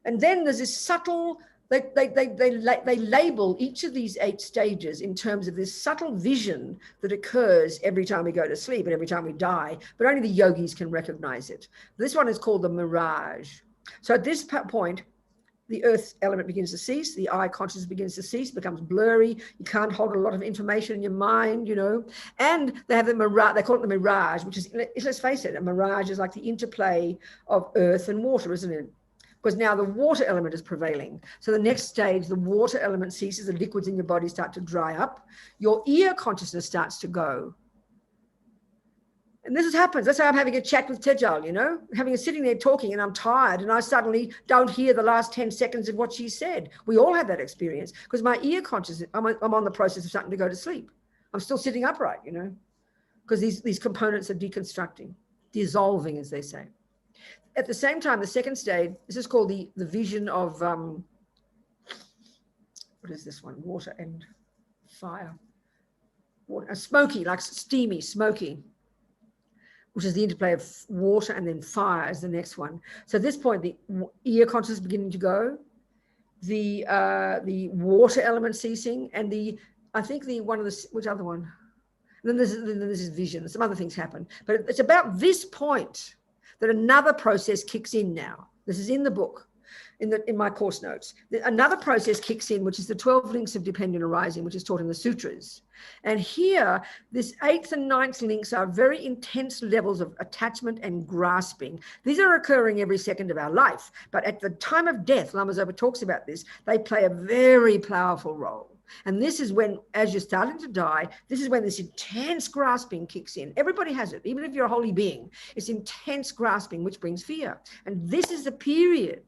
And then there's this subtle, they label each of these 8 stages in terms of this subtle vision that occurs every time we go to sleep and every time we die, but only the yogis can recognize it. This one is called the mirage. So at this point, the earth element begins to cease, the I consciousness begins to cease, becomes blurry, you can't hold a lot of information in your mind, you know, and they have the mirage, they call it the mirage, which is, let's face it, a mirage is like the interplay of earth and water, isn't it? Because now the water element is prevailing. So the next stage, the water element ceases, the liquids in your body start to dry up, your ear consciousness starts to go. And this happens. That's how I'm having a chat with Tejal, you know, sitting there talking and I'm tired and I suddenly don't hear the last 10 seconds of what she said. We all have that experience because my ear consciousness, I'm on the process of starting to go to sleep. I'm still sitting upright, you know, because these components are deconstructing, dissolving, as they say. At the same time, the second stage, this is called the vision of, what is this one? Water and fire. Water, smoky, like steamy, smoky, which is the interplay of water and then fire as the next one. So at this point, the ear consciousness beginning to go, the water element ceasing, and which other one? And then this is vision. Some other things happen. But it's about this point that another process kicks in now. This is in the book, in my course notes. Another process kicks in, which is the 12 links of dependent arising, which is taught in the sutras. And here, this 8th and 9th links are very intense levels of attachment and grasping. These are occurring every second of our life. But at the time of death, Lama Zopa talks about this, they play a very powerful role. And this is when, as you're starting to die, this is when this intense grasping kicks in. Everybody has it, even if you're a holy being. It's intense grasping, which brings fear. And this is the period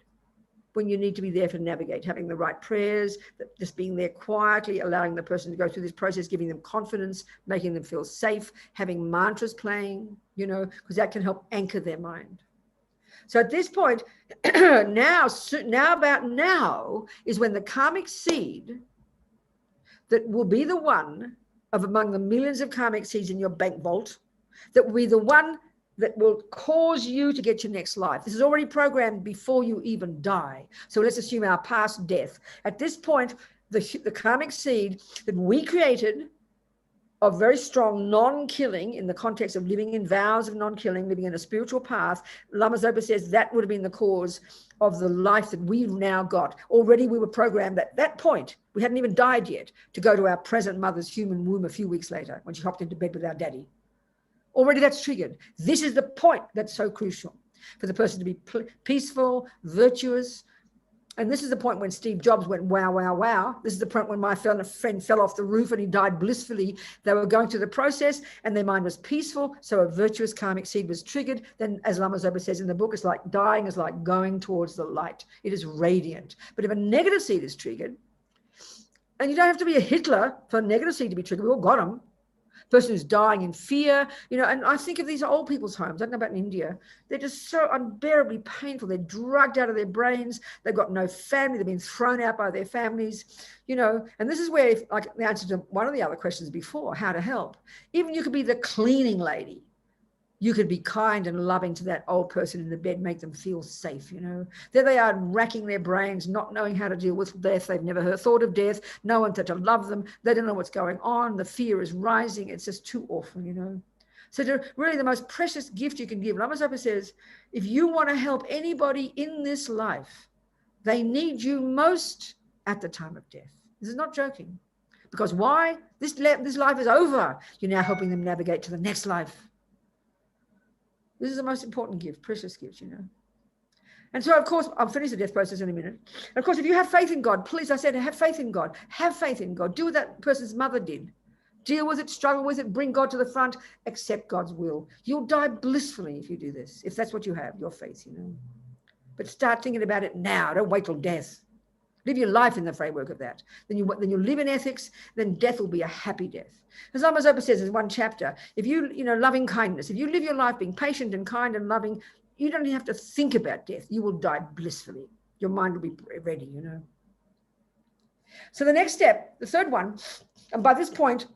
when you need to be there to navigate, having the right prayers, just being there quietly, allowing the person to go through this process, giving them confidence, making them feel safe, having mantras playing, you know, because that can help anchor their mind. So at this point, now is when the karmic seed that will be the one of among the millions of karmic seeds in your bank vault, that will be the one that will cause you to get your next life. This is already programmed before you even die. So let's assume our past death. At this point, the karmic seed that we created of very strong non-killing in the context of living in vows of non-killing, living in a spiritual path, Lama Zopa says that would have been the cause of the life that we've now got. Already we were programmed at that point, we hadn't even died yet, to go to our present mother's human womb a few weeks later when she hopped into bed with our daddy. Already that's triggered. This is the point that's so crucial for the person to be peaceful, virtuous. And this is the point when Steve Jobs went, wow, wow, wow. This is the point when my friend fell off the roof and he died blissfully. They were going through the process and their mind was peaceful. So a virtuous karmic seed was triggered. Then, as Lama Zopa says in the book, it's like dying is like going towards the light. It is radiant. But if a negative seed is triggered, and you don't have to be a Hitler for a negative seed to be triggered, we all got them. Person who's dying in fear, you know, and I think of these old people's homes. I don't know about in India. They're just so unbearably painful. They're drugged out of their brains. They've got no family. They've been thrown out by their families, you know, and this is where, like the answer to one of the other questions before, how to help. Even you could be the cleaning lady. You could be kind and loving to that old person in the bed, make them feel safe, you know. There they are racking their brains, not knowing how to deal with death. They've never thought of death. No one to love them. They don't know what's going on. The fear is rising. It's just too awful, you know. So really the most precious gift you can give. Lama Zopa says, if you want to help anybody in this life, they need you most at the time of death. This is not joking. Because why? This life is over. You're now helping them navigate to the next life. This is the most important gift, precious gift, you know. And so, of course, I'll finish the death process in a minute. And of course, if you have faith in God, please, I said, have faith in God. Have faith in God. Do what that person's mother did. Deal with it, struggle with it, bring God to the front, accept God's will. You'll die blissfully if you do this, if that's what you have, your faith, you know. But start thinking about it now. Don't wait till death. Live your life in the framework of that. Then you live in ethics, then death will be a happy death. As Lama Zopa says in one chapter, if you know, loving kindness, if you live your life being patient and kind and loving, you don't even have to think about death. You will die blissfully. Your mind will be ready, you know. So the next step, the third one, and by this point,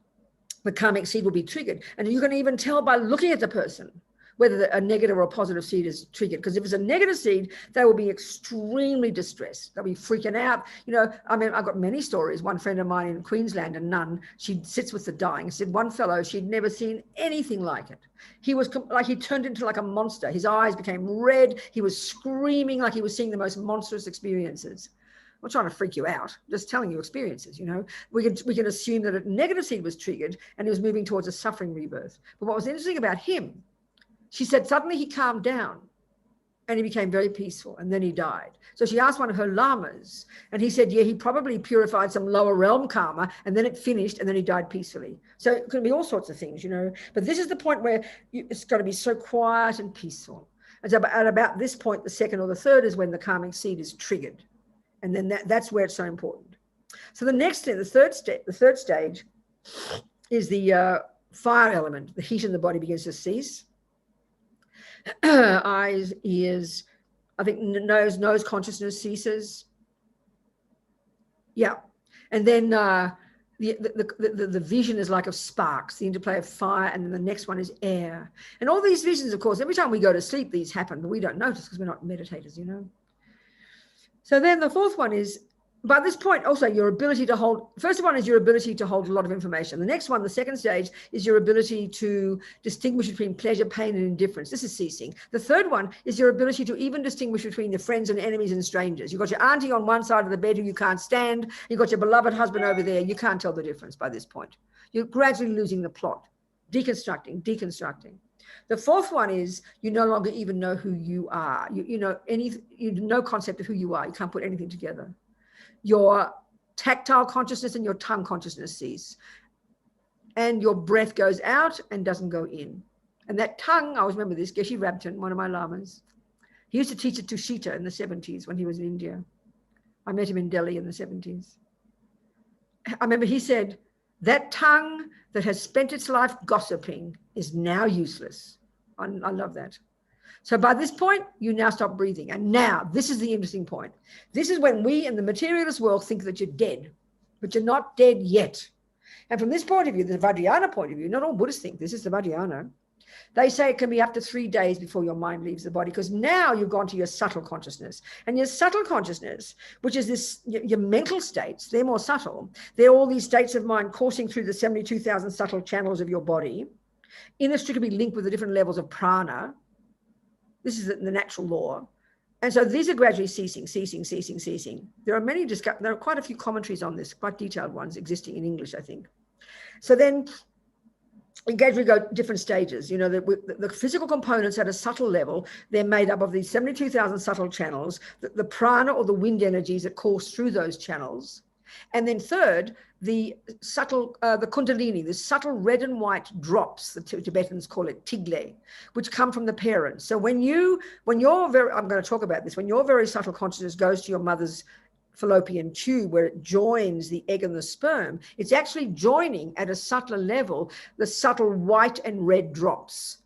the karmic seed will be triggered. And you can even tell by looking at the person whether a negative or a positive seed is triggered. Because if it's a negative seed, they will be extremely distressed. They'll be freaking out. You know, I mean, I've got many stories. One friend of mine in Queensland, a nun, she sits with the dying, said one fellow, she'd never seen anything like it. He was like, he turned into like a monster. His eyes became red. He was screaming like he was seeing the most monstrous experiences. I'm not trying to freak you out, just telling you experiences, you know. We can assume that a negative seed was triggered and he was moving towards a suffering rebirth. But what was interesting about him, she said suddenly he calmed down and he became very peaceful, and then he died. So she asked one of her lamas, and he said, yeah, he probably purified some lower realm karma, and then it finished, and then he died peacefully. So it could be all sorts of things, you know. But this is the point where it's got to be so quiet and peaceful. And so at about this point, the second or the third is when the karmic seed is triggered. And then that's where it's so important. So the next thing, the third stage is the fire element. The heat in the body begins to cease. Eyes, ears, I think nose consciousness ceases. Yeah. And then the vision is like of sparks, the interplay of fire, and then the next one is air. And all these visions, of course, every time we go to sleep, these happen, but we don't notice because we're not meditators, you know. So then the fourth one is, by this point, also your ability to hold, first one is your ability to hold a lot of information. The next one, the second stage, is your ability to distinguish between pleasure, pain, and indifference. This is ceasing. The third one is your ability to even distinguish between your friends and enemies and strangers. You've got your auntie on one side of the bed who you can't stand. You've got your beloved husband over there. You can't tell the difference by this point. You're gradually losing the plot, deconstructing. The fourth one is you no longer even know who you are. You know no concept of who you are. You can't put anything together. Your tactile consciousness and your tongue consciousness cease. And your breath goes out and doesn't go in. And that tongue, I always remember this, 𝗓𝗓𝗏𝗏, one of my lamas, he used to teach it to Shita in the 70s when he was in India. I met him in Delhi in the 70s. I remember he said, that tongue that has spent its life gossiping is now useless. I love that. So by this point, you now stop breathing. And now, this is the interesting point. This is when we in the materialist world think that you're dead, but you're not dead yet. And from this point of view, the Vajrayana point of view, not all Buddhists think this, is the Vajrayana. They say it can be up to 3 days before your mind leaves the body, because now you've gone to your subtle consciousness. And your subtle consciousness, which is this, your mental states, they're more subtle. They're all these states of mind coursing through the 72,000 subtle channels of your body, inextricably linked with the different levels of prana. This is the natural law. And so these are gradually ceasing. There are quite a few commentaries on this, quite detailed ones existing in English, I think. So then we gradually go different stages. You know, the physical components at a subtle level, they're made up of these 72,000 subtle channels, the prana or the wind energies that course through those channels. And then third, the subtle, the kundalini, the subtle red and white drops, the Tibetans call it tighle, which come from the parents. So when your very, I'm going to talk about this, when your very subtle consciousness goes to your mother's fallopian tube where it joins the egg and the sperm, it's actually joining at a subtler level the subtle white and red drops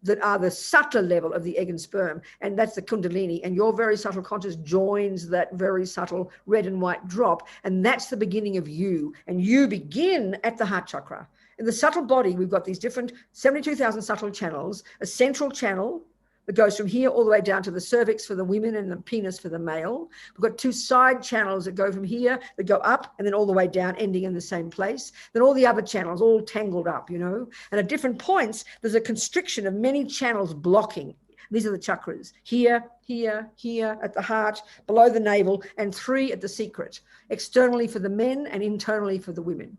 that are the subtler level of the egg and sperm, and that's the kundalini, and your very subtle conscious joins that very subtle red and white drop, and that's the beginning of you, and you begin at the heart chakra. In the subtle body, we've got these different 72,000 subtle channels, a central channel that goes from here all the way down to the cervix for the women and the penis for the male. We've got 2 side channels that go from here, that go up and then all the way down, ending in the same place. Then all the other channels all tangled up, you know. And at different points, there's a constriction of many channels blocking. These are the chakras. Here, here, here at the heart, below the navel, and 3 at the secret. Externally for the men and internally for the women.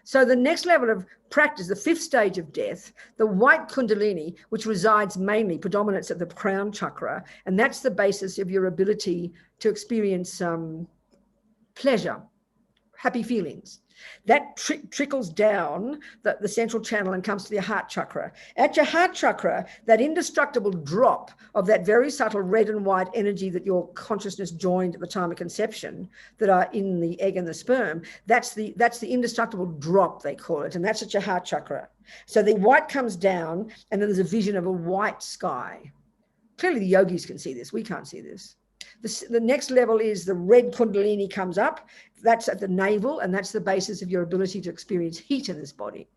So the next level of practice, the 5th stage of death, the white kundalini, which resides mainly, predominates at the crown chakra, and that's the basis of your ability to experience pleasure, happy feelings. That trickles down the central channel and comes to your heart chakra. At your heart chakra, that indestructible drop of that very subtle red and white energy that your consciousness joined at the time of conception, that are in the egg and the sperm, that's the indestructible drop, they call it, and that's at your heart chakra. So the white comes down, and then there's a vision of a white sky. Clearly the yogis can see this, we can't see this. The next level is the red kundalini comes up. That's at the navel, and that's the basis of your ability to experience heat in this body.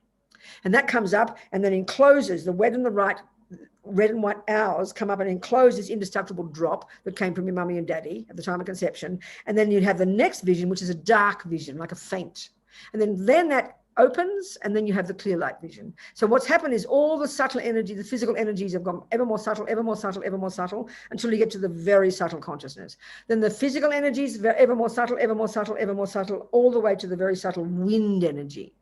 And that comes up and then encloses the red and the red and white owls come up and enclose this indestructible drop that came from your mummy and daddy at the time of conception. And then you'd have the next vision, which is a dark vision, like a faint. And then that opens, and then you have the clear light vision. So what's happened is all the subtle energy, the physical energies have gone ever more subtle, ever more subtle, ever more subtle, until you get to the very subtle consciousness. Then the physical energies, ever more subtle, ever more subtle, ever more subtle, all the way to the very subtle wind energy.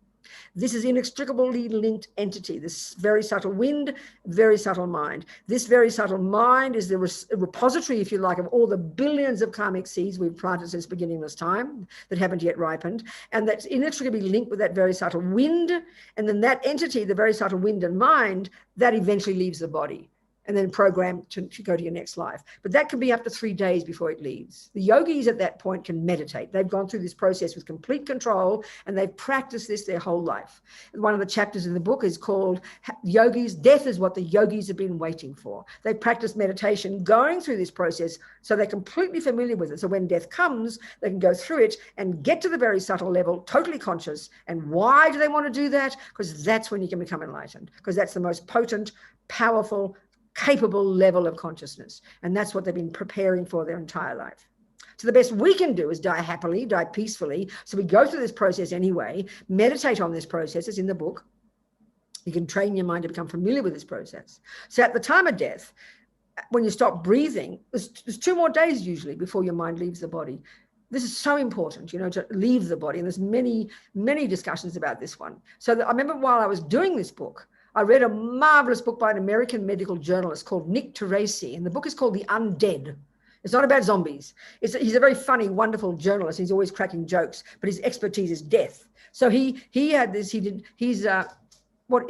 This is inextricably linked entity, this very subtle wind, very subtle mind. This very subtle mind is the repository, if you like, of all the billions of karmic seeds we've planted since beginningless time that haven't yet ripened. And that's inextricably linked with that very subtle wind. And then that entity, the very subtle wind and mind, that eventually leaves the body and then programmed to go to your next life. But that can be up to 3 days before it leaves. The yogis at that point can meditate. They've gone through this process with complete control, and they've practiced this their whole life. One of the chapters in the book is called Yogis, Death is What the Yogis Have Been Waiting For. They practice meditation going through this process, so they're completely familiar with it. So when death comes, they can go through it and get to the very subtle level, totally conscious. And why do they want to do that? Because that's when you can become enlightened, because that's the most potent, powerful, capable level of consciousness. And that's what they've been preparing for their entire life. So the best we can do is die happily, die peacefully. So we go through this process anyway, meditate on this process. It's in the book. You can train your mind to become familiar with this process. So at the time of death, when you stop breathing, there's 2 more days usually before your mind leaves the body. This is so important, you know, to leave the body. And there's many, many discussions about this one. So I remember while I was doing this book, I read a marvelous book by an American medical journalist called Nick Teresi, and the book is called The Undead. It's not about zombies. He's a very funny, wonderful journalist. He's always cracking jokes, but his expertise is death. So in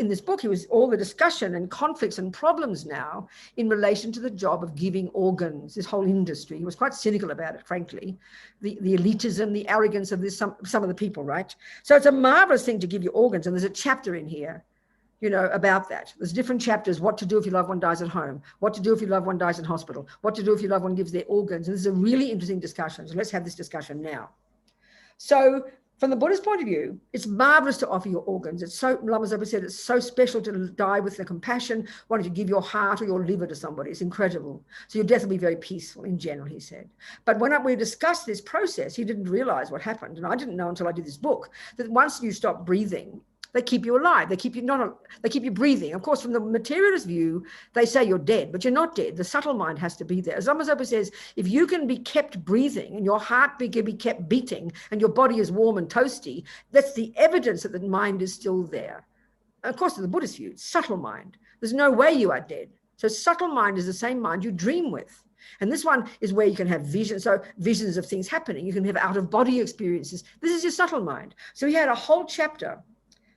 this book, he was all the discussion and conflicts and problems now in relation to the job of giving organs, this whole industry. He was quite cynical about it, frankly. The elitism, the arrogance of some of the people, right? So it's a marvelous thing to give you organs, and there's a chapter in here, you know, about that. There's different chapters: what to do if your loved one dies at home, what to do if your loved one dies in hospital, what to do if your loved one gives their organs. And this is a really interesting discussion. So let's have this discussion now. So from the Buddhist point of view, it's marvelous to offer your organs. It's so, Lama Zopa said, it's so special to die with the compassion, wanting to give your heart or your liver to somebody. It's incredible. So your death will be very peaceful in general, he said. But when we discussed this process, he didn't realize what happened. And I didn't know until I did this book, that once you stop breathing, they keep you alive. They keep you breathing. Of course, from the materialist view, they say you're dead, but you're not dead. The subtle mind has to be there. As Lama Zopa says, if you can be kept breathing and your heart can be kept beating and your body is warm and toasty, that's the evidence that the mind is still there. Of course, in the Buddhist view, subtle mind. There's no way you are dead. So subtle mind is the same mind you dream with. And this one is where you can have vision. So visions of things happening. You can have out-of-body experiences. This is your subtle mind. So he had a whole chapter.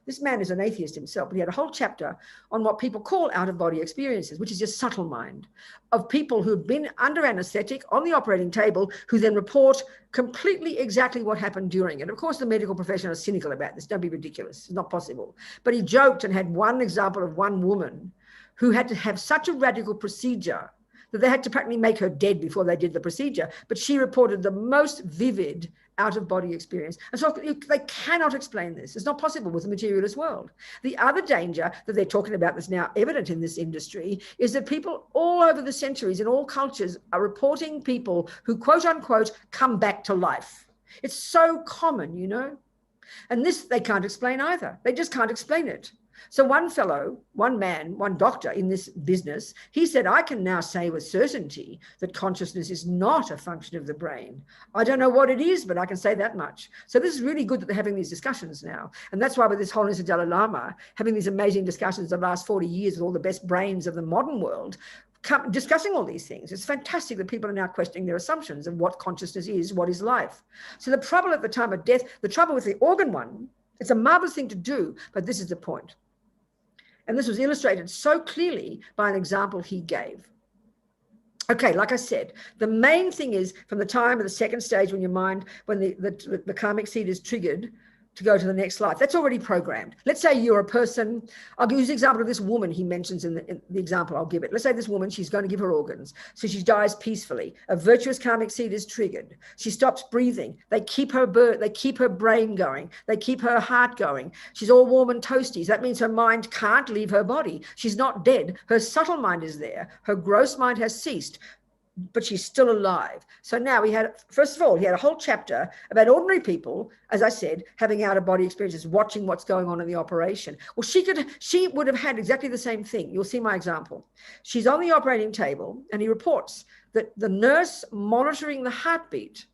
This man is an atheist himself, but he had a whole chapter on what people call out-of-body experiences, which is just subtle mind, of people who've been under anesthetic on the operating table, who then report completely exactly what happened during it. Of course, the medical profession are cynical about this. Don't be ridiculous. It's not possible. But he joked and had one example of one woman who had to have such a radical procedure that they had to practically make her dead before they did the procedure. But she reported the most vivid out-of-body experience. And so they cannot explain this. It's not possible with the materialist world. The other danger that they're talking about that's now evident in this industry is that people all over the centuries in all cultures are reporting people who, quote unquote, come back to life. It's so common, you know. And this they can't explain either. They just can't explain it. So one fellow, one man, one doctor in this business, he said, I can now say with certainty that consciousness is not a function of the brain. I don't know what it is, but I can say that much. So this is really good that they're having these discussions now. And that's why with this Holiness of Dalai Lama, having these amazing discussions the last 40 years with all the best brains of the modern world, discussing all these things. It's fantastic that people are now questioning their assumptions of what consciousness is, what is life. So the trouble at the time of death, the trouble with the organ one, it's a marvelous thing to do, but this is the point. And this was illustrated so clearly by an example he gave. Okay, like I said, the main thing is from the time of the second stage when your mind, when the karmic seed is triggered, to go to the next life. That's already programmed. Let's say you're a person, I'll use the example of this woman he mentions in the example I'll give it. Let's say this woman, she's going to give her organs. So she dies peacefully. A virtuous karmic seed is triggered. She stops breathing. They keep her brain going. They keep her heart going. She's all warm and toasty. So that means her mind can't leave her body. She's not dead. Her subtle mind is there. Her gross mind has ceased, but she's still alive. So now first of all, he had a whole chapter about ordinary people, as I said, having out-of-body experiences, watching what's going on in the operation. Well, she would have had exactly the same thing. You'll see my example. She's on the operating table, and he reports that the nurse monitoring the heartbeat,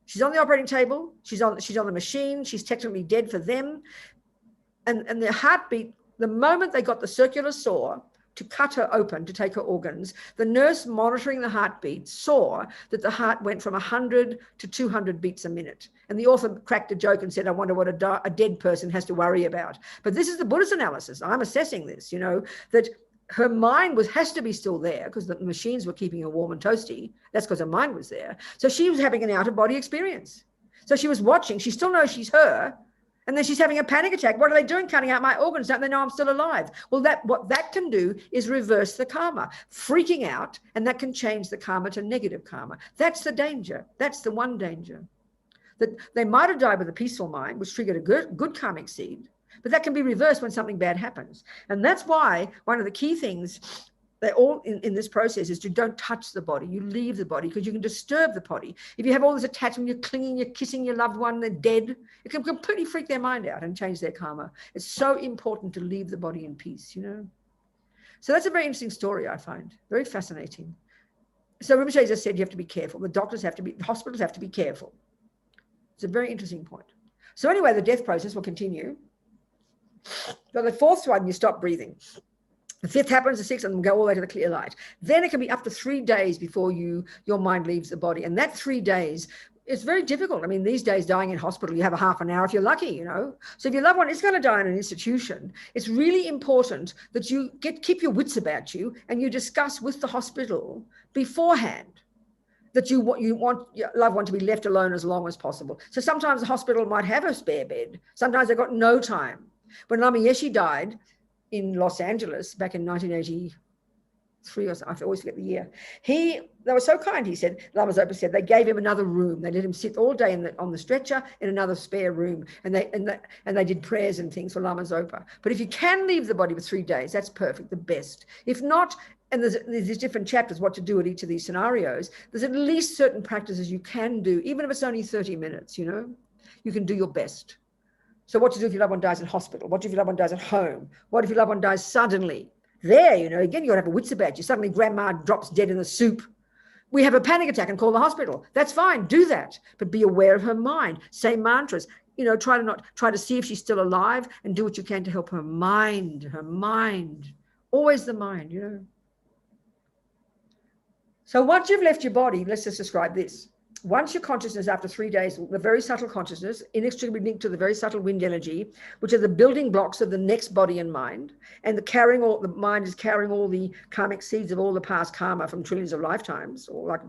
she's on the operating table, she's on the machine, she's technically dead for them, and the heartbeat, the moment they got the circular saw to cut her open, to take her organs, the nurse monitoring the heartbeat saw that the heart went from 100 to 200 beats a minute. And the author cracked a joke and said, I wonder what a dead person has to worry about. But this is the Buddhist analysis. I'm assessing this, that her mind has to be still there because the machines were keeping her warm and toasty. That's because her mind was there. So she was having an out-of-body experience. So she was watching. She still knows she's her. And then she's having a panic attack. What are they doing? Cutting out my organs. Don't they know I'm still alive? Well, what that can do is reverse the karma, freaking out, and that can change the karma to negative karma. That's the danger. That's the one danger. That they might have died with a peaceful mind, which triggered a good karmic seed, but that can be reversed when something bad happens. And that's why one of the key things they all in this process is to don't touch the body. You leave the body because you can disturb the body. If you have all this attachment, you're clinging, you're kissing your loved one, they're dead, it can completely freak their mind out and change their karma. It's so important to leave the body in peace, So that's a very interesting story, I find. Very fascinating. So Rinpoche just said you have to be careful. The hospitals have to be careful. It's a very interesting point. So anyway, the death process will continue. But the fourth one, you stop breathing. The fifth happens, the sixth, and go all the way to the clear light. Then it can be up to 3 days before your mind leaves the body. And that 3 days, it's very difficult. I mean, these days, dying in hospital, you have a half an hour if you're lucky, So if your loved one is going to die in an institution, it's really important that you keep your wits about you and you discuss with the hospital beforehand that you want your loved one to be left alone as long as possible. So sometimes the hospital might have a spare bed. Sometimes they've got no time. When Lama Yeshe died in Los Angeles back in 1983 or something, I always forget the year, they were so kind, he said, Lama Zopa said, they gave him another room. They let him sit all day on the stretcher in another spare room. And they did prayers and things for Lama Zopa. But if you can leave the body for 3 days, that's perfect, the best. If not, and there's these different chapters, what to do at each of these scenarios, there's at least certain practices you can do, even if it's only 30 minutes, you can do your best. So what to do if your loved one dies in hospital? What if your loved one dies at home? What if your loved one dies suddenly? There, again, you got to have a wits about you. Suddenly grandma drops dead in the soup. We have a panic attack and call the hospital. That's fine, do that. But be aware of her mind. Say mantras. Try to see if she's still alive and do what you can to help her mind. Always the mind, So once you've left your body, let's just describe this. Once your consciousness, after 3 days, the very subtle consciousness, inextricably linked to the very subtle wind energy, which are the building blocks of the next body and mind, and the mind is carrying all the karmic seeds of all the past karma from trillions of lifetimes, or like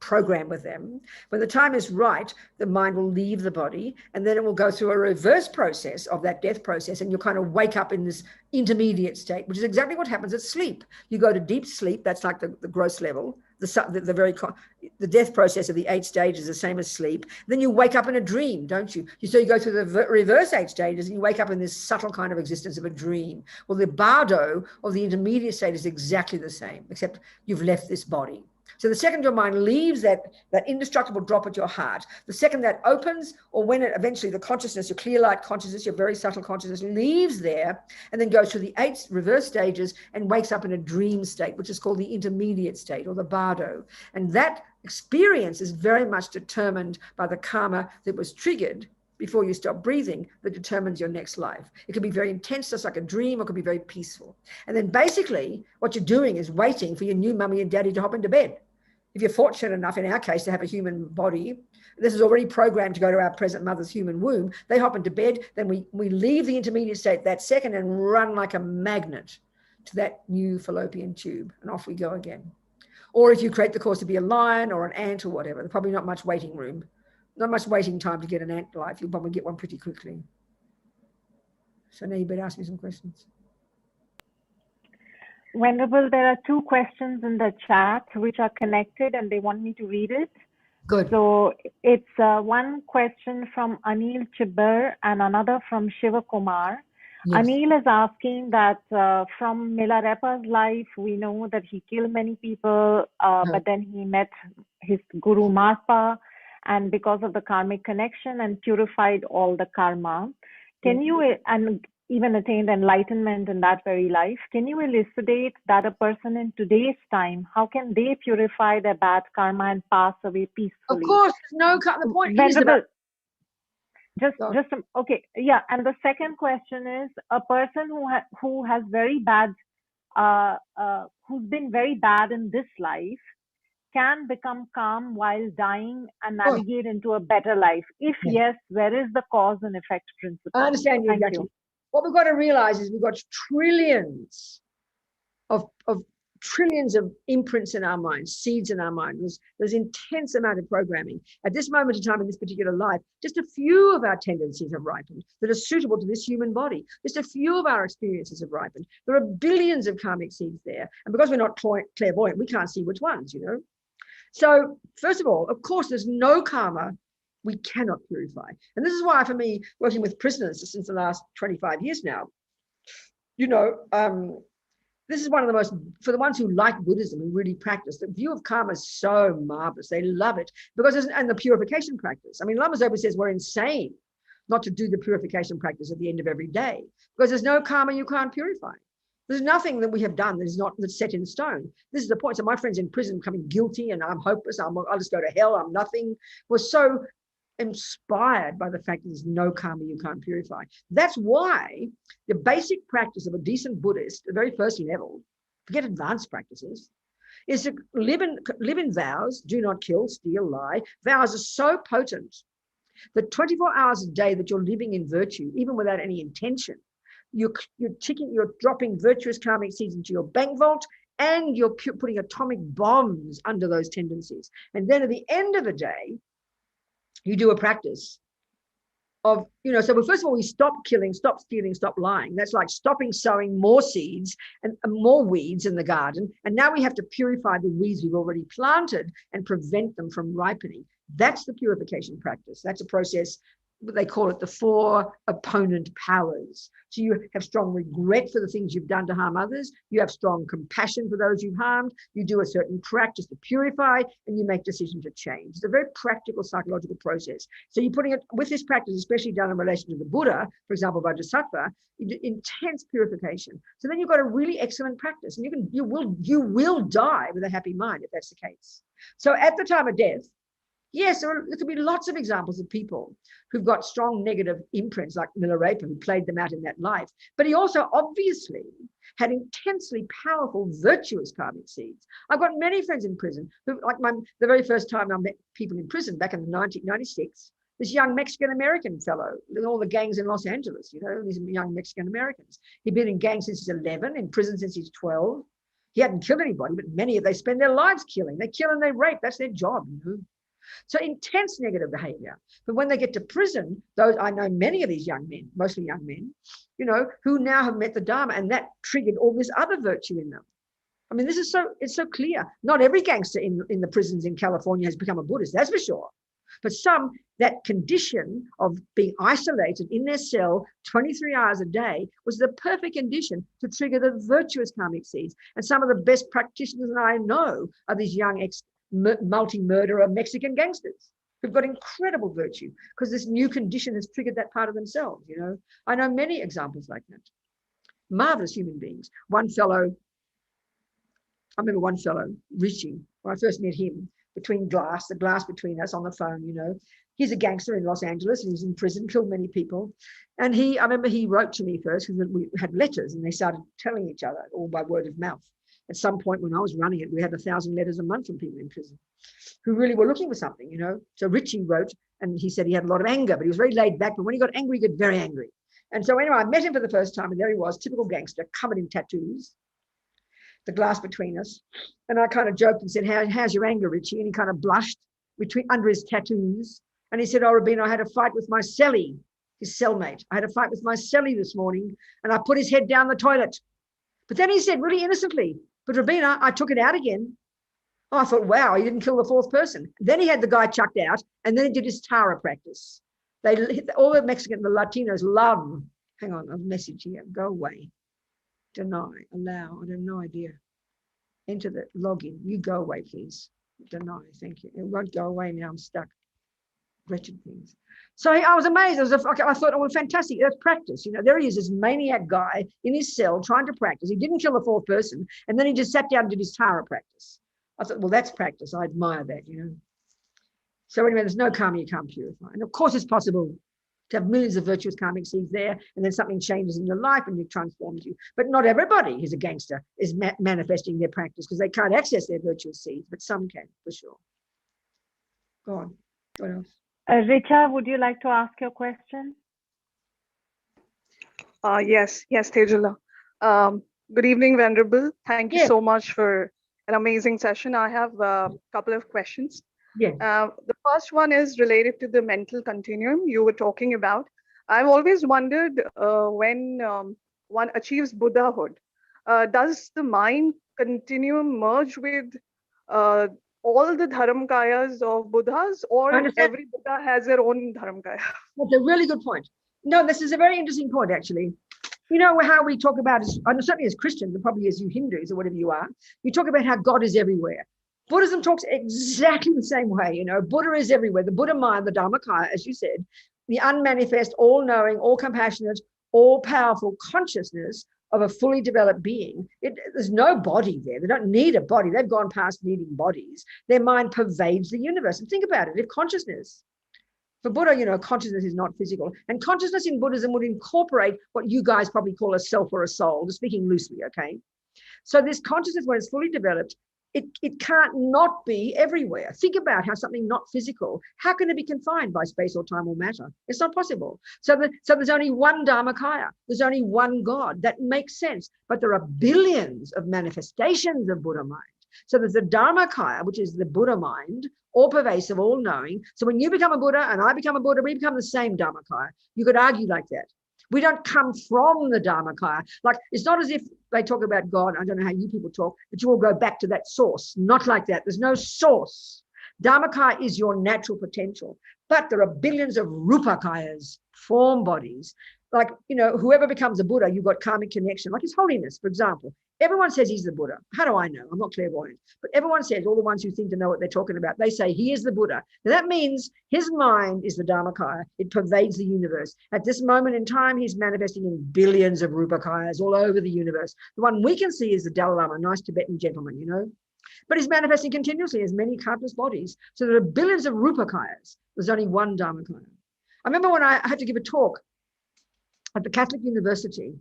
programmed with them. When the time is right, the mind will leave the body, and then it will go through a reverse process of that death process, and you'll kind of wake up in this intermediate state, which is exactly what happens at sleep. You go to deep sleep, that's like the gross level. The death process of the 8 stages is the same as sleep. Then you wake up in a dream, don't you? So you go through the reverse 8 stages and you wake up in this subtle kind of existence of a dream. Well, the bardo of the intermediate state is exactly the same, except you've left this body. So the second your mind leaves that indestructible drop at your heart, the second that opens, or when it eventually the consciousness, your clear light consciousness, your very subtle consciousness leaves there and then goes through the 8 reverse stages and wakes up in a dream state, which is called the intermediate state or the bardo. And that experience is very much determined by the karma that was triggered before you stop breathing, that determines your next life. It can be very intense, just like a dream, or it could be very peaceful. And then basically what you're doing is waiting for your new mummy and daddy to hop into bed. If you're fortunate enough, in our case, to have a human body, this is already programmed to go to our present mother's human womb. They hop into bed, then we leave the intermediate state that second and run like a magnet to that new fallopian tube, and off we go again. Or if you create the course to be a lion or an ant or whatever, there's probably not much waiting room not much waiting time to get an ant life. You'll probably get one pretty quickly. So now you better ask me some questions. Venerable, there are 2 questions in the chat which are connected and they want me to read it. Good. So it's one question from Anil Chibber and another from Shiva Kumar. Yes. Anil is asking that from Milarepa's life, we know that he killed many people, but then he met his Guru Marpa, and because of the karmic connection and purified all the karma. Can you, and even attained enlightenment in that very life, can you elucidate that a person in today's time, how can they purify their bad karma and pass away peacefully? Of course, no, the point is about... Okay, yeah. And the second question is, a person who has very bad, who's been very bad in this life, can become calm while dying and navigate into a better life. If yes, where is the cause and effect principle? I understand you exactly. What we've got to realize is we've got trillions of imprints in our minds, seeds in our mind. There's intense amount of programming. At this moment in time in this particular life, just a few of our tendencies have ripened that are suitable to this human body. Just a few of our experiences have ripened. There are billions of karmic seeds there. And because we're not clairvoyant, we can't see which ones, you know. So first of all, of course, there's no karma we cannot purify. And this is why, for me, working with prisoners since the last 25 years now, you know, this is one of the most, for the ones who like Buddhism and really practice, the view of karma is so marvelous. They love it because, and the purification practice. I mean, Lama Zopa says we're insane not to do the purification practice at the end of every day because there's no karma you can't purify. There's nothing that we have done that is not that's set in stone. This is the point. So my friends in prison becoming guilty and I'm hopeless, I'll just go to hell, I'm nothing, was so inspired by the fact that there's no karma you can't purify. That's why the basic practice of a decent Buddhist, the very first level, forget advanced practices, is to live in vows, do not kill, steal, lie. Vows are so potent that 24 hours a day that you're living in virtue, even without any intention, you're dropping virtuous karmic seeds into your bank vault, and you're putting atomic bombs under those tendencies. And then at the end of the day, you do a practice of, you know, so first of all, we stop killing, stop stealing, stop lying. That's like stopping sowing more seeds and more weeds in the garden. And now we have to purify the weeds we've already planted and prevent them from ripening. That's the purification practice. That's a process. They call it the 4 opponent powers. So you have strong regret for the things you've done to harm others. You have strong compassion for those you've harmed. You do a certain practice to purify, and you make decisions to change. It's a very practical psychological process. So you're putting it with this practice, especially done in relation to the Buddha, for example, Bodhisattva, intense purification. So then you've got a really excellent practice, and you will die with a happy mind if that's the case. So at the time of death, yes, there could be lots of examples of people who've got strong negative imprints like Milarepa, who played them out in that life. But he also obviously had intensely powerful virtuous karmic seeds. I've got many friends in prison who, like the very first time I met people in prison back in 1996, this young Mexican-American fellow with all the gangs in Los Angeles, you know, these young Mexican-Americans. He'd been in gangs since he's 11, in prison since he's 12. He hadn't killed anybody, but many of them spend their lives killing. They kill and they rape. That's their job, you know. So intense negative behavior. But when they get to prison, those, I know many of these young men, mostly young men, you know, who now have met the Dharma, and that triggered all this other virtue in them. I mean, it's so clear. Not every gangster in the prisons in California has become a Buddhist, that's for sure. But some, that condition of being isolated in their cell 23 hours a day was the perfect condition to trigger the virtuous karmic seeds. And some of the best practitioners that I know are these young multi-murderer Mexican gangsters who've got incredible virtue because this new condition has triggered that part of themselves, you know. I know many examples like that. Marvelous human beings. I remember one fellow, Richie, when I first met him, the glass between us on the phone, you know. He's a gangster in Los Angeles and he's in prison, killed many people. And I remember he wrote to me first because we had letters and they started telling each other all by word of mouth. At some point when I was running it, we had 1,000 letters a month from people in prison who really were looking for something, you know. So Richie wrote, and he said he had a lot of anger, but he was very laid back. But when he got angry, he got very angry. And so anyway, I met him for the first time, and there he was, typical gangster, covered in tattoos, the glass between us. And I kind of joked and said, how's your anger, Richie? And he kind of blushed under his tattoos. And he said, oh, Robina, I had a fight with my cellie, his cellmate. I had a fight with my cellie this morning, and I put his head down the toilet. But then he said, really innocently, but Robina, I took it out again. Oh, I thought, wow, he didn't kill the fourth person. Then he had the guy chucked out, and then he did his Tara practice. All the Mexican, the Latinos love, hang on, a message here, go away, deny, allow, I have no idea. Enter the login, you go away, please. Deny, thank you. It won't go away now, I'm stuck. Wretched things. So I was amazed. I thought, oh, fantastic, that's practice. You know, there he is, this maniac guy in his cell trying to practice. He didn't kill the fourth person, and then he just sat down and did his Tara practice. I thought, well, that's practice. I admire that, you know. So anyway, there's no karma you can't purify. And of course, it's possible to have millions of virtuous karmic seeds there, and then something changes in your life and it transforms you. But not everybody who's a gangster is manifesting their practice because they can't access their virtuous seeds, but some can, for sure. Go on. What else? Richa, would you like to ask your question? Yes, Tejula. Good evening, Venerable. Thank you so much for an amazing session. I have a couple of questions. Yes. The first one is related to the mental continuum you were talking about. I've always wondered when one achieves Buddhahood, does the mind continuum merge with all the dharmakayas of Buddhas, or every Buddha has their own dharmakaya? That's a really good point. No, this is a very interesting point, actually. You know how we talk about, certainly as Christians, and probably as you Hindus or whatever you are, you talk about how God is everywhere. Buddhism talks exactly the same way. You know, Buddha is everywhere. The Buddha mind, the Dharmakaya, as you said, the unmanifest, all-knowing, all-compassionate, all-powerful consciousness of a fully developed being. There's no body there. They don't need a body. They've gone past needing bodies. Their mind pervades the universe. And think about it. If consciousness, for Buddha, you know, consciousness is not physical. And consciousness in Buddhism would incorporate what you guys probably call a self or a soul, just speaking loosely, okay? So this consciousness, when it's fully developed, it can't not be everywhere. Think about how something not physical, how can it be confined by space or time or matter? It's not possible. So there's only one Dharmakaya. There's only one God. That makes sense. But there are billions of manifestations of Buddha mind. So there's the Dharmakaya, which is the Buddha mind, all pervasive, all knowing. So when you become a Buddha and I become a Buddha, we become the same Dharmakaya. You could argue like that. We don't come from the Dharmakaya. Like, it's not as if they talk about God. I don't know how you people talk, but you all go back to that source. Not like that. There's no source. Dharmakaya is your natural potential. But there are billions of Rupakayas, form bodies. Like, you know, whoever becomes a Buddha, you've got karmic connection. Like His Holiness, for example. Everyone says he's the Buddha. How do I know? I'm not clairvoyant. But everyone says, all the ones who think to know what they're talking about, they say he is the Buddha. Now that means his mind is the Dharmakaya. It pervades the universe. At this moment in time, he's manifesting in billions of Rupakayas all over the universe. The one we can see is the Dalai Lama, a nice Tibetan gentleman, you know. But he's manifesting continuously as many countless bodies. So there are billions of Rupakayas. There's only one Dharmakaya. I remember when I had to give a talk at the Catholic University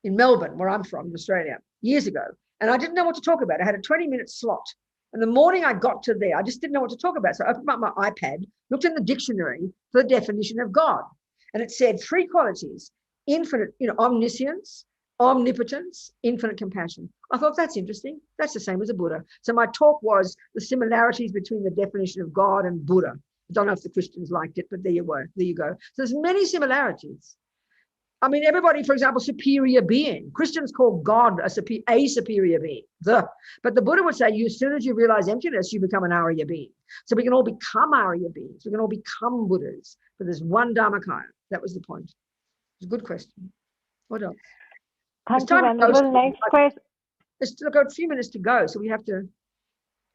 in Melbourne, where I'm from, in Australia, years ago. And I didn't know what to talk about. I had a 20-minute slot. And the morning I got to there, I just didn't know what to talk about. So I opened up my iPad, looked in the dictionary for the definition of God. And it said 3 qualities: infinite, you know, omniscience, omnipotence, infinite compassion. I thought, that's interesting. That's the same as a Buddha. So my talk was the similarities between the definition of God and Buddha. I don't know if the Christians liked it, but there you were. There you go. So there's many similarities. I mean, everybody, for example, superior being. Christians call God a superior being. But the Buddha would say, as soon as you realize emptiness, you become an Arya being. So we can all become Arya beings. We can all become Buddhas. But there's one Dharmakaya. That was the point. It's a good question. What else? Thank you, Venerable. Next question. There's still got a few minutes to go, so we have to.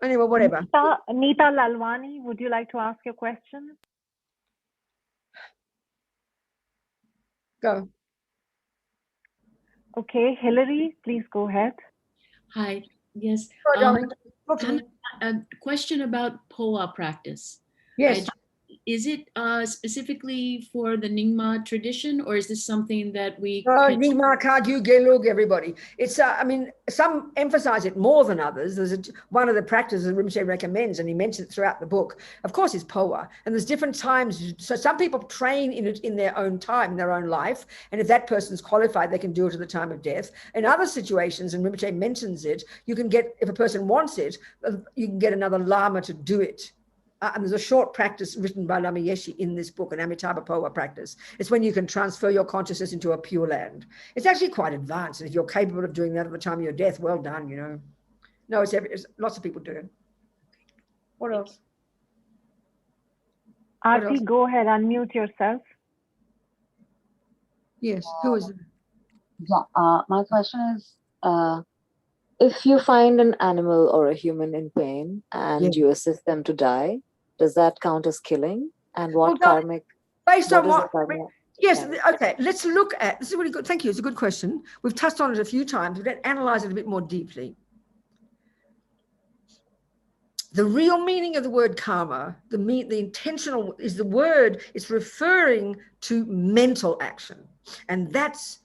Anyway, whatever. Nita Lalwani, would you like to ask your question? Go. Okay, Hillary, please go ahead. Hi. Yes. A question about POA practice. Yes. Is it specifically for the Nyingma tradition, or is this something that we? Nyingma, Kagyu, Gelug, everybody. It's, I mean, some emphasize it more than others. There's one of the practices that Rinpoche recommends, and he mentions it throughout the book, of course, is POA. And there's different times. So some people train in it in their own time, in their own life. And if that person's qualified, they can do it at the time of death. In other situations, and Rinpoche mentions it, you can get, if a person wants it, you can get another Lama to do it. and there's a short practice written by Lama Yeshe in this book, an 𝗓𝗲𝗡 practice. It's when you can transfer your consciousness into a pure land. It's actually quite advanced. And if you're capable of doing that at the time of your death, well done, you know. No, it's lots of people do it. What else? Aarti, go ahead, unmute yourself. Yes, who is it? Yeah, my question is, if you find an animal or a human in pain and you assist them to die, does that count as killing? And what karmic? Based on what? Yes, okay, let's look at, this is really good, thank you, it's a good question. We've touched on it a few times, but let's analyze it a bit more deeply. The real meaning of the word karma, the intentional is the word, it's referring to mental action, and that's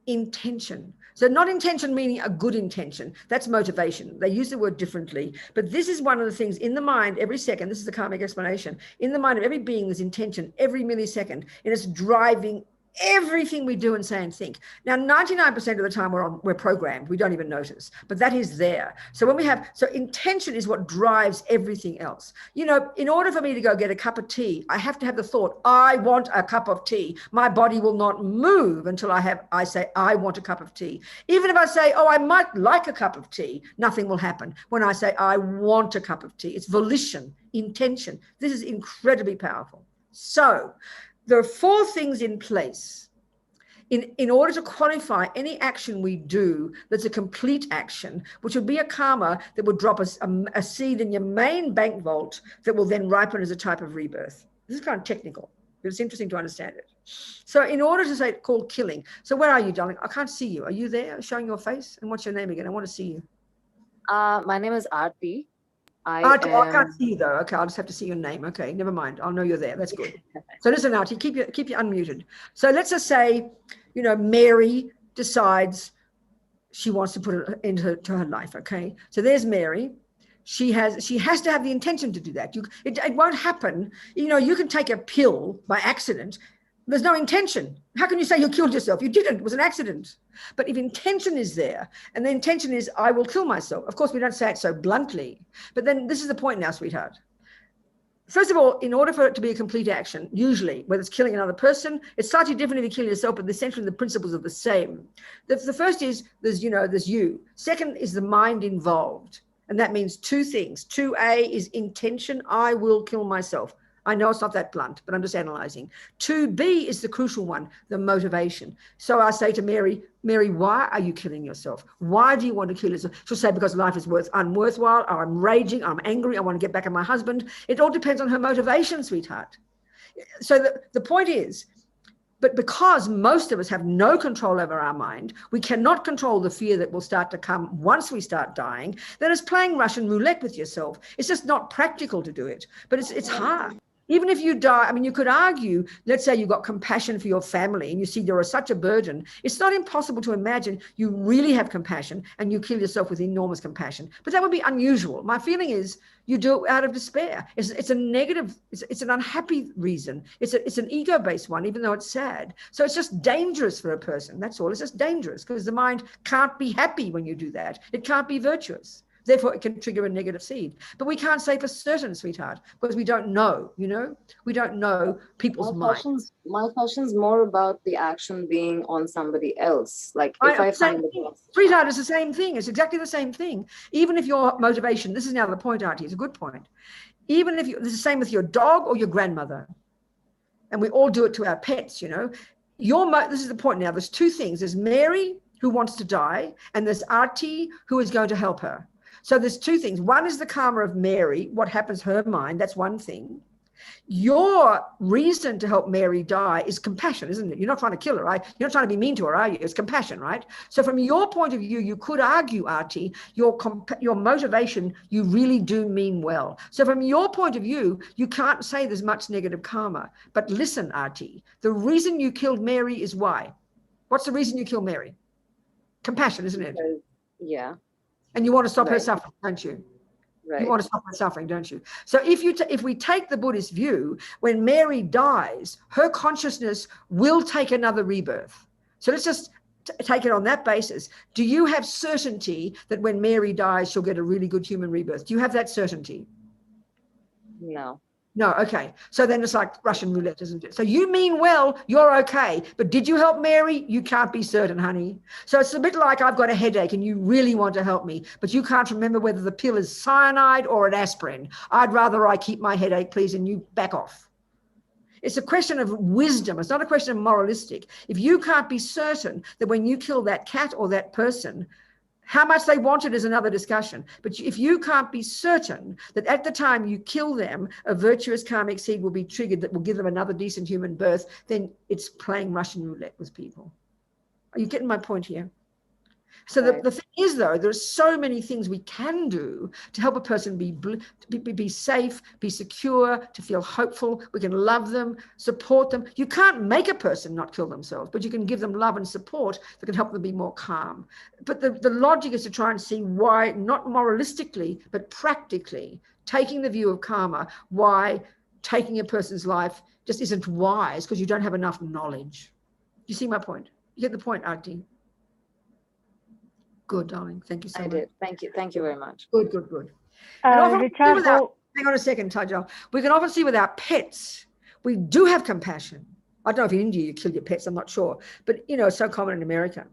intention. So not intention meaning a good intention, that's motivation. They use the word differently, but this is one of the things in the mind every second, this is the karmic explanation, in the mind of every being there's intention every millisecond, and it's driving everything we do and say and think. Now, 99% of the time we're programmed, we don't even notice, but that is there. So when we have, so intention is what drives everything else. You know, in order for me to go get a cup of tea, I have to have the thought, I want a cup of tea. My body will not move until I say, I want a cup of tea. Even if I say, oh, I might like a cup of tea, nothing will happen. When I say, I want a cup of tea, it's volition, intention. This is incredibly powerful. So, there are 4 things in place in order to qualify any action we do that's a complete action, which would be a karma that would drop a seed in your main bank vault that will then ripen as a type of rebirth. This is kind of technical, but it's interesting to understand it. So in order to say called killing, so where are you, darling? I can't see you. Are you there showing your face? And what's your name again? I want to see you. My name is Aarti. I can't see you though. Okay, I'll just have to see your name. Okay, never mind. I'll know you're there. That's good. So listen, Aarti, keep you unmuted. So let's just say, you know, Mary decides she wants to put it into her life. Okay, so there's Mary. She has to have the intention to do that. It won't happen. You know, you can take a pill by accident. There's no intention. How can you say you killed yourself? You didn't. It was an accident. But if intention is there, and the intention is, I will kill myself. Of course, we don't say it so bluntly. But then this is the point now, sweetheart. First of all, in order for it to be a complete action, usually, whether it's killing another person, it's slightly different if you kill yourself, but essentially the principles are the same. The first is, there's you. Second is the mind involved. And that means 2 things. 2A is intention, I will kill myself. I know it's not that blunt, but I'm just analyzing. 2B is the crucial one, the motivation. So I say to Mary, why are you killing yourself? Why do you want to kill yourself? She'll say, because life is unworthwhile, or I'm raging, or I'm angry, I want to get back at my husband. It all depends on her motivation, sweetheart. So the point is, but because most of us have no control over our mind, we cannot control the fear that will start to come once we start dying, then it's playing Russian roulette with yourself. It's just not practical to do it, but it's hard. Even if you die, I mean, you could argue, let's say you've got compassion for your family and you see there is such a burden. It's not impossible to imagine you really have compassion and you kill yourself with enormous compassion. But that would be unusual. My feeling is you do it out of despair. It's a negative, it's an unhappy reason. It's an ego-based one, even though it's sad. So it's just dangerous for a person. That's all. It's just dangerous because the mind can't be happy when you do that. It can't be virtuous. Therefore, it can trigger a negative seed. But we can't say for certain, sweetheart, because we don't know, you know? We don't know people's minds. My question's more about the action being on somebody else. Like if I find sweetheart, it's the same thing. It's exactly the same thing. Even if your motivation, this is now the point, Aarti, it's a good point. Even if this is the same with your dog or your grandmother. And we all do it to our pets, you know? This is the point now. There's 2 things. There's Mary, who wants to die, and there's Aarti, who is going to help her. So there's 2 things. One is the karma of Mary, what happens to her mind, that's one thing. Your reason to help Mary die is compassion, isn't it? You're not trying to kill her, right? You're not trying to be mean to her, are you? It's compassion, right? So from your point of view, you could argue, Aarti, your motivation, you really do mean well. So from your point of view, you can't say there's much negative karma. But listen, Aarti, the reason you killed Mary is why? What's the reason you killed Mary? Compassion, isn't it? Yeah. And you want to stop her suffering, don't you? Right. You want to stop her suffering, don't you? So if we take the Buddhist view, when Mary dies, her consciousness will take another rebirth. So let's just take it on that basis. Do you have certainty that when Mary dies, she'll get a really good human rebirth? Do you have that certainty? No. No, okay. So then it's like Russian roulette, isn't it? So you mean well, you're okay. But did you help Mary? You can't be certain, honey. So it's a bit like I've got a headache and you really want to help me, but you can't remember whether the pill is cyanide or an aspirin. I'd rather I keep my headache, please, and you back off. It's a question of wisdom. It's not a question of moralistic. If you can't be certain that when you kill that cat or that person, how much they want it is another discussion. But if you can't be certain that at the time you kill them, a virtuous karmic seed will be triggered that will give them another decent human birth, then it's playing Russian roulette with people. Are you getting my point here? So the thing is, though, there's so many things we can do to help a person be safe, be secure, to feel hopeful. We can love them, support them. You can't make a person not kill themselves, but you can give them love and support that can help them be more calm. But the logic is to try and see why, not moralistically, but practically, taking the view of karma, why taking a person's life just isn't wise because you don't have enough knowledge. You see my point? You get the point, Aarti? Good, darling. Thank you so much. I did. Thank you. Thank you very much. Good, good, good. Richard, hang on a second, Tajal. We can often see with our pets, we do have compassion. I don't know if in India you kill your pets, I'm not sure. But, you know, it's so common in America.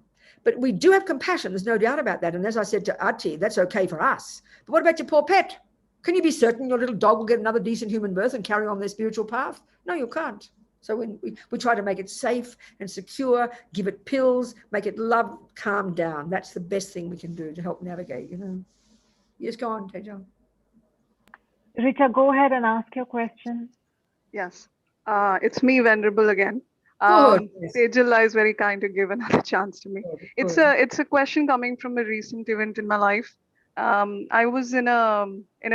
But we do have compassion. There's no doubt about that. And as I said to Aarti, that's okay for us. But what about your poor pet? Can you be certain your little dog will get another decent human birth and carry on their spiritual path? No, you can't. So when we try to make it safe and secure, give it pills, make it love, calm down. That's the best thing we can do to help navigate, you know. Yes, go on, Teja. Rita, go ahead and ask your question. Yes, it's me, Venerable, again. Tejal is very kind to give another chance to me. It's a question coming from a recent event in my life. I was in a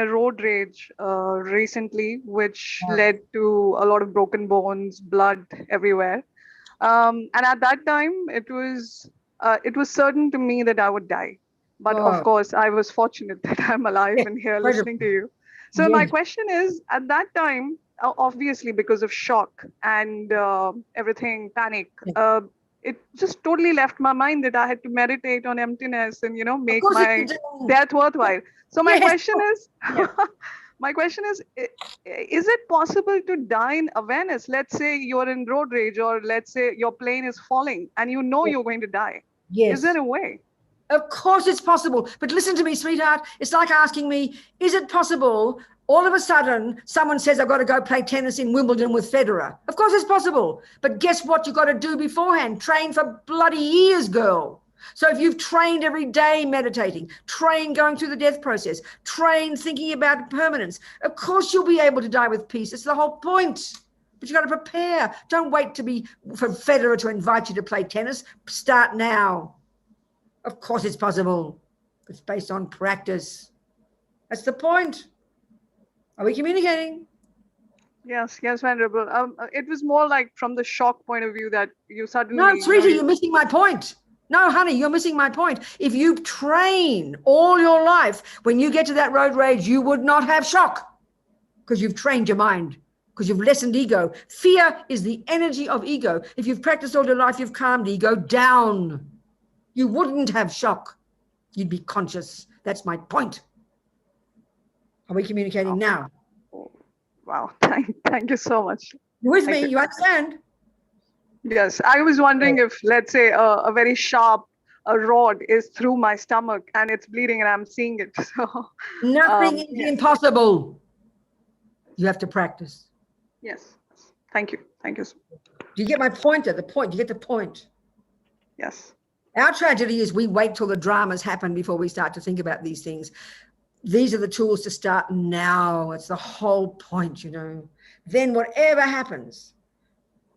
road rage recently, which led to a lot of broken bones, blood everywhere. And at that time, it was certain to me that I would die. But of course, I was fortunate that I'm alive and here listening to you. So my question is, at that time, obviously because of shock and everything, panic, it just totally left my mind that I had to meditate on emptiness and, you know, make my death worthwhile. So my question is, is it possible to die in awareness? Let's say you're in road rage, or let's say your plane is falling and you know you're going to die. Yes. Is there a way? Of course it's possible. But listen to me, sweetheart. It's like asking me, is it possible all of a sudden someone says, I've got to go play tennis in Wimbledon with Federer? Of course it's possible. But guess what you've got to do beforehand? Train for bloody years, girl. So if you've trained every day meditating, train going through the death process, train thinking about permanence, of course you'll be able to die with peace. It's the whole point. But you've got to prepare. Don't wait for Federer to invite you to play tennis. Start now. Of course it's possible. It's based on practice. That's the point. Are we communicating? Yes, Venerable. It was more like from the shock point of view that you suddenly... No, sweetie, you're missing my point. No, honey, you're missing my point. If you train all your life, when you get to that road rage, you would not have shock because you've trained your mind, because you've lessened ego. Fear is the energy of ego. If you've practiced all your life, you've calmed ego down. You wouldn't have shock. You'd be conscious. That's my point. Are we communicating now? Wow. Thank you so much. You with me? You understand? Yes. I was wondering if, let's say, a very sharp rod is through my stomach and it's bleeding and I'm seeing it. So nothing is impossible. You have to practice. Yes. Thank you. Thank you. Do you get my point at the point? Do you get the point? Yes. Our tragedy is we wait till the dramas happen before we start to think about these things. These are the tools to start now. It's the whole point, you know. Then whatever happens,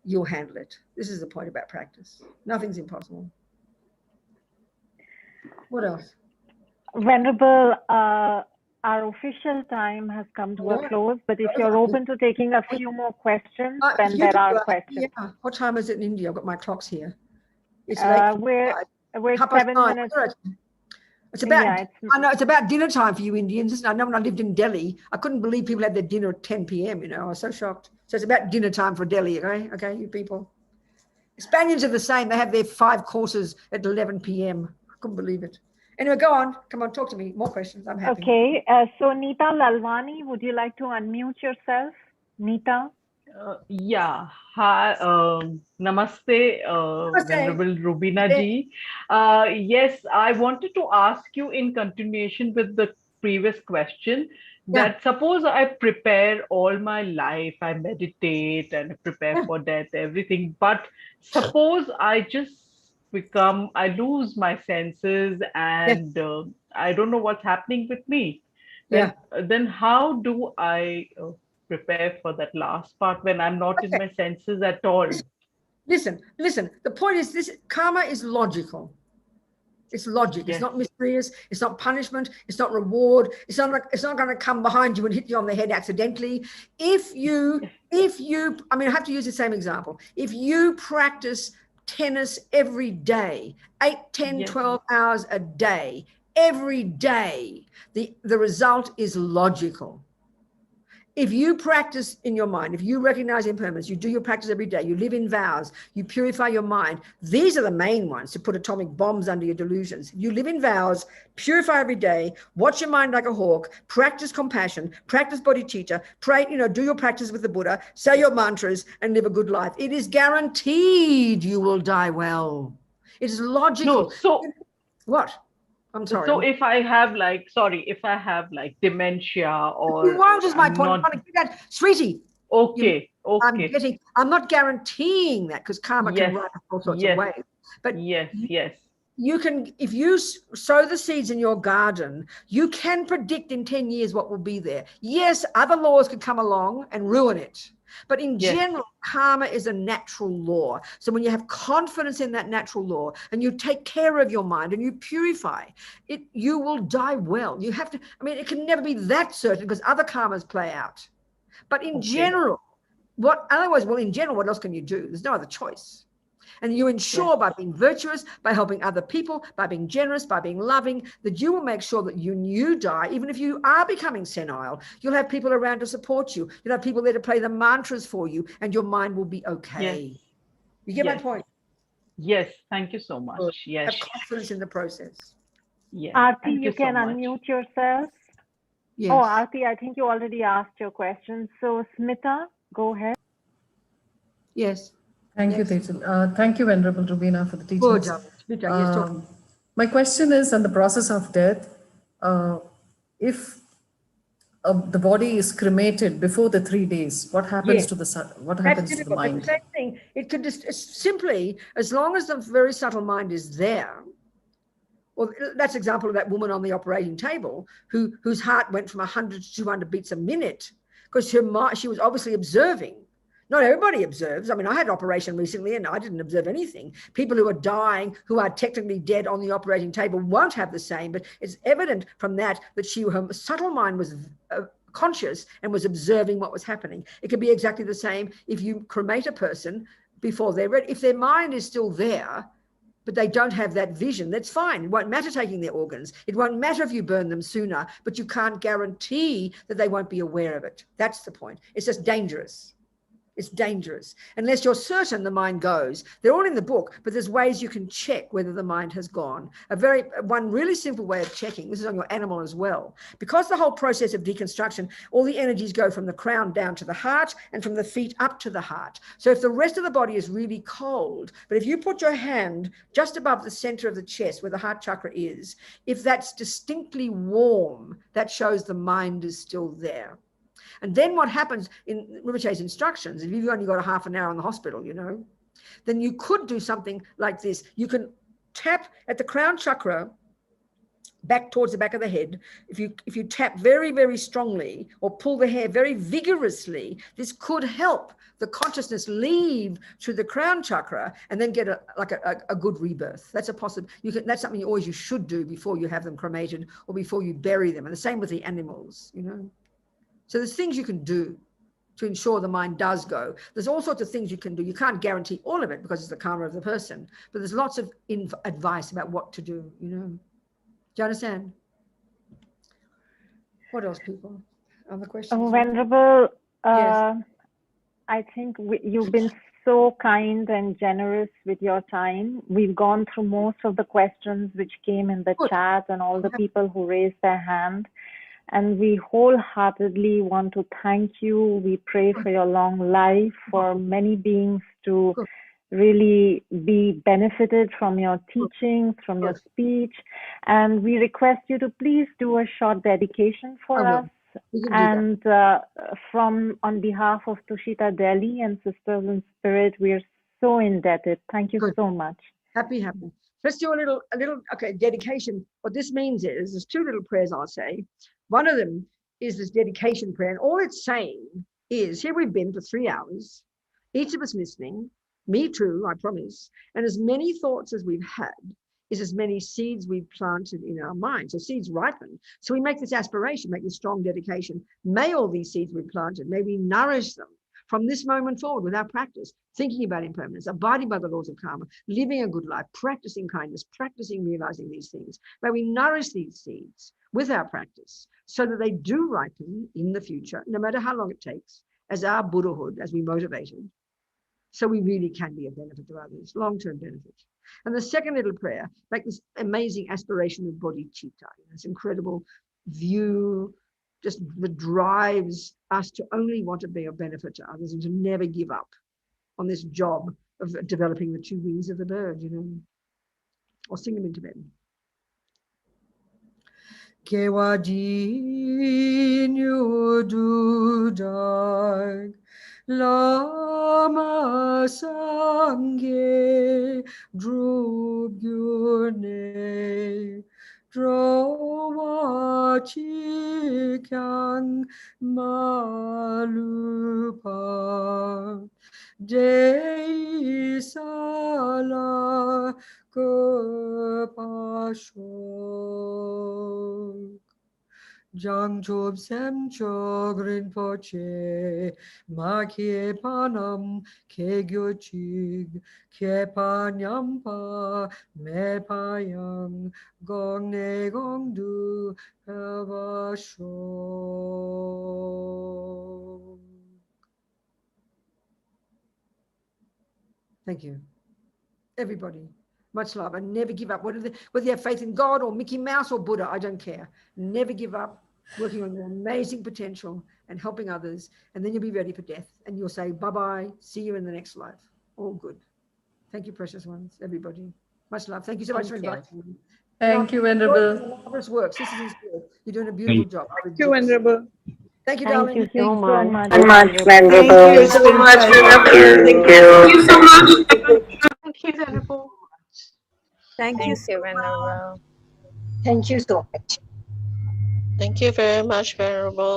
you'll handle it. This is the point about practice. Nothing's impossible. What else? Venerable, our official time has come to a close, but if you're open to taking a few more questions, then there are questions. Yeah. What time is it in India? I've got my clocks here. It's late. We're 7 minutes. It's about, I know it's about dinner time for you Indians. Isn't it? I know when I lived in Delhi, I couldn't believe people had their dinner at 10 p.m. You know, I was so shocked. So it's about dinner time for Delhi, okay? Okay, you people. Spaniards are the same. They have their 5 courses at 11 p.m. I couldn't believe it. Anyway, go on. Come on, talk to me. More questions. I'm happy. Okay. So Nita Lalwani, would you like to unmute yourself? Nita? Yeah. Hi. Namaste, Venerable Robina ji. Yes, I wanted to ask you in continuation with the previous question that suppose I prepare all my life, I meditate and prepare for death, everything, but suppose I just I lose my senses and I don't know what's happening with me. Then how do I prepare for that last part when I'm not in my senses at all? Listen. The point is this: karma is logical. It's logic. It's not mysterious. It's not punishment. It's not reward. It's not going to come behind you and hit you on the head accidentally. If you, I mean, I have to use the same example. If you practice tennis every day, 8, 10, 12 hours a day, every day, the result is logical. If you practice in your mind, if you recognize impermanence, you do your practice every day, you live in vows, you purify your mind. These are the main ones to put atomic bombs under your delusions. You live in vows, purify every day, watch your mind like a hawk, practice compassion, practice bodhicitta, pray, do your practice with the Buddha, say your mantras and live a good life. It is guaranteed you will die well. It is logical. No, what? I'm sorry. So if I have dementia or you won't, is my point. Sweetie. Okay. I'm not guaranteeing that because karma can run all sorts of ways. But you can, if you sow the seeds in your garden, you can predict in 10 years what will be there. Yes, other laws could come along and ruin it. But in general, karma is a natural law. So when you have confidence in that natural law and you take care of your mind and you purify it, you will die well. You have to, I mean, it can never be that certain because other karmas play out. But in general, what else can you do? There's no other choice. And you ensure by being virtuous, by helping other people, by being generous, by being loving, that you will make sure that you die, even if you are becoming senile, you'll have people around to support you. You'll have people there to play the mantras for you, and your mind will be okay. You get my point? Yes, thank you so much. Yes. Have confidence in the process. Yes. Aarti, you can unmute yourself. Yes. Oh, Aarti, I think you already asked your question. So, Smita, go ahead. Yes. Thank you, Tejal. Thank you, Venerable Robina, for the teachings. My question is, on the process of death, if the body is cremated before the 3 days, what happens to the mind? It's the same thing. It could just simply, as long as the very subtle mind is there. Well, that's an example of that woman on the operating table whose heart went from 100 to 200 beats a minute because she was obviously observing. Not everybody observes. I mean, I had an operation recently and I didn't observe anything. People who are dying, who are technically dead on the operating table won't have the same, but it's evident from that her subtle mind was conscious and was observing what was happening. It could be exactly the same if you cremate a person before they're ready. If their mind is still there, but they don't have that vision, that's fine. It won't matter taking their organs. It won't matter if you burn them sooner, but you can't guarantee that they won't be aware of it. That's the point. It's just dangerous. It's dangerous. Unless you're certain the mind goes. They're all in the book, but there's ways you can check whether the mind has gone. One really simple way of checking, this is on your animal as well, because the whole process of deconstruction, all the energies go from the crown down to the heart and from the feet up to the heart. So if the rest of the body is really cold, but if you put your hand just above the center of the chest where the heart chakra is, if that's distinctly warm, that shows the mind is still there. And then what happens in Rinpoche's instructions, if you've only got a half an hour in the hospital, then you could do something like this. You can tap at the crown chakra back towards the back of the head. If you tap very, very strongly or pull the hair very vigorously, this could help the consciousness leave through the crown chakra and then get a good rebirth. That's a possible. That's something you should do before you have them cremated or before you bury them. And the same with the animals, So there's things you can do to ensure the mind does go. There's all sorts of things you can do. You can't guarantee all of it because it's the karma of the person, but there's lots of advice about what to do, Do you understand? What else, people? Other questions? Venerable, yes. I think you've been so kind and generous with your time. We've gone through most of the questions which came in the chat and all the people who raised their hand. And we wholeheartedly want to thank you. We pray for your long life, for many beings to really be benefited from your teachings, from your speech. And we request you to please do a short dedication for us. And on behalf of Tushita Delhi and Sisters in Spirit, we are so indebted. Thank you so much. Happy. Let's do a little, dedication. What this means is, there's two little prayers I'll say. One of them is this dedication prayer. And all it's saying is, here we've been for 3 hours, each of us listening, me too, I promise. And as many thoughts as we've had is as many seeds we've planted in our mind. So seeds ripen. So we make this aspiration, make this strong dedication. May all these seeds we've planted, may we nourish them from this moment forward with our practice, thinking about impermanence, abiding by the laws of karma, living a good life, practicing kindness, practicing realizing these things. May we nourish these seeds with our practice so that they do ripen in the future, no matter how long it takes, as our Buddhahood, as we motivated, so we really can be a benefit to others, long-term benefit. And the second little prayer, like this amazing aspiration of bodhicitta, this incredible view, just that drives us to only want to be of benefit to others and to never give up on this job of developing the 2 wings of the bird, I'll sing them in Tibetan. Kewaji nyududag Lama Sangye Drugyune Drowachikang Malupa 𝗬𝙧𝙗𝗚 𝗪𝗛𝗡 Jangchob Semchog Rinpoche Makye Panam Kegyochig Kepanyampa Mepayang Gongne Gongdu Pavasho. Thank you, everybody. Much love, and never give up. Whether you have faith in God or Mickey Mouse or Buddha, I don't care. Never give up, working on your amazing potential and helping others, and then you'll be ready for death. And you'll say, bye-bye, see you in the next life. All good. Thank you, precious ones, everybody. Much love. Thank you so much for inviting me. Thank you, Venerable. Marvelous work. Sisters in Spirit, you're doing a beautiful job. Thank you, Venerable. Thank you, darling. Thank you so much. Venerable. Thank you so much, Venerable. Thank you so much. Thank you, Venerable. Thank you, Venerable. Thank you so much. Thank you very much, Venerable.